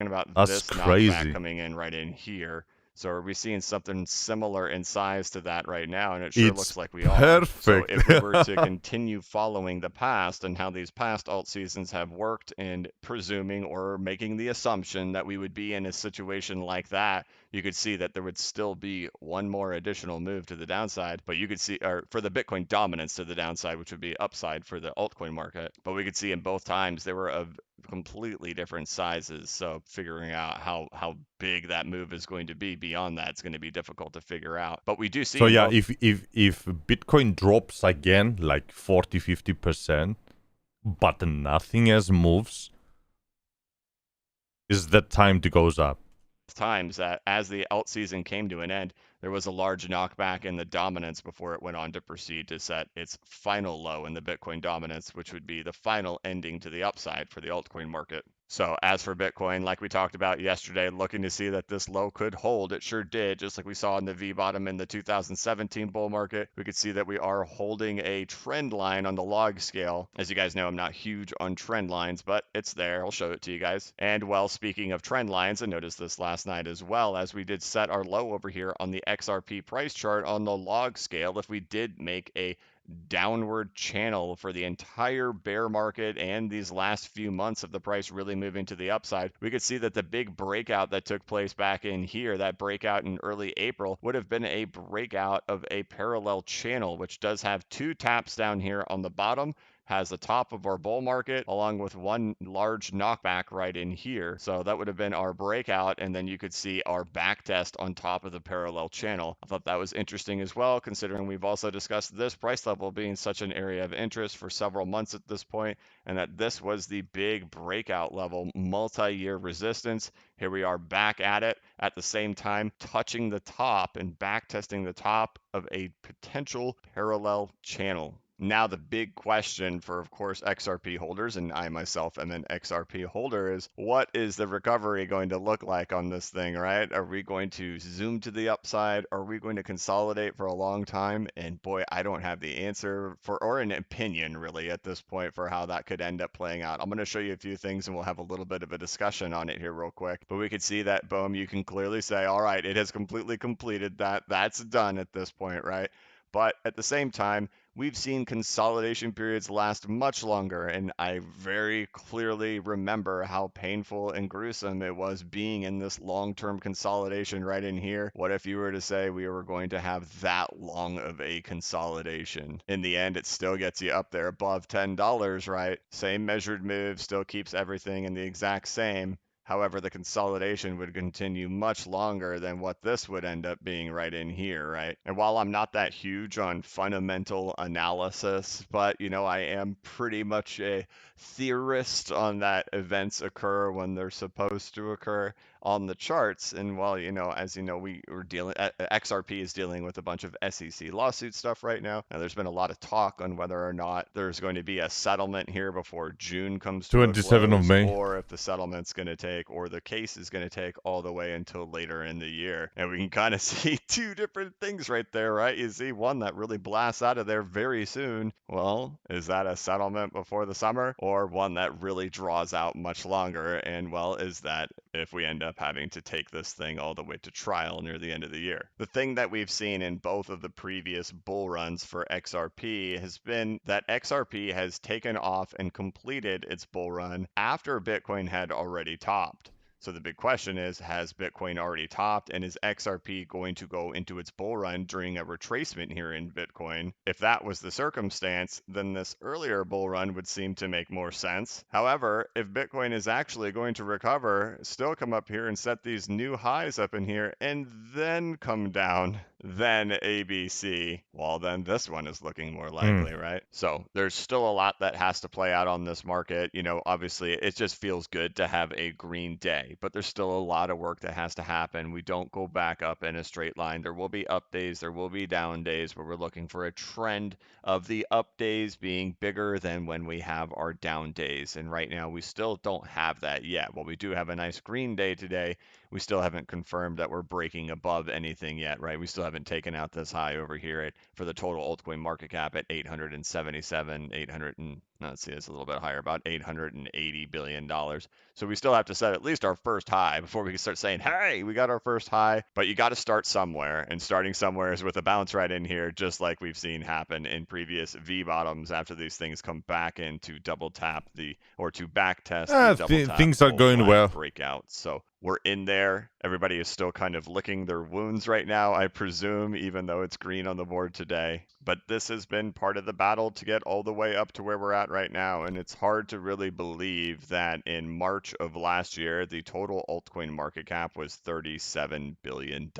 About that's this crazy. Knockback coming in right in here. So are we seeing something similar in size to that right now? And it sure looks like we are. So if we were to continue following the past and how these past alt seasons have worked, and presuming or making the assumption that we would be in a situation like that, you could see that there would still be one more additional move to the downside. But you could see, or for the Bitcoin dominance to the downside, which would be upside for the altcoin market. But we could see in both times they were of completely different sizes. So figuring out how big that move is going to be beyond that, it's going to be difficult to figure out. But we do see. So yeah, if Bitcoin drops again like 40-50%, but nothing else moves, is that time to goes up. Times that as the alt season came to an end, there was a large knockback in the dominance before it went on to proceed to set its final low in the Bitcoin dominance, which would be the final ending to the upside for the altcoin market. So as for Bitcoin, like we talked about yesterday, looking to see that this low could hold, it sure did, just like we saw in the V bottom in the 2017 bull market. We could see that we are holding a trend line on the log scale. As you guys know, I'm not huge on trend lines, but it's there. I'll show it to you guys. And well, speaking of trend lines, I noticed this last night as well, as we did set our low over here on the XRP price chart on the log scale. If we did make a downward channel for the entire bear market and these last few months of the price really moving to the upside, we could see that the big breakout that took place back in here, that breakout in early April, would have been a breakout of a parallel channel, which does have two taps down here on the bottom, has the top of our bull market along with one large knockback right in here. So that would have been our breakout, and then you could see our back test on top of the parallel channel. I thought that was interesting as well, considering we've also discussed this price level being such an area of interest for several months at this point, and that this was the big breakout level, multi-year resistance. Here we are back at it at the same time, touching the top and back testing the top of a potential parallel channel. Now, the big question for, of course, XRP holders, and I myself am an XRP holder, is what is the recovery going to look like on this thing, right? Are we going to zoom to the upside? Are we going to consolidate for a long time? And boy, I don't have the answer for, or an opinion really at this point for how that could end up playing out. I'm going to show you a few things and we'll have a little bit of a discussion on it here real quick. But we could see that, boom, you can clearly say, all right, it has completely completed that. That's done at this point, right? But at the same time, we've seen consolidation periods last much longer, and I very clearly remember how painful and gruesome it was being in this long-term consolidation right in here. What if you were to say we were going to have that long of a consolidation? In the end, it still gets you up there above $10, right? Same measured move, still keeps everything in the exact same. However, the consolidation would continue much longer than what this would end up being right in here, right? And while I'm not that huge on fundamental analysis, but, you know, I am pretty much a theorist on that events occur when they're supposed to occur on the charts. And while, you know, as you know, we were dealing, XRP is dealing with a bunch of SEC lawsuit stuff right now. And there's been a lot of talk on whether or not there's going to be a settlement here before June comes to a 27th of close, May. or if the settlement's going to take, or the case is going to take all the way until later in the year. And we can kind of see two different things right there, right? You see one that really blasts out of there very soon. Well, is that a settlement before the summer, or one that really draws out much longer? And well, is that if we end up having to take this thing all the way to trial near the end of the year? The thing that we've seen in both of the previous bull runs for XRP has been that XRP has taken off and completed its bull run after Bitcoin had already topped. So the big question is, has Bitcoin already topped, and is XRP going to go into its bull run during a retracement here in Bitcoin? If that was the circumstance, then this earlier bull run would seem to make more sense. However, if Bitcoin is actually going to recover, still come up here and set these new highs up in here, and then come down, then ABC, well, then this one is looking more likely, right? So there's still a lot that has to play out on this market. You know, obviously, it just feels good to have a green day, but there's still a lot of work that has to happen. We don't go back up in a straight line. There will be up days, there will be down days, where we're looking for a trend of the up days being bigger than when we have our down days. And right now, we still don't have that yet. While we do have a nice green day today, we still haven't confirmed that we're breaking above anything yet, right? We still haven't taken out this high over here for the total altcoin market cap at 877, 800 and let's see, it's a little bit higher, about $880 billion. So we still have to set at least our first high before we can start saying, hey, we got our first high. But you got to start somewhere, and starting somewhere is with a bounce right in here, just like we've seen happen in previous V bottoms after these things come back in to double tap or to back test the double tap. Things are going well. Breakout. So we're in there. Everybody is still kind of licking their wounds right now, I presume, even though it's green on the board today. But this has been part of the battle to get all the way up to where we're at right now. And it's hard to really believe that in March of last year, the total altcoin market cap was $37 billion.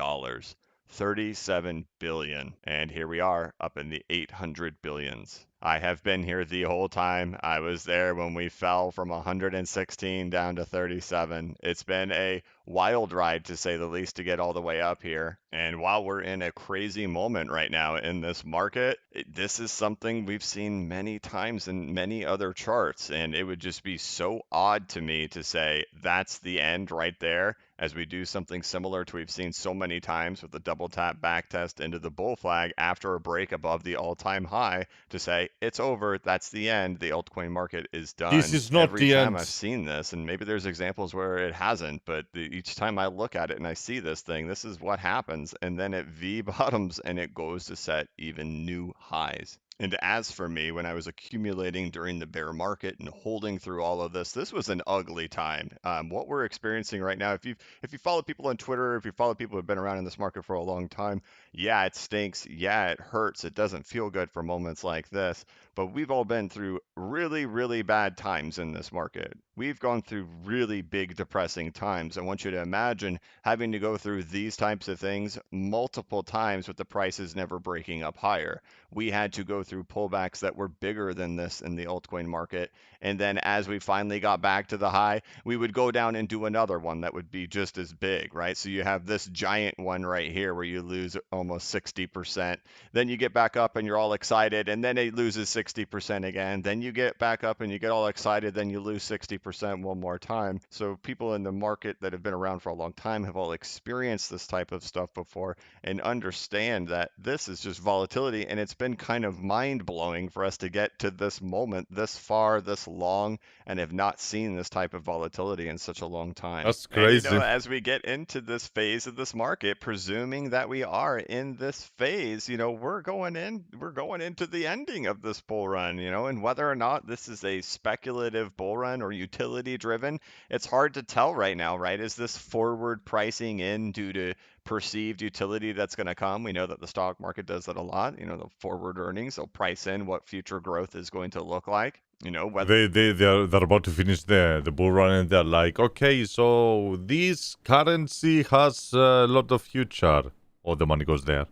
37 billion. And here we are up in the 800 billions. I have been here the whole time. I was there when we fell from 116 down to 37. It's been a wild ride, to say the least, to get all the way up here. And while we're in a crazy moment right now in this market, this is something we've seen many times in many other charts. And it would just be so odd to me to say that's the end right there, as we do something similar to we've seen so many times with the double tap back test into the bull flag after a break above the all-time high, to say it's over, that's the end, the altcoin market is done. This is not Every the time end. I've seen this, and maybe there's examples where it hasn't, but each time I look at it and I see this thing, this is what happens, and then it V bottoms and it goes to set even new highs. And as for me, when I was accumulating during the bear market and holding through all of this, this was an ugly time. What we're experiencing right now, if you follow people on Twitter, if you follow people who have been around in this market for a long time, yeah, it stinks. Yeah, it hurts. It doesn't feel good for moments like this. But we've all been through really, really bad times in this market. We've gone through really big, depressing times. I want you to imagine having to go through these types of things multiple times with the prices never breaking up higher. We had to go through pullbacks that were bigger than this in the altcoin market. And then as we finally got back to the high, we would go down and do another one that would be just as big, right? So you have this giant one right here where you lose almost 60%. Then you get back up and you're all excited, and then it loses 60% again. Then you get back up and you get all excited, then you lose 60% one more time. So people in the market that have been around for a long time have all experienced this type of stuff before and understand that this is just volatility, and it's been kind of mind-blowing for us to get to this moment this far, this long, and have not seen this type of volatility in such a long time. That's And crazy. as we get into this phase of this market, presuming that we are in this phase, we're going into the ending of this bull run, and whether or not this is a speculative bull run or utility driven, it's hard to tell right now, right? Is this forward pricing in due to perceived utility that's going to come? We know that the stock market does that a lot. The forward earnings, they'll price in what future growth is going to look like. Whether They're about to finish the bull run, and they're like, okay, so this currency has a lot of future. All the money goes there.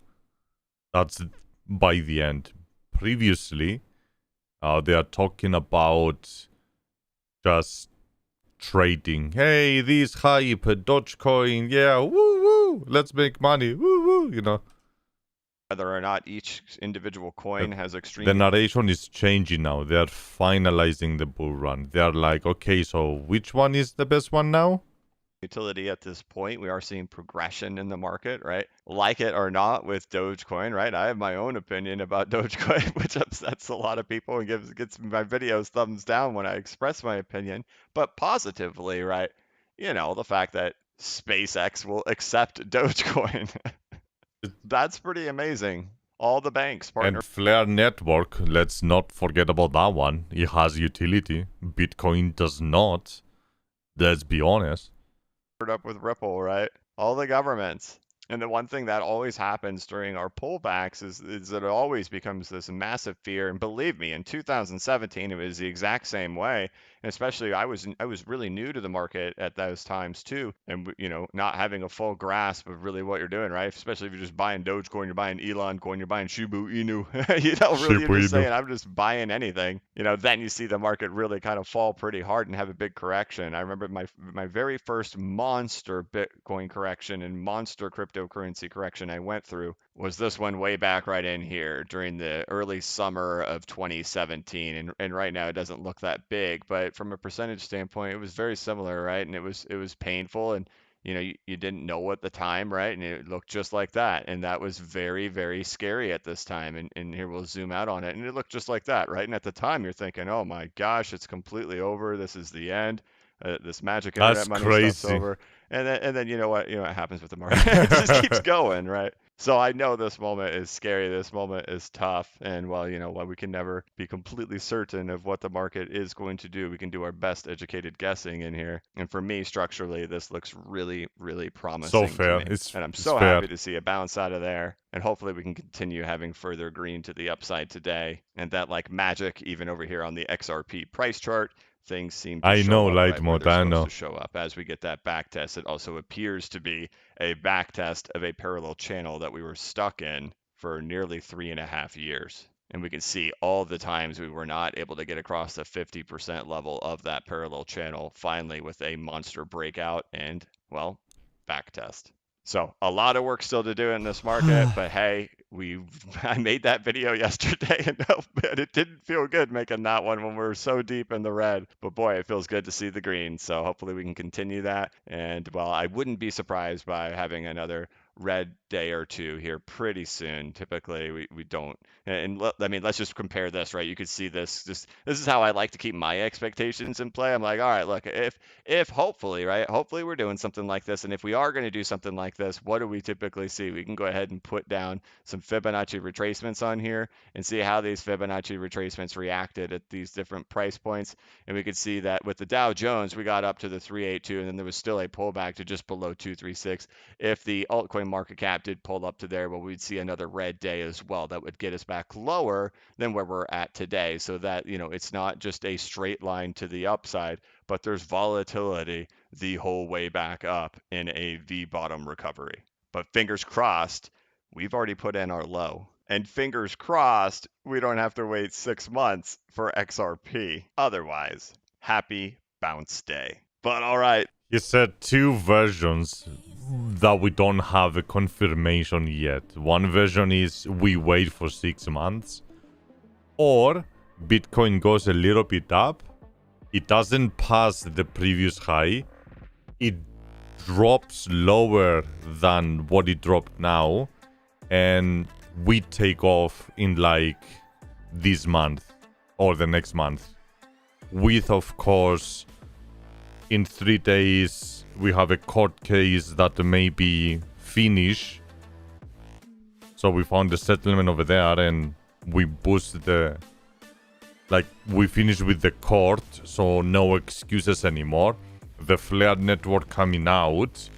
That's by the end. Previously, they are talking about just trading. Hey, this hype, Dogecoin, yeah, woo woo, let's make money, woo woo, whether or not each individual coin has extreme The narration is changing now. They're finalizing the bull run. They're like, okay, so which one is the best one now? utility at this point. We are seeing progression in the market, right? Like it or not with Dogecoin, right? I have my own opinion about Dogecoin, which upsets a lot of people and gets my videos thumbs down when I express my opinion, but positively, right? The fact that SpaceX will accept Dogecoin. That's pretty amazing. All the banks partner. And Flare Network, let's not forget about that one. It has utility. Bitcoin does not. Let's be honest. Up with Ripple, right? All the governments. And the one thing that always happens during our pullbacks is that it always becomes this massive fear. And believe me, in 2017, it was the exact same way. And especially, I was really new to the market at those times too, and not having a full grasp of really what you're doing, right? Especially if you're just buying Dogecoin, you're buying Elon coin, you're buying Shiba Inu, really, you're just saying, I'm just buying anything. Then you see the market really kind of fall pretty hard and have a big correction. I remember my very first monster Bitcoin correction and monster cryptocurrency correction I went through was this one way back right in here during the early summer of 2017. And right now it doesn't look that big, but from a percentage standpoint, it was very similar, right? And it was painful, and you didn't know at the time, right? And it looked just like that, and that was very, very scary at this time. And here we'll zoom out on it, and it looked just like that, right? And at the time, you're thinking, oh my gosh, it's completely over. This is the end. This magic internet money stuff's over. And then you know what happens with the market. It just keeps going, right? So I know this moment is scary. This moment is tough. And while we can never be completely certain of what the market is going to do, we can do our best educated guessing in here. And for me, structurally, this looks really, really promising. So fair. To me. And I'm so happy to see a bounce out of there. And hopefully we can continue having further green to the upside today. And that, like magic, even over here on the XRP price chart, things seem to show up right where they're supposed to show up. As we get that back test, it also appears to be a back test of a parallel channel that we were stuck in for nearly 3.5 years. And we can see all the times we were not able to get across the 50% level of that parallel channel, finally with a monster breakout and, well, back test. So a lot of work still to do in this market, but hey, I made that video yesterday, and it didn't feel good making that one when we were so deep in the red. But boy, it feels good to see the green. So hopefully we can continue that. And well, I wouldn't be surprised by having another red day or two here pretty soon. Typically, we don't. And I mean, let's just compare this, right? You could see this. This is how I like to keep my expectations in play. I'm like, all right, look, if hopefully, right? Hopefully we're doing something like this. And if we are going to do something like this, what do we typically see? We can go ahead and put down some Fibonacci retracements on here and see how these Fibonacci retracements reacted at these different price points. And we could see that with the Dow Jones, we got up to the 382, and then there was still a pullback to just below 236. If the altcoin market cap did pull up to there, well, we'd see another red day as well. That would get us back lower than where we're at today. So that, it's not just a straight line to the upside, but there's volatility the whole way back up in a V bottom recovery. But fingers crossed, we've already put in our low. And fingers crossed, we don't have to wait 6 months for XRP. Otherwise, happy bounce day. But all right. You said two versions that we don't have a confirmation yet. One version is we wait for 6 months, or Bitcoin goes a little bit up, it doesn't pass the previous high, it drops lower than what it dropped now, and we take off in like this month or the next month, with, of course, in 3 days we have a court case that may be finished, so we found the settlement over there and we boost the, like, we finish with the court, so no excuses anymore. The Flare network coming out,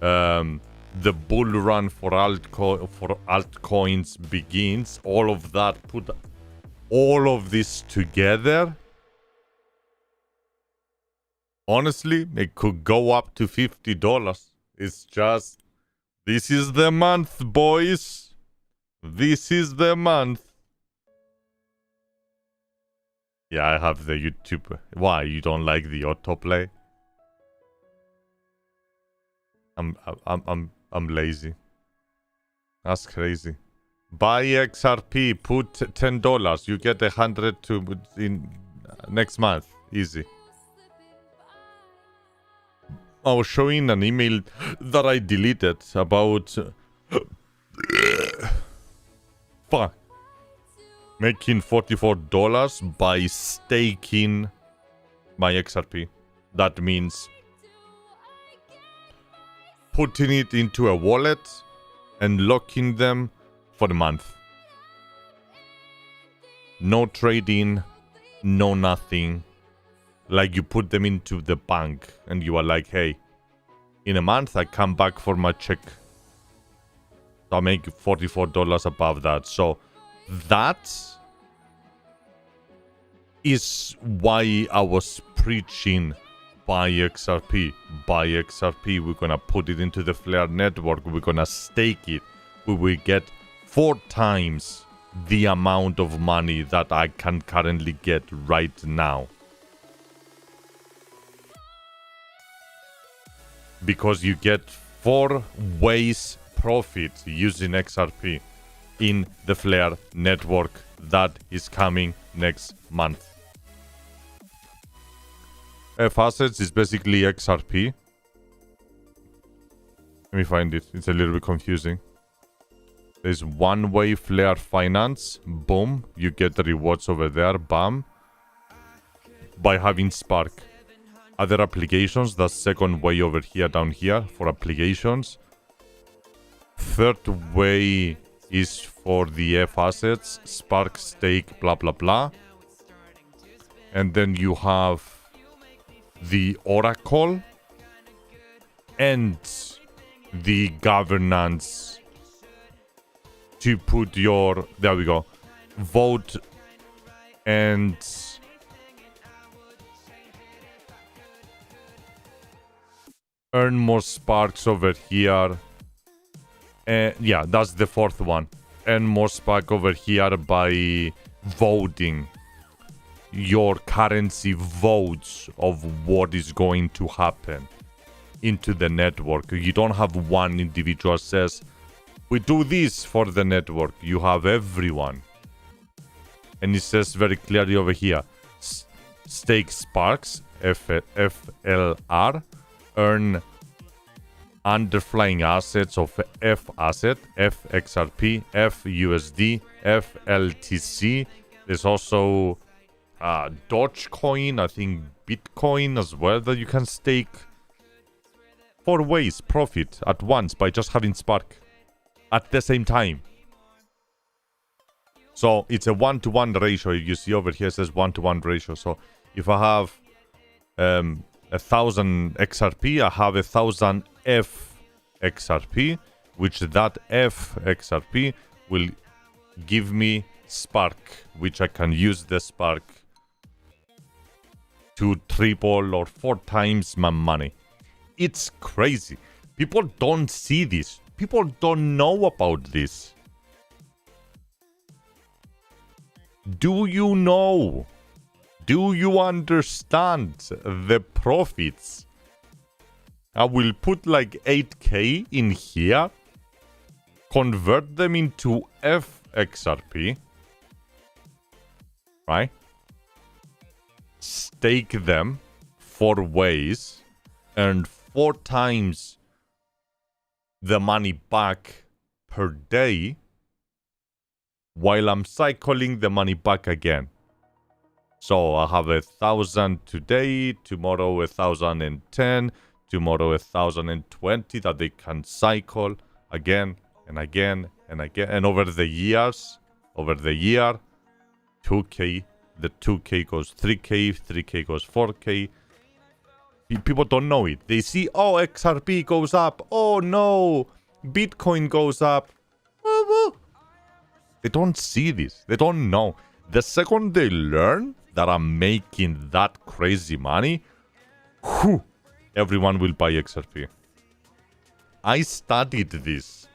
the bull run for altcoins begins. All of that, put all of this together, honestly, it could go up to $50. It's just, this is the month, boys. This is the month. Yeah, I have the YouTube. Why, you don't like the autoplay? I'm lazy. That's crazy. Buy XRP, put $10. You get 100 in next month. Easy. I was showing an email that I deleted about fuck, making $44 by staking my XRP. That means putting it into a wallet and locking them for the month. No trading, no nothing. Like, you put them into the bank and you are like, hey, in a month I come back for my check. So I make $44 above that. So that is why I was preaching buy XRP. Buy XRP. We're gonna put it into the Flare network. We're gonna stake it. We will get 4 times the amount of money that I can currently get right now. Because you get 4 ways profit using XRP in the Flare network that is coming next month. F-Assets is basically XRP. Let me find it. It's a little bit confusing. There's one way Flare Finance. Boom. You get the rewards over there. Bam. By having Spark. Other applications, that's second way over here, down here, for applications. Third way is for the F-Assets. Spark, stake, blah, blah, blah. And then you have the Oracle and the governance to put your, there we go, vote and earn more sparks over here. Yeah, that's the fourth one. Earn more spark over here by voting. Your currency votes of what is going to happen into the network. You don't have one individual says, we do this for the network. You have everyone. And it says very clearly over here, stake sparks, FLR, earn underlying assets of F asset, F XRP, F USD, F LTC. There's also Dogecoin, I think Bitcoin as well that you can stake. 4 ways profit at once by just having Spark at the same time. So it's a 1-to-1 ratio. You see over here it says 1-to-1 ratio. So if I have 1,000 XRP, I have 1,000 F XRP, which that F XRP will give me Spark, which I can use the Spark to triple or 4 times my money. It's crazy. People don't see this. People don't know about this. Do you know? Do you understand the profits? I will put like 8k in here, convert them into FXRP, right? Stake them 4 ways, earn 4 times the money back per day, while I'm cycling the money back again. So I have 1,000 today, tomorrow 1,010, tomorrow 1,020 that they can cycle again and again and again. And over the year, 2k, the 2k goes 3k, 3k goes 4k. People don't know it. They see, oh, XRP goes up. Oh no, Bitcoin goes up. They don't see this. They don't know. The second they learn that I'm making that crazy money, whew, everyone will buy XRP. I studied this.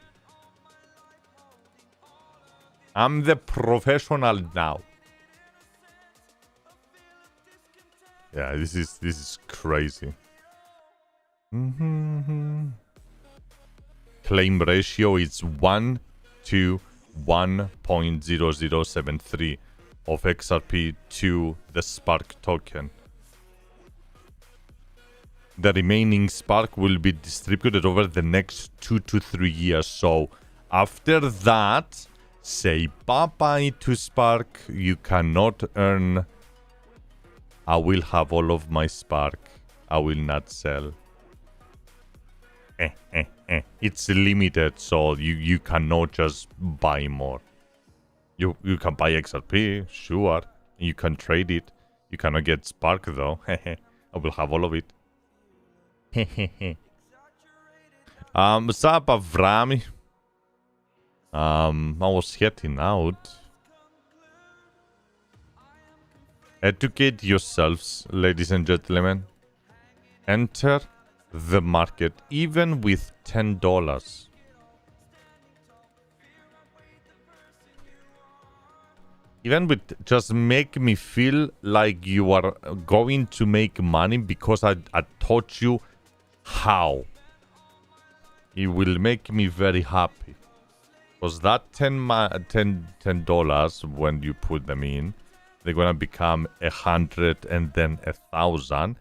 I'm the professional now. Yeah, this is crazy. Claim ratio is 1 to 1.0073 of XRP to the Spark token. The remaining Spark will be distributed over the next 2 to 3 years. So after that, say bye-bye to Spark. You cannot earn. I will have all of my Spark. I will not sell. It's limited, so you cannot just buy more. You can buy XRP, sure. You can trade it. You cannot get Spark though. I will have all of it. What's up, Avrami? I was heading out. Educate yourselves, ladies and gentlemen. Enter the market even with $10. Even with just make me feel like you are going to make money because I taught you how. It will make me very happy. Because that $10 when you put them in, they're gonna become 100 and then 1,000.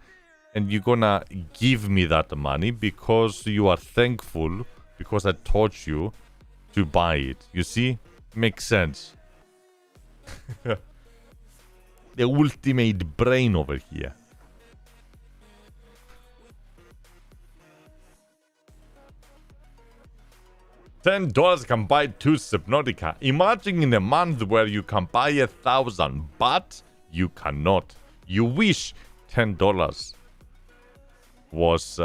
And you're gonna give me that money because you are thankful because I taught you to buy it. You see? Makes sense. The ultimate brain over here. $10 can buy 2 Subnautica. Imagine in a month where you can buy 1,000, but you cannot. You wish $10 was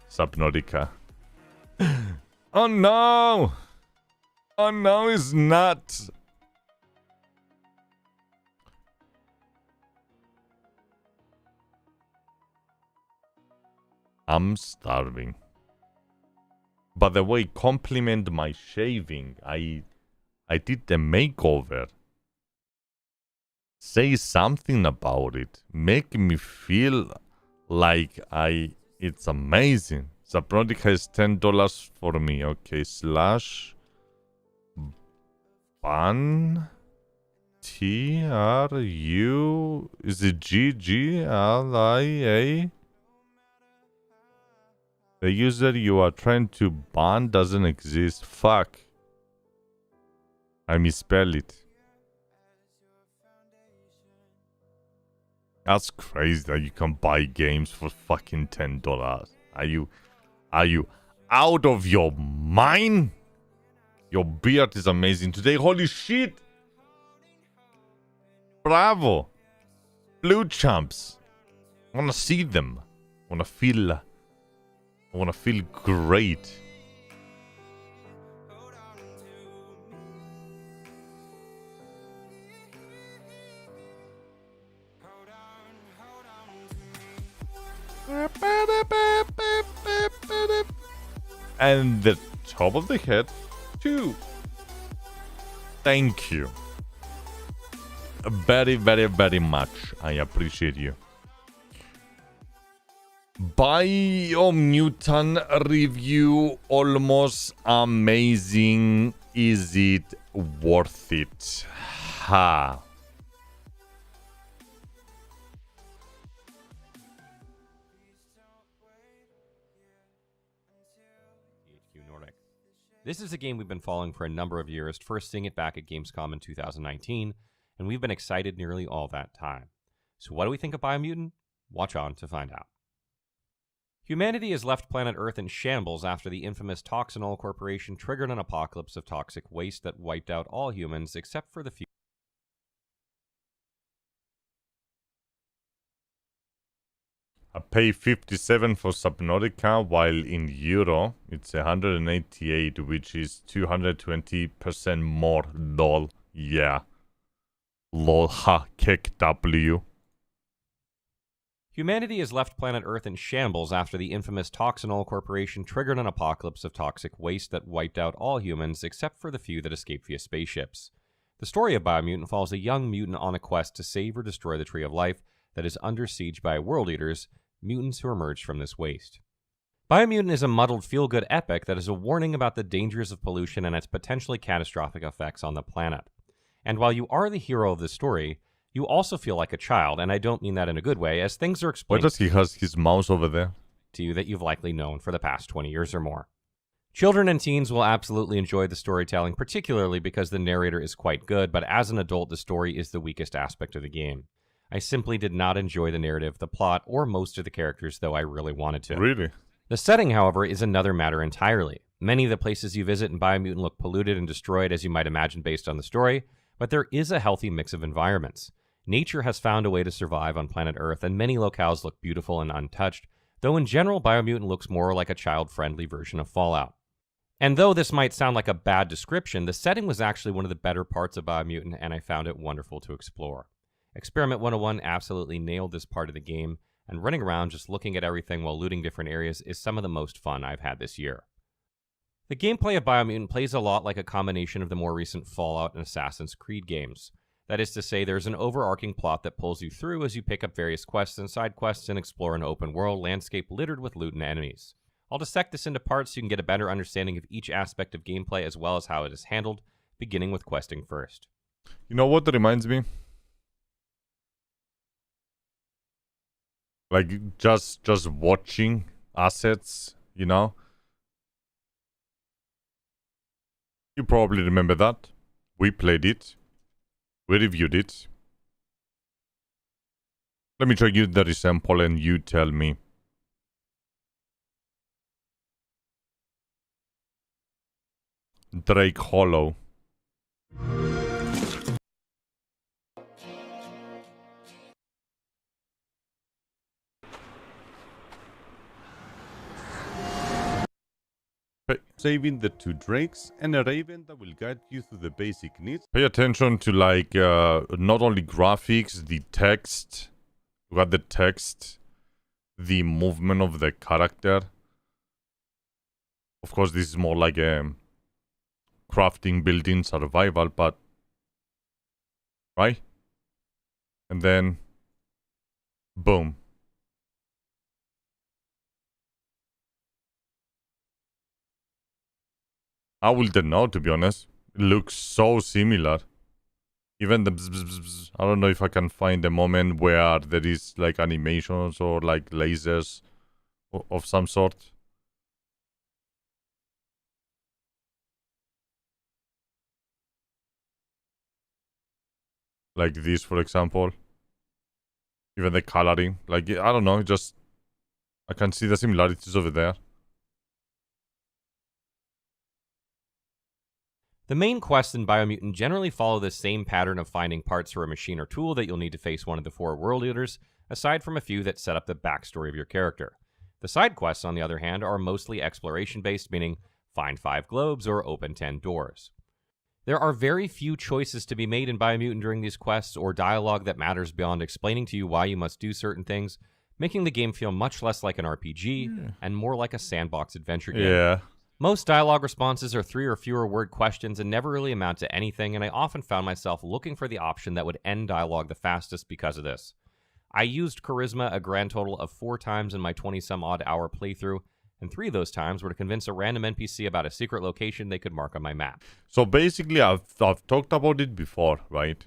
Subnautica. Oh no! Oh no, it's not. I'm starving. By the way, compliment my shaving. I did the makeover. Say something about it. Make me feel like it's amazing. Subnautica is $10 for me. Okay, slash ban TRU, is it GGLIA? The user you are trying to ban doesn't exist. Fuck. I misspelled it. That's crazy that you can buy games for fucking $10. Are you out of your mind? Your beard is amazing today. Holy shit. Bravo. Blue champs. I wanna see them. I wanna feel great. And the top of the head too. Thank you. Very, very, very much. I appreciate you. Biomutant review almost amazing. Is it worth it? Ha. This is a game we've been following for a number of years, first seeing it back at Gamescom in 2019, and we've been excited nearly all that time. So what do we think of Biomutant? Watch on to find out. Humanity has left planet Earth in shambles after the infamous Toxinol Corporation triggered an apocalypse of toxic waste that wiped out all humans except for the few. I pay 57 for Subnautica, while in euro it's 188, which is 220% more. Lol. Yeah. Lol. Ha. Kick W. Humanity has left planet Earth in shambles after the infamous Toxinol Corporation triggered an apocalypse of toxic waste that wiped out all humans except for the few that escaped via spaceships. The story of Biomutant follows a young mutant on a quest to save or destroy the Tree of Life that is under siege by world eaters, mutants who emerged from this waste. Biomutant is a muddled feel-good epic that is a warning about the dangers of pollution and its potentially catastrophic effects on the planet. And while you are the hero of the story, you also feel like a child, and I don't mean that in a good way, as things are explained Why does he have his mouse over there? to you that you've likely known for the past 20 years or more. Children and teens will absolutely enjoy the storytelling, particularly because the narrator is quite good, but as an adult, the story is the weakest aspect of the game. I simply did not enjoy the narrative, the plot, or most of the characters, though I really wanted to. Really? The setting, however, is another matter entirely. Many of the places you visit in Biomutant look polluted and destroyed, as you might imagine based on the story, but there is a healthy mix of environments. Nature has found a way to survive on planet Earth, and many locales look beautiful and untouched, though in general, Biomutant looks more like a child-friendly version of Fallout. And though this might sound like a bad description, the setting was actually one of the better parts of Biomutant, and I found it wonderful to explore. Experiment 101 absolutely nailed this part of the game, and running around just looking at everything while looting different areas is some of the most fun I've had this year. The gameplay of Biomutant plays a lot like a combination of the more recent Fallout and Assassin's Creed games. That is to say, there's an overarching plot that pulls you through as you pick up various quests and side quests and explore an open world landscape littered with loot and enemies. I'll dissect this into parts so you can get a better understanding of each aspect of gameplay as well as how it is handled, beginning with questing first. You know what that reminds me? Like, just watching assets, you know? You probably remember that. We played it. We reviewed it. Let me show you the example and you tell me. Drake Hollow. Saving the two drakes and a raven that will guide you through the basic needs. Pay attention to like not only graphics, the text. You got the text, the movement of the character. Of course, this is more like a crafting, building, survival, but right? And then boom. I wouldn't know, to be honest. It looks so similar. Even the bzz, bzz, bzz, bzz. I don't know if I can find a moment where there is like animations or like lasers of some sort. Like this, for example. Even the coloring. Like, I don't know, just... I can see the similarities over there. The main quests in Biomutant generally follow the same pattern of finding parts for a machine or tool that you'll need to face one of the 4 world eaters, aside from a few that set up the backstory of your character. The side quests, on the other hand, are mostly exploration-based, meaning find 5 globes or open 10 doors. There are very few choices to be made in Biomutant during these quests, or dialogue that matters beyond explaining to you why you must do certain things, making the game feel much less like an RPG and more like a sandbox adventure game. Yeah. Most dialogue responses are 3 or fewer word questions and never really amount to anything, and I often found myself looking for the option that would end dialogue the fastest because of this. I used Charisma a grand total of 4 times in my 20-some-odd hour playthrough, and 3 of those times were to convince a random NPC about a secret location they could mark on my map. So basically, I've talked about it before, right?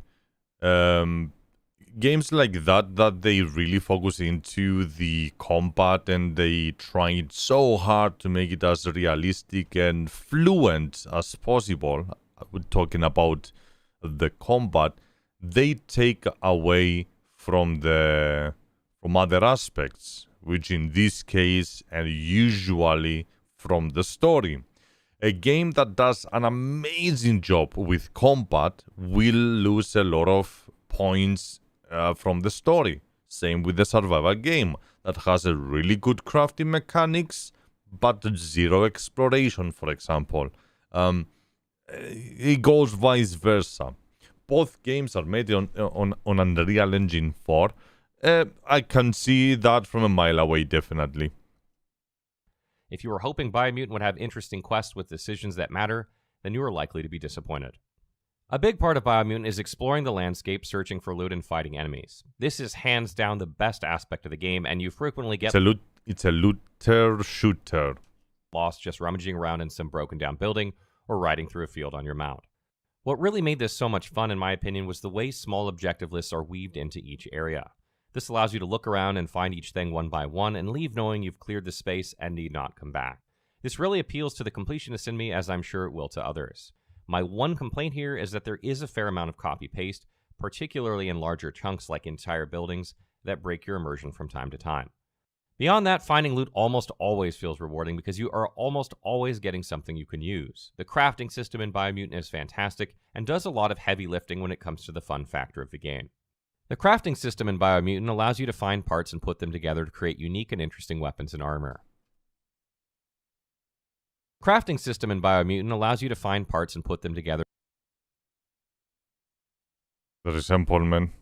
Games like that they really focus into the combat and they tried so hard to make it as realistic and fluent as possible. We're talking about the combat. They take away from other aspects, which in this case and usually from the story. A game that does an amazing job with combat will lose a lot of points from the story. Same with the survival game that has a really good crafting mechanics but zero exploration, for example. It goes vice versa. Both games are made on Unreal Engine 4. I can see that from a mile away, definitely. If you were hoping Biomutant would have interesting quests with decisions that matter, then you are likely to be disappointed. A big part of Biomutant is exploring the landscape, searching for loot, and fighting enemies. This is hands down the best aspect of the game, and you frequently get It's a looter shooter. lost just rummaging around in some broken down building or riding through a field on your mount. What really made this so much fun, in my opinion, was the way small objective lists are weaved into each area. This allows you to look around and find each thing one by one and leave knowing you've cleared the space and need not come back. This really appeals to the completionist in me, as I'm sure it will to others. My one complaint here is that there is a fair amount of copy-paste, particularly in larger chunks like entire buildings, that break your immersion from time to time. Beyond that, finding loot almost always feels rewarding because you are almost always getting something you can use. The crafting system in Biomutant is fantastic and does a lot of heavy lifting when it comes to the fun factor of the game. The crafting system in Biomutant allows you to find parts and put them together to create unique and interesting weapons and armor. Crafting system in Biomutant allows you to find parts and put them together. Very simple, man.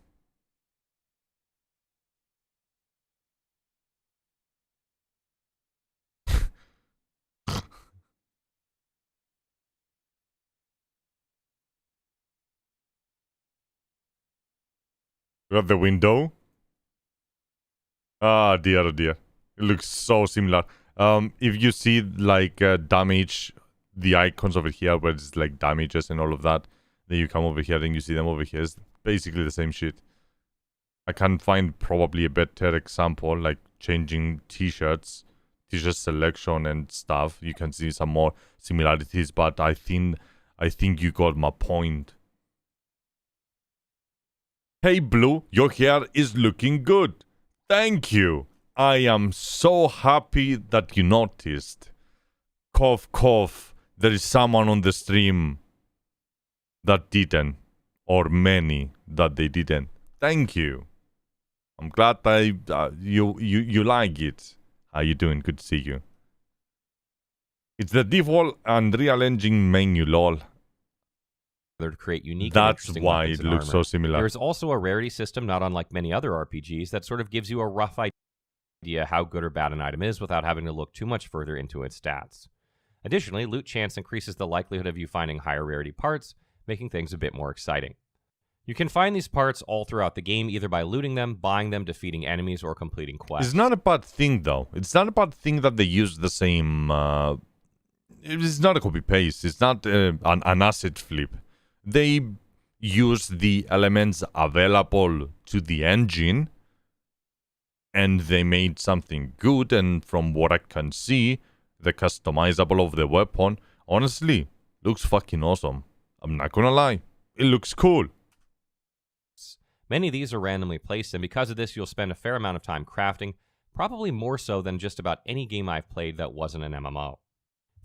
You got the window? Ah, dear, oh dear. It looks so similar. If you see, like, damage, the icons over here, where it's, like, damages and all of that, then you come over here and you see them over here. It's basically the same shit. I can find probably a better example, like changing t-shirt selection and stuff. You can see some more similarities, but I think you got my point. Hey Blue, your hair is looking good. Thank you. I am so happy that you noticed. Cough, cough. There is someone on the stream that didn't, or many that they didn't. Thank you. I'm glad you like it. How you doing? Good to see you. It's the default Unreal Engine menu, lol. To create unique. That's why it looks so similar. There's also a rarity system, not unlike many other RPGs, that sort of gives you a rough idea how good or bad an item is without having to look too much further into its stats. Additionally, loot chance increases the likelihood of you finding higher rarity parts, making things a bit more exciting. You can find these parts all throughout the game, either by looting them, buying them, defeating enemies, or completing quests. It's not a bad thing, though. It's not a bad thing that they use the same... it's not a copy-paste. It's not an asset flip. They use the elements available to the engine, and they made something good, and from what I can see, the customizable of the weapon, honestly, looks fucking awesome. I'm not gonna lie. It looks cool. Many of these are randomly placed, and because of this, you'll spend a fair amount of time crafting, probably more so than just about any game I've played that wasn't an MMO.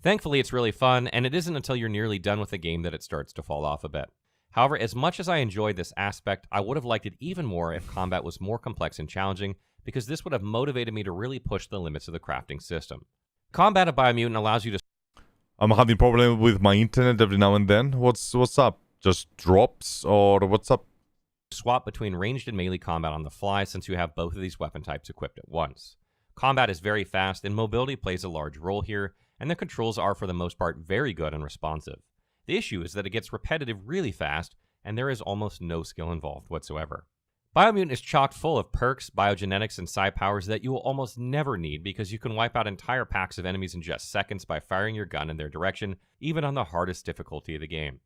Thankfully, it's really fun, and it isn't until you're nearly done with the game that it starts to fall off a bit. However, as much as I enjoyed this aspect, I would have liked it even more if combat was more complex and challenging, because this would have motivated me to really push the limits of the crafting system. Combat of Biomutant allows you to... I'm having problem with my internet every now and then. What's up? Just drops, or what's up? Swap between ranged and melee combat on the fly, since you have both of these weapon types equipped at once. Combat is very fast, and mobility plays a large role here, and the controls are for the most part very good and responsive. The issue is that it gets repetitive really fast, and there is almost no skill involved whatsoever. Biomutant is chock full of perks, biogenetics, and psi powers that you will almost never need, because you can wipe out entire packs of enemies in just seconds by firing your gun in their direction, even on the hardest difficulty of the game.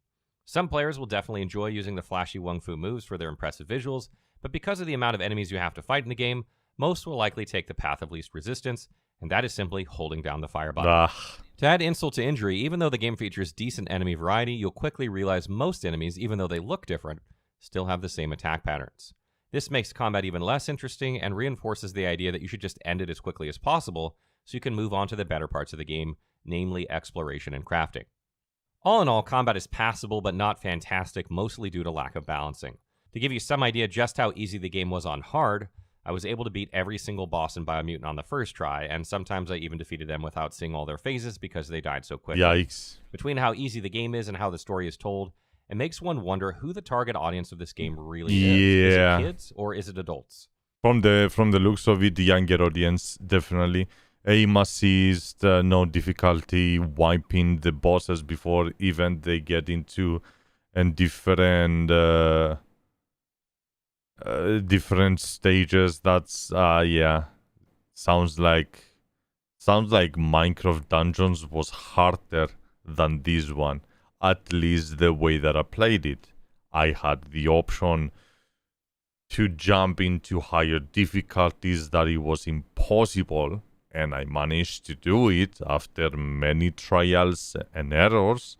Some players will definitely enjoy using the flashy Wung Fu moves for their impressive visuals, but because of the amount of enemies you have to fight in the game, most will likely take the path of least resistance, and that is simply holding down the fire button. To add insult to injury, even though the game features decent enemy variety, you'll quickly realize most enemies, even though they look different, still have the same attack patterns. This makes combat even less interesting and reinforces the idea that you should just end it as quickly as possible so you can move on to the better parts of the game, namely exploration and crafting. All in all, combat is passable but not fantastic, mostly due to lack of balancing. To give you some idea just how easy the game was on hard, I was able to beat every single boss in Biomutant on the first try, and sometimes I even defeated them without seeing all their phases because they died so quickly. Yikes. Between how easy the game is and how the story is told, it makes one wonder who the target audience of this game really is. Is it kids or is it adults? From the looks of it, the younger audience, definitely. Aim assist, no difficulty, wiping the bosses before even they get into different stages. That's yeah, sounds like Minecraft Dungeons was harder than this one. At least the way that I played it, I had the option to jump into higher difficulties that it was impossible, and I managed to do it after many trials and errors,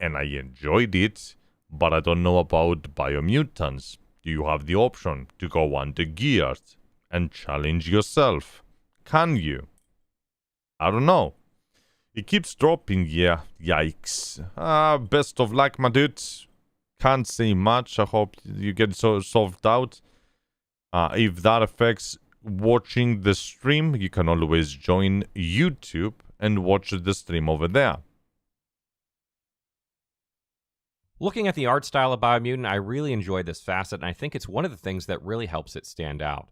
and I enjoyed it. But I don't know about Biomutants. You have the option to go under geared and challenge yourself. Can you? I don't know. It keeps dropping, yeah. Yikes. Best of luck, my dude. Can't say much. I hope you get solved out. If that affects watching the stream, you can always join YouTube and watch the stream over there. Looking at the art style of Biomutant, I really enjoyed this facet, and I think it's one of the things that really helps it stand out.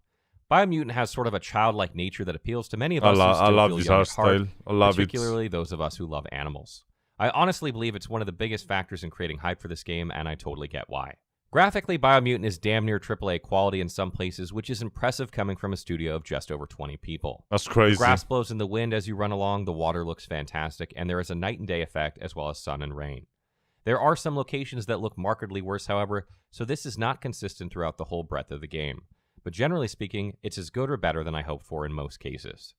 Biomutant has sort of a childlike nature that appeals to many of us who still feel young at heart, particularly those of us who love animals. I honestly believe it's one of the biggest factors in creating hype for this game, and I totally get why. Graphically, Biomutant is damn near AAA quality in some places, which is impressive coming from a studio of just over 20 people. That's crazy. The grass blows in the wind as you run along, the water looks fantastic, and there is a night and day effect as well as sun and rain. There are some locations that look markedly worse, however, so this is not consistent throughout the whole breadth of the game. But generally speaking, it's as good or better than I hoped for in most cases.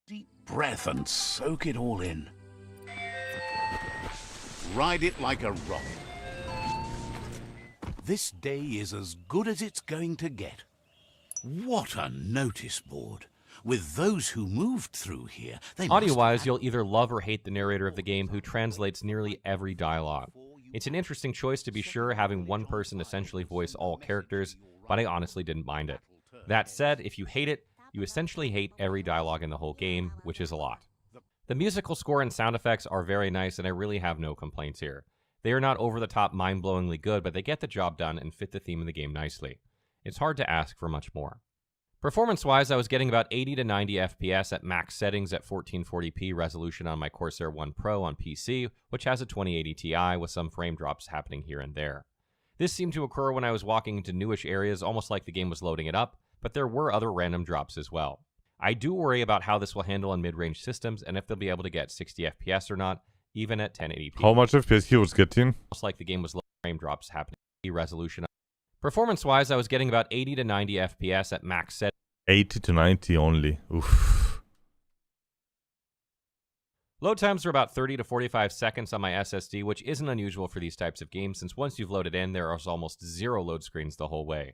Deep breath and soak it all in. Ride it like a rocket. This day is as good as it's going to get. What a notice board. With those who moved through here, they Audio-wise, you'll either love or hate the narrator of the game who translates nearly every dialogue. It's an interesting choice to be sure, having one person essentially voice all characters, but I honestly didn't mind it. That said, if you hate it, you essentially hate every dialogue in the whole game, which is a lot. The musical score and sound effects are very nice, and I really have no complaints here. They are not over-the-top mind-blowingly good, but they get the job done and fit the theme of the game nicely. It's hard to ask for much more. Performance-wise, I was getting about 80 to 90 FPS at max settings at 1440p resolution on my Corsair One Pro on PC, which has a 2080 Ti with some frame drops happening here and there. This seemed to occur when I was walking into newish areas, almost like the game was loading it up, but there were other random drops as well. I do worry about how this will handle on mid-range systems and if they'll be able to get 60 FPS or not, even at 1080p. How much FPS he was getting? Almost like the game was low, frame drops happening resolution. Performance-wise, I was getting about 80 to 90 FPS at max set. 80 to 90 only. Oof. Load times were about 30 to 45 seconds on my SSD, which isn't unusual for these types of games, since once you've loaded in, there is almost zero load screens the whole way.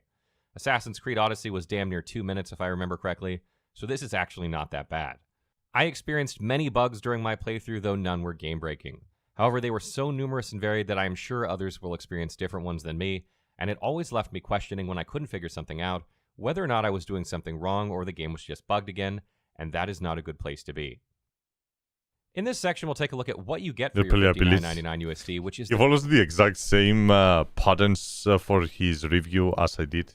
Assassin's Creed Odyssey was damn near 2 minutes if I remember correctly, so this is actually not that bad. I experienced many bugs during my playthrough, though none were game-breaking. However, they were so numerous and varied that I am sure others will experience different ones than me, and it always left me questioning when I couldn't figure something out, whether or not I was doing something wrong or the game was just bugged again, and that is not a good place to be. In this section, we'll take a look at what you get for your $59.99 USD, which is... He follows the exact same patterns for his review as I did.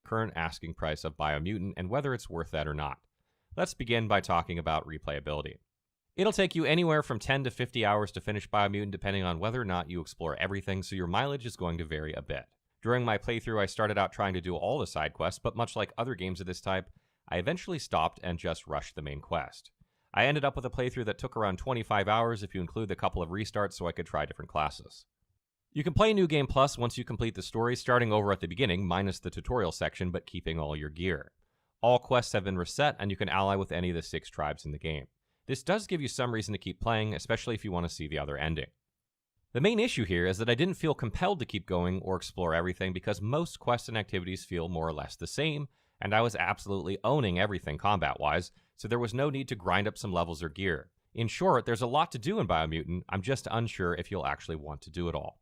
Current asking price of Biomutant and whether it's worth that or not. Let's begin by talking about replayability. It'll take you anywhere from 10 to 50 hours to finish Biomutant depending on whether or not you explore everything, so your mileage is going to vary a bit. During my playthrough, I started out trying to do all the side quests, but much like other games of this type, I eventually stopped and just rushed the main quest. I ended up with a playthrough that took around 25 hours if you include the couple of restarts so I could try different classes. You can play New Game Plus once you complete the story, starting over at the beginning, minus the tutorial section, but keeping all your gear. All quests have been reset, and you can ally with any of the 6 tribes in the game. This does give you some reason to keep playing, especially if you want to see the other ending. The main issue here is that I didn't feel compelled to keep going or explore everything because most quests and activities feel more or less the same, and I was absolutely owning everything combat-wise, so there was no need to grind up some levels or gear. In short, there's a lot to do in Biomutant, I'm just unsure if you'll actually want to do it all.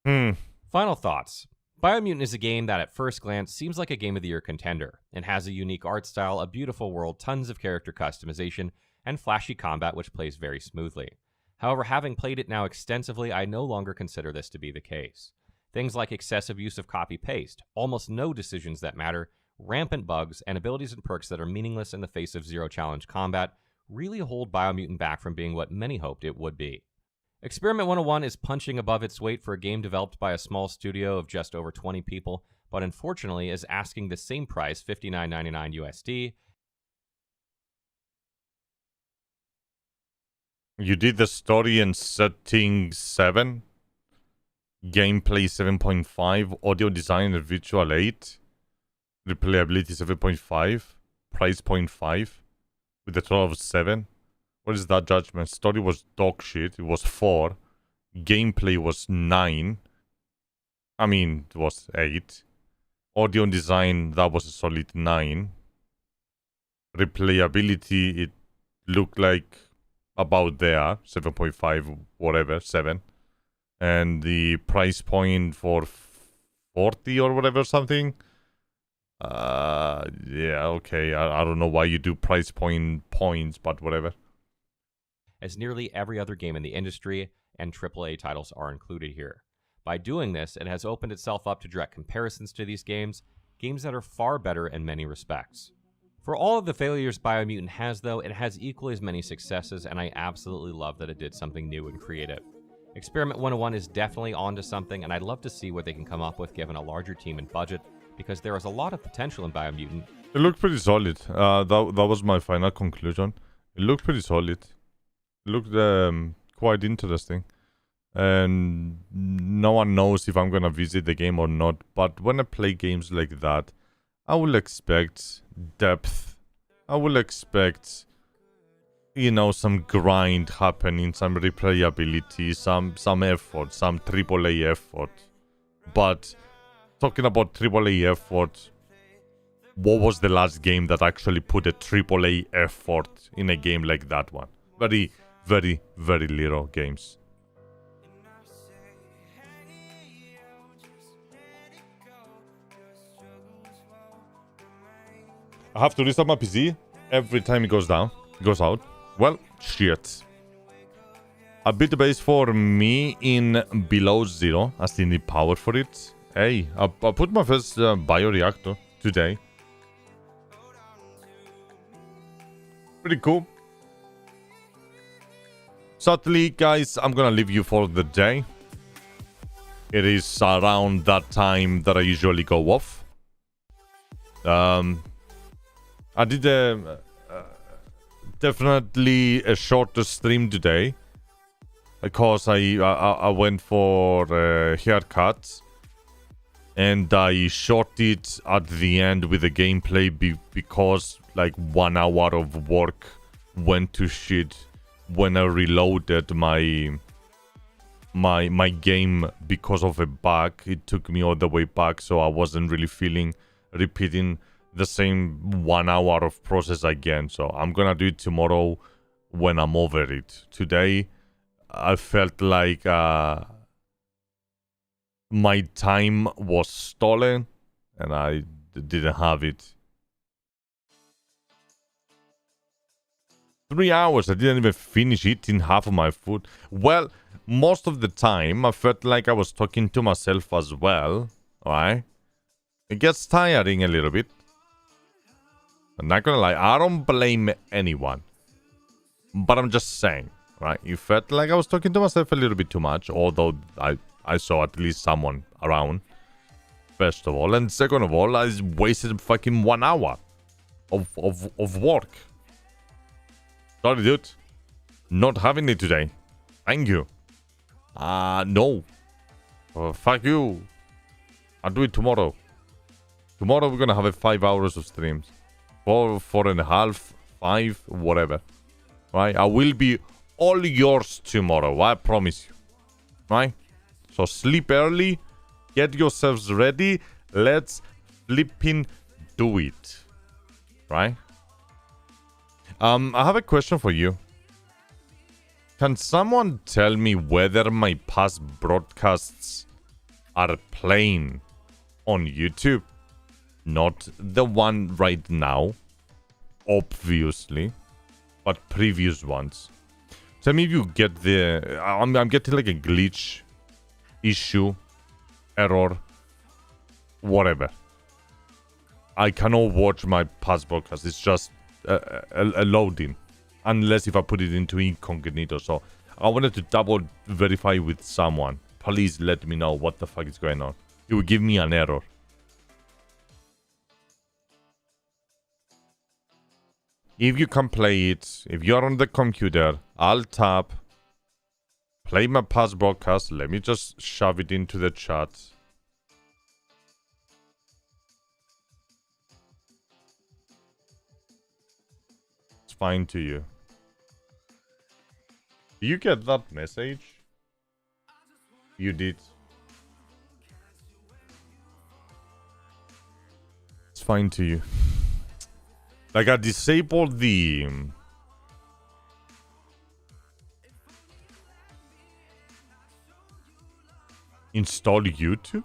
Final thoughts. Biomutant is a game that at first glance seems like a Game of the Year contender. It has a unique art style, a beautiful world, tons of character customization, and flashy combat which plays very smoothly. However, having played it now extensively, I no longer consider this to be the case. Things like excessive use of copy-paste, almost no decisions that matter, rampant bugs, and abilities and perks that are meaningless in the face of zero-challenge combat really hold Biomutant back from being what many hoped it would be. Experiment 101 is punching above its weight for a game developed by a small studio of just over 20 people, but unfortunately is asking the same price, $59.99 USD. You did the story and setting 7, gameplay 7.5, audio design and visual 8, replayability 7.5, price 0.5, with a total of 7. What is that judgment? Story was dog shit. It was 4. Gameplay was 9. I mean, it was 8. Audio and design, that was a solid 9. Replayability, it looked like about there. 7.5, whatever, 7. And the price point for 40 or whatever, something. Yeah, okay. I don't know why you do price points, but whatever. As nearly every other game in the industry, and AAA titles are included here. By doing this, it has opened itself up to direct comparisons to these games that are far better in many respects. For all of the failures Biomutant has, though, it has equally as many successes, and I absolutely love that it did something new and creative. Experiment 101 is definitely onto something, and I'd love to see what they can come up with given a larger team and budget, because there is a lot of potential in Biomutant. It looked pretty solid. That was my final conclusion. It looked pretty solid. It looked quite interesting. And no one knows if I'm gonna visit the game or not. But when I play games like that, I will expect depth. I will expect, you know, some grind happening, some replayability, some effort, some AAA effort. But talking about AAA effort, what was the last game that actually put a AAA effort in a game like that one? Very, very, very little games. I have to restart my PC every time it goes out. Well, shit. A bit base for me in below 0. I still need power for it. Hey, I put my first bioreactor today. Pretty cool. Sadly, guys, I'm gonna leave you for the day. It is around that time that I usually go off. I did definitely a shorter stream today because I went for haircuts and I shot it at the end with the gameplay because like 1 hour of work went to shit when I reloaded my game because of a bug. It took me all the way back, so I wasn't really feeling repeating the same 1 hour of process again. So I'm gonna do it tomorrow when I'm over it. Today, I felt like my time was stolen and I didn't have it. 3 hours, I didn't even finish eating half of my food. Well, most of the time, I felt like I was talking to myself as well, alright? It gets tiring a little bit. I'm not gonna lie, I don't blame anyone. But I'm just saying, right? It felt like I was talking to myself a little bit too much, although I saw at least someone around, first of all. And second of all, I wasted fucking 1 hour of work. Sorry, dude. Not having it today. Thank you. No. Fuck you. I'll do it tomorrow. Tomorrow we're gonna have 5 hours of streams. 4.5, 5, whatever. Right? I will be all yours tomorrow. I promise you. Right? So sleep early. Get yourselves ready. Let's flipping do it. Right? I have a question for you. Can someone tell me whether my past broadcasts are playing on YouTube? Not the one right now, obviously, but previous ones. Tell me if you get the... I'm getting like a glitch, issue, error, whatever. I cannot watch my past broadcasts. It's just a loading. Unless if I put it into incognito. So I wanted to double verify with someone. Please let me know what the fuck is going on. It will give me an error. If you can play it, if you're on the computer, I'll tap, play my past broadcast. Let me just shove it into the chat. It's fine to you. Do you get that message? You did. It's fine to you. Like, I disabled the... install YouTube?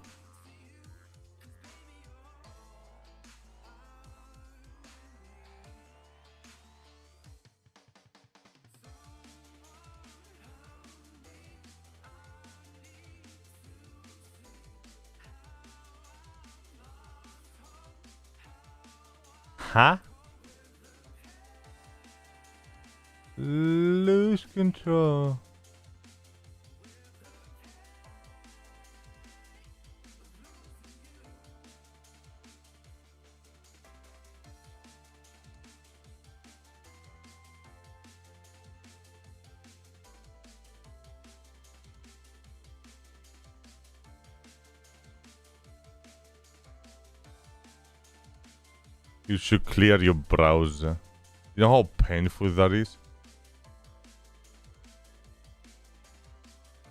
Huh? Lose control. You should clear your browser. You know how painful that is?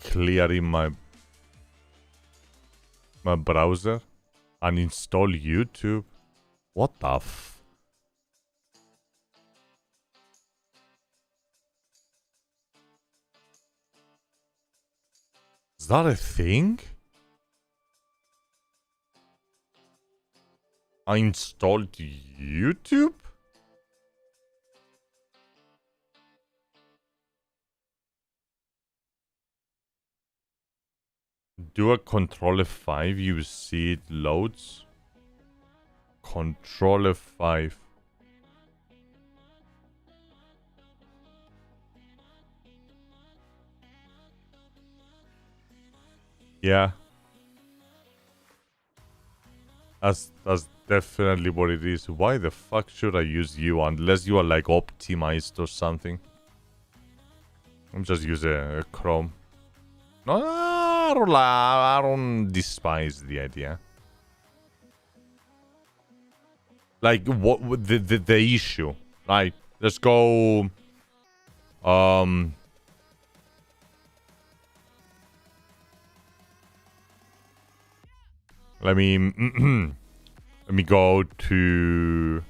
Clearing my browser and install YouTube. What the f... Is that a thing? I installed YouTube? Do a Control F5, you see it loads. Control F5. Yeah. That's definitely what it is. Why the fuck should I use you unless you are like optimized or something? I'm just using a Chrome. No, I don't despise the idea. Like, what the issue? Right, let's go. Let me Let me go to...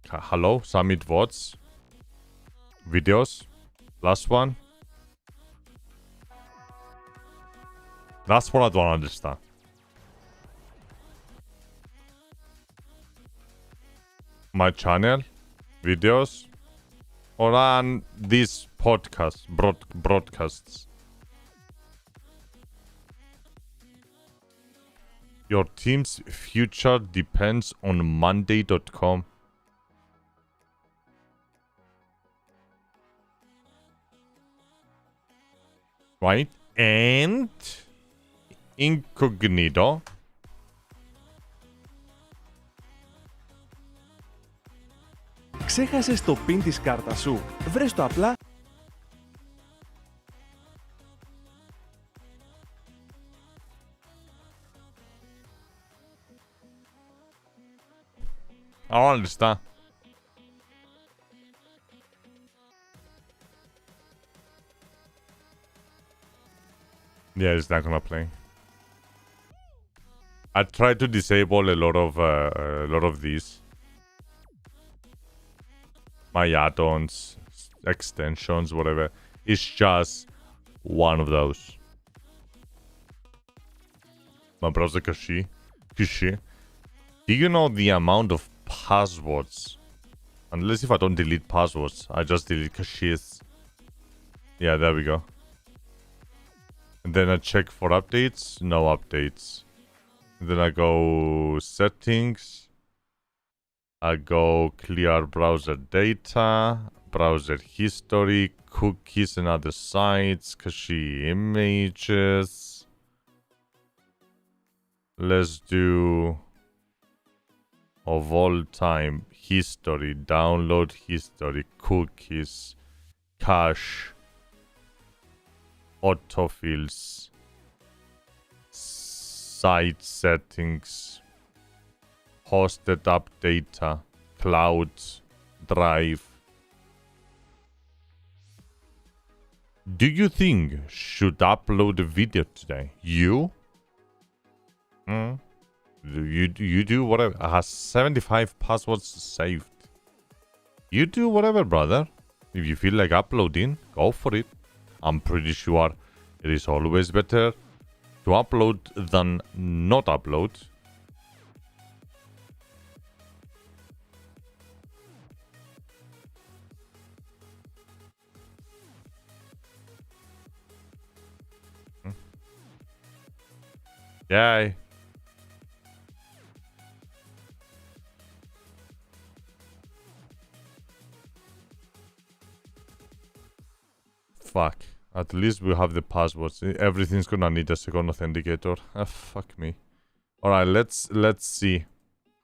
Hello, Summit VODs. Videos. Last one. That's what I don't understand. My channel. Videos. Or on these podcasts. Broadcasts. Your team's future depends on Monday.com. Right? And incognito. Ξέχασες το PIN της κάρτας σου. Βρες το απλά. I don't understand. Yeah, it's not gonna play. I tried to disable a lot of these. My add-ons, extensions, whatever. It's just one of those. My browser cache. Do you know the amount of passwords? Unless if I don't delete passwords, I just delete caches. Yeah, there we go. And then I check for updates. No updates. And then I go settings. I go clear browser data. Browser history. Cookies and other sites. Cache images. Let's do of all time history. Download history. Cookies. Cache. Autofills, site settings, hosted up data, cloud, drive. Do you think should upload a video today? You? You do whatever. I have 75 passwords saved. You do whatever, brother. If you feel like uploading, go for it. I'm pretty sure it is always better to upload than not upload. Yay. Fuck. At least we have the passwords. Everything's gonna need a second authenticator. Fuck me. Alright, let's see.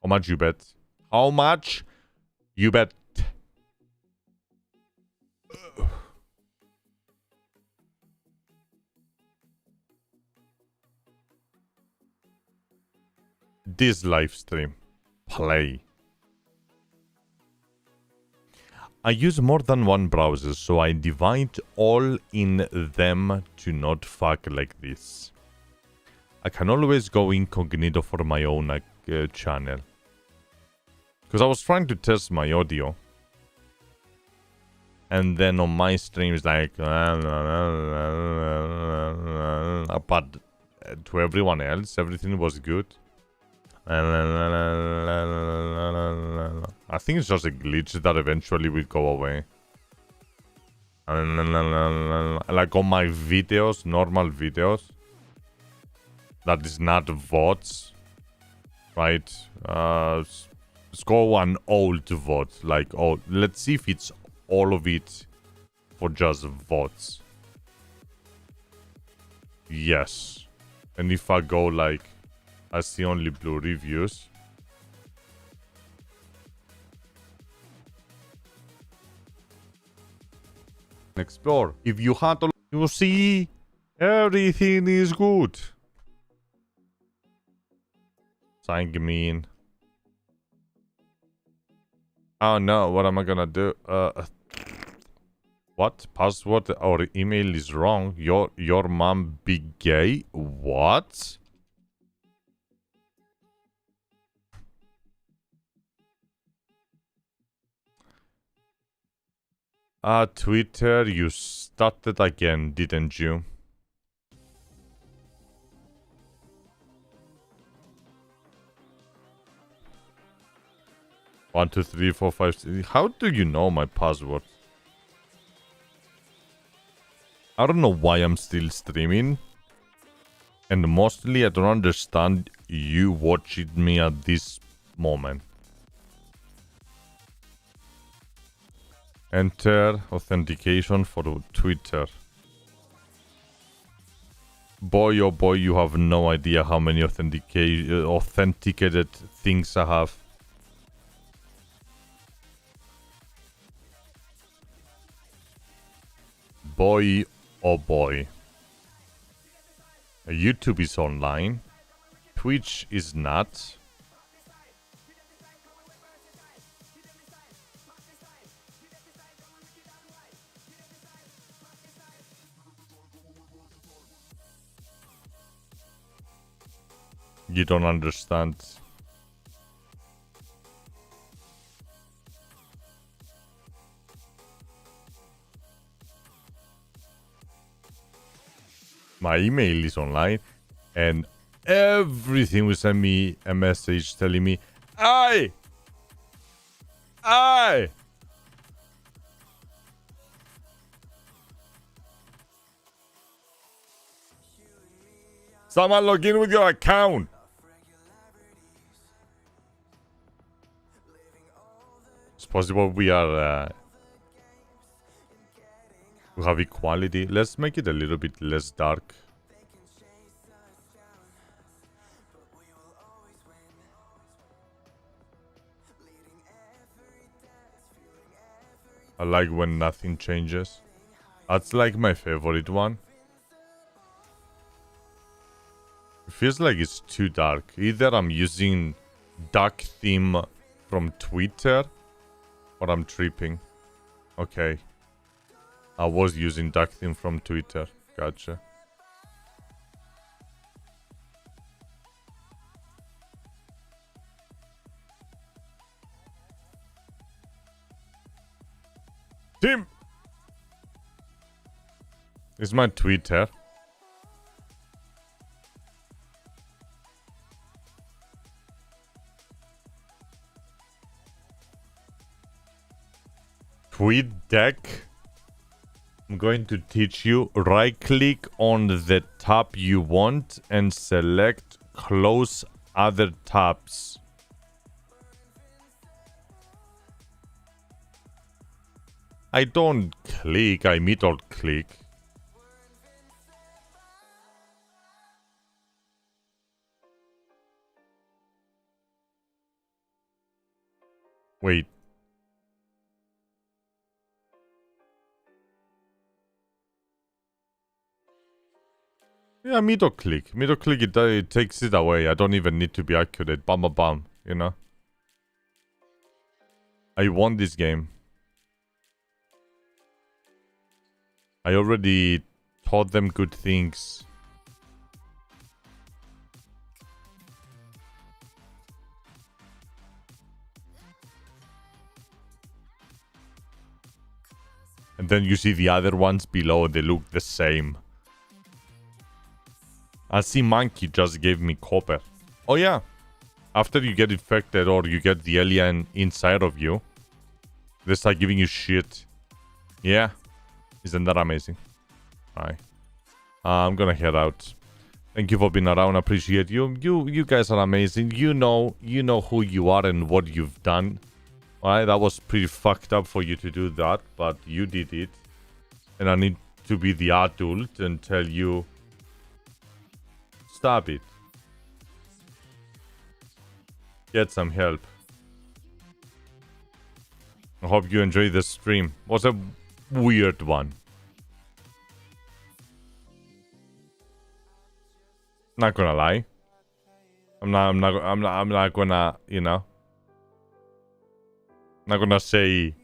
How much you bet? How much you bet? This live stream. Play. I use more than one browser, so I divide all in them to not fuck like this. I can always go incognito for my own channel. Because I was trying to test my audio. And then on my streams, like... But to everyone else, everything was good. I think it's just a glitch that eventually will go away. Like on my videos, normal videos, that is not VODs, right? Let's go on old VOD, like old. Let's see if it's all of it for just VODs. Yes. And if I go like ICOnlyBlue reviews. Explore. If you handle, you see, everything is good. Sign me in. Oh no, what am I gonna do? What? Password or email is wrong. Your mom be gay? What? Twitter, you started again, didn't you? One, two, three, four, five, six. How do you know my password? I don't know why I'm still streaming. And mostly I don't understand you watching me at this moment. Enter authentication for Twitter. Boy, oh boy, you have no idea how many authenticated things I have. Boy, oh boy. YouTube is online. Twitch is not. You don't understand. My email is online, and everything will send me a message telling me, I. Someone log in with your account. It's possible we are. We have equality. Let's make it a little bit less dark. I like when nothing changes. That's like my favorite one. It feels like it's too dark. Either I'm using dark theme from Twitter or I'm tripping. Okay. I was using dark theme from Twitter. Gotcha. Tim! Is my Twitter. Tweet deck. I'm going to teach you. Right click on the tab you want and select close other tabs. I don't click, I middle click. Wait. Yeah, middle click. Middle click, it takes it away. I don't even need to be accurate. Bam, bam, bam. You know? I won this game. I already taught them good things. And then you see the other ones below. They look the same. I see monkey just gave me copper. Oh yeah. After you get infected or you get the alien inside of you, they start giving you shit. Yeah. Isn't that amazing? Alright. I'm gonna head out. Thank you for being around. Appreciate you. You guys are amazing. You know who you are and what you've done. Alright, that was pretty fucked up for you to do that, but you did it. And I need to be the adult and tell you, stop it. Get some help. I hope you enjoyed the stream. It was a weird one. Not gonna lie. I'm not gonna, you know. I'm not gonna say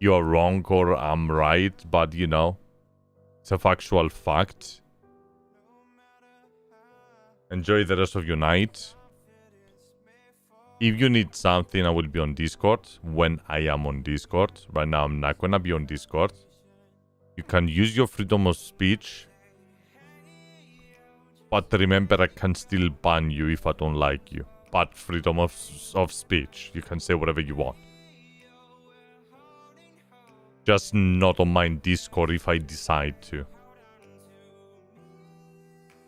you're wrong or I'm right, but you know, it's a factual fact. Enjoy the rest of your night. If you need something, I will be on Discord when I am on Discord. Right now, I'm not gonna be on Discord. You can use your freedom of speech. But remember, I can still ban you if I don't like you. But freedom of speech. You can say whatever you want. Just not on my Discord if I decide to.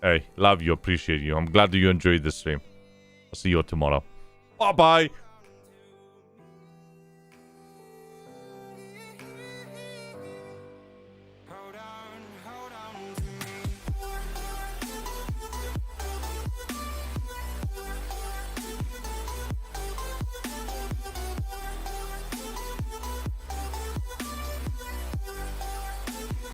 Hey, love you, appreciate you. I'm glad that you enjoyed the stream. I'll see you tomorrow. Bye-bye.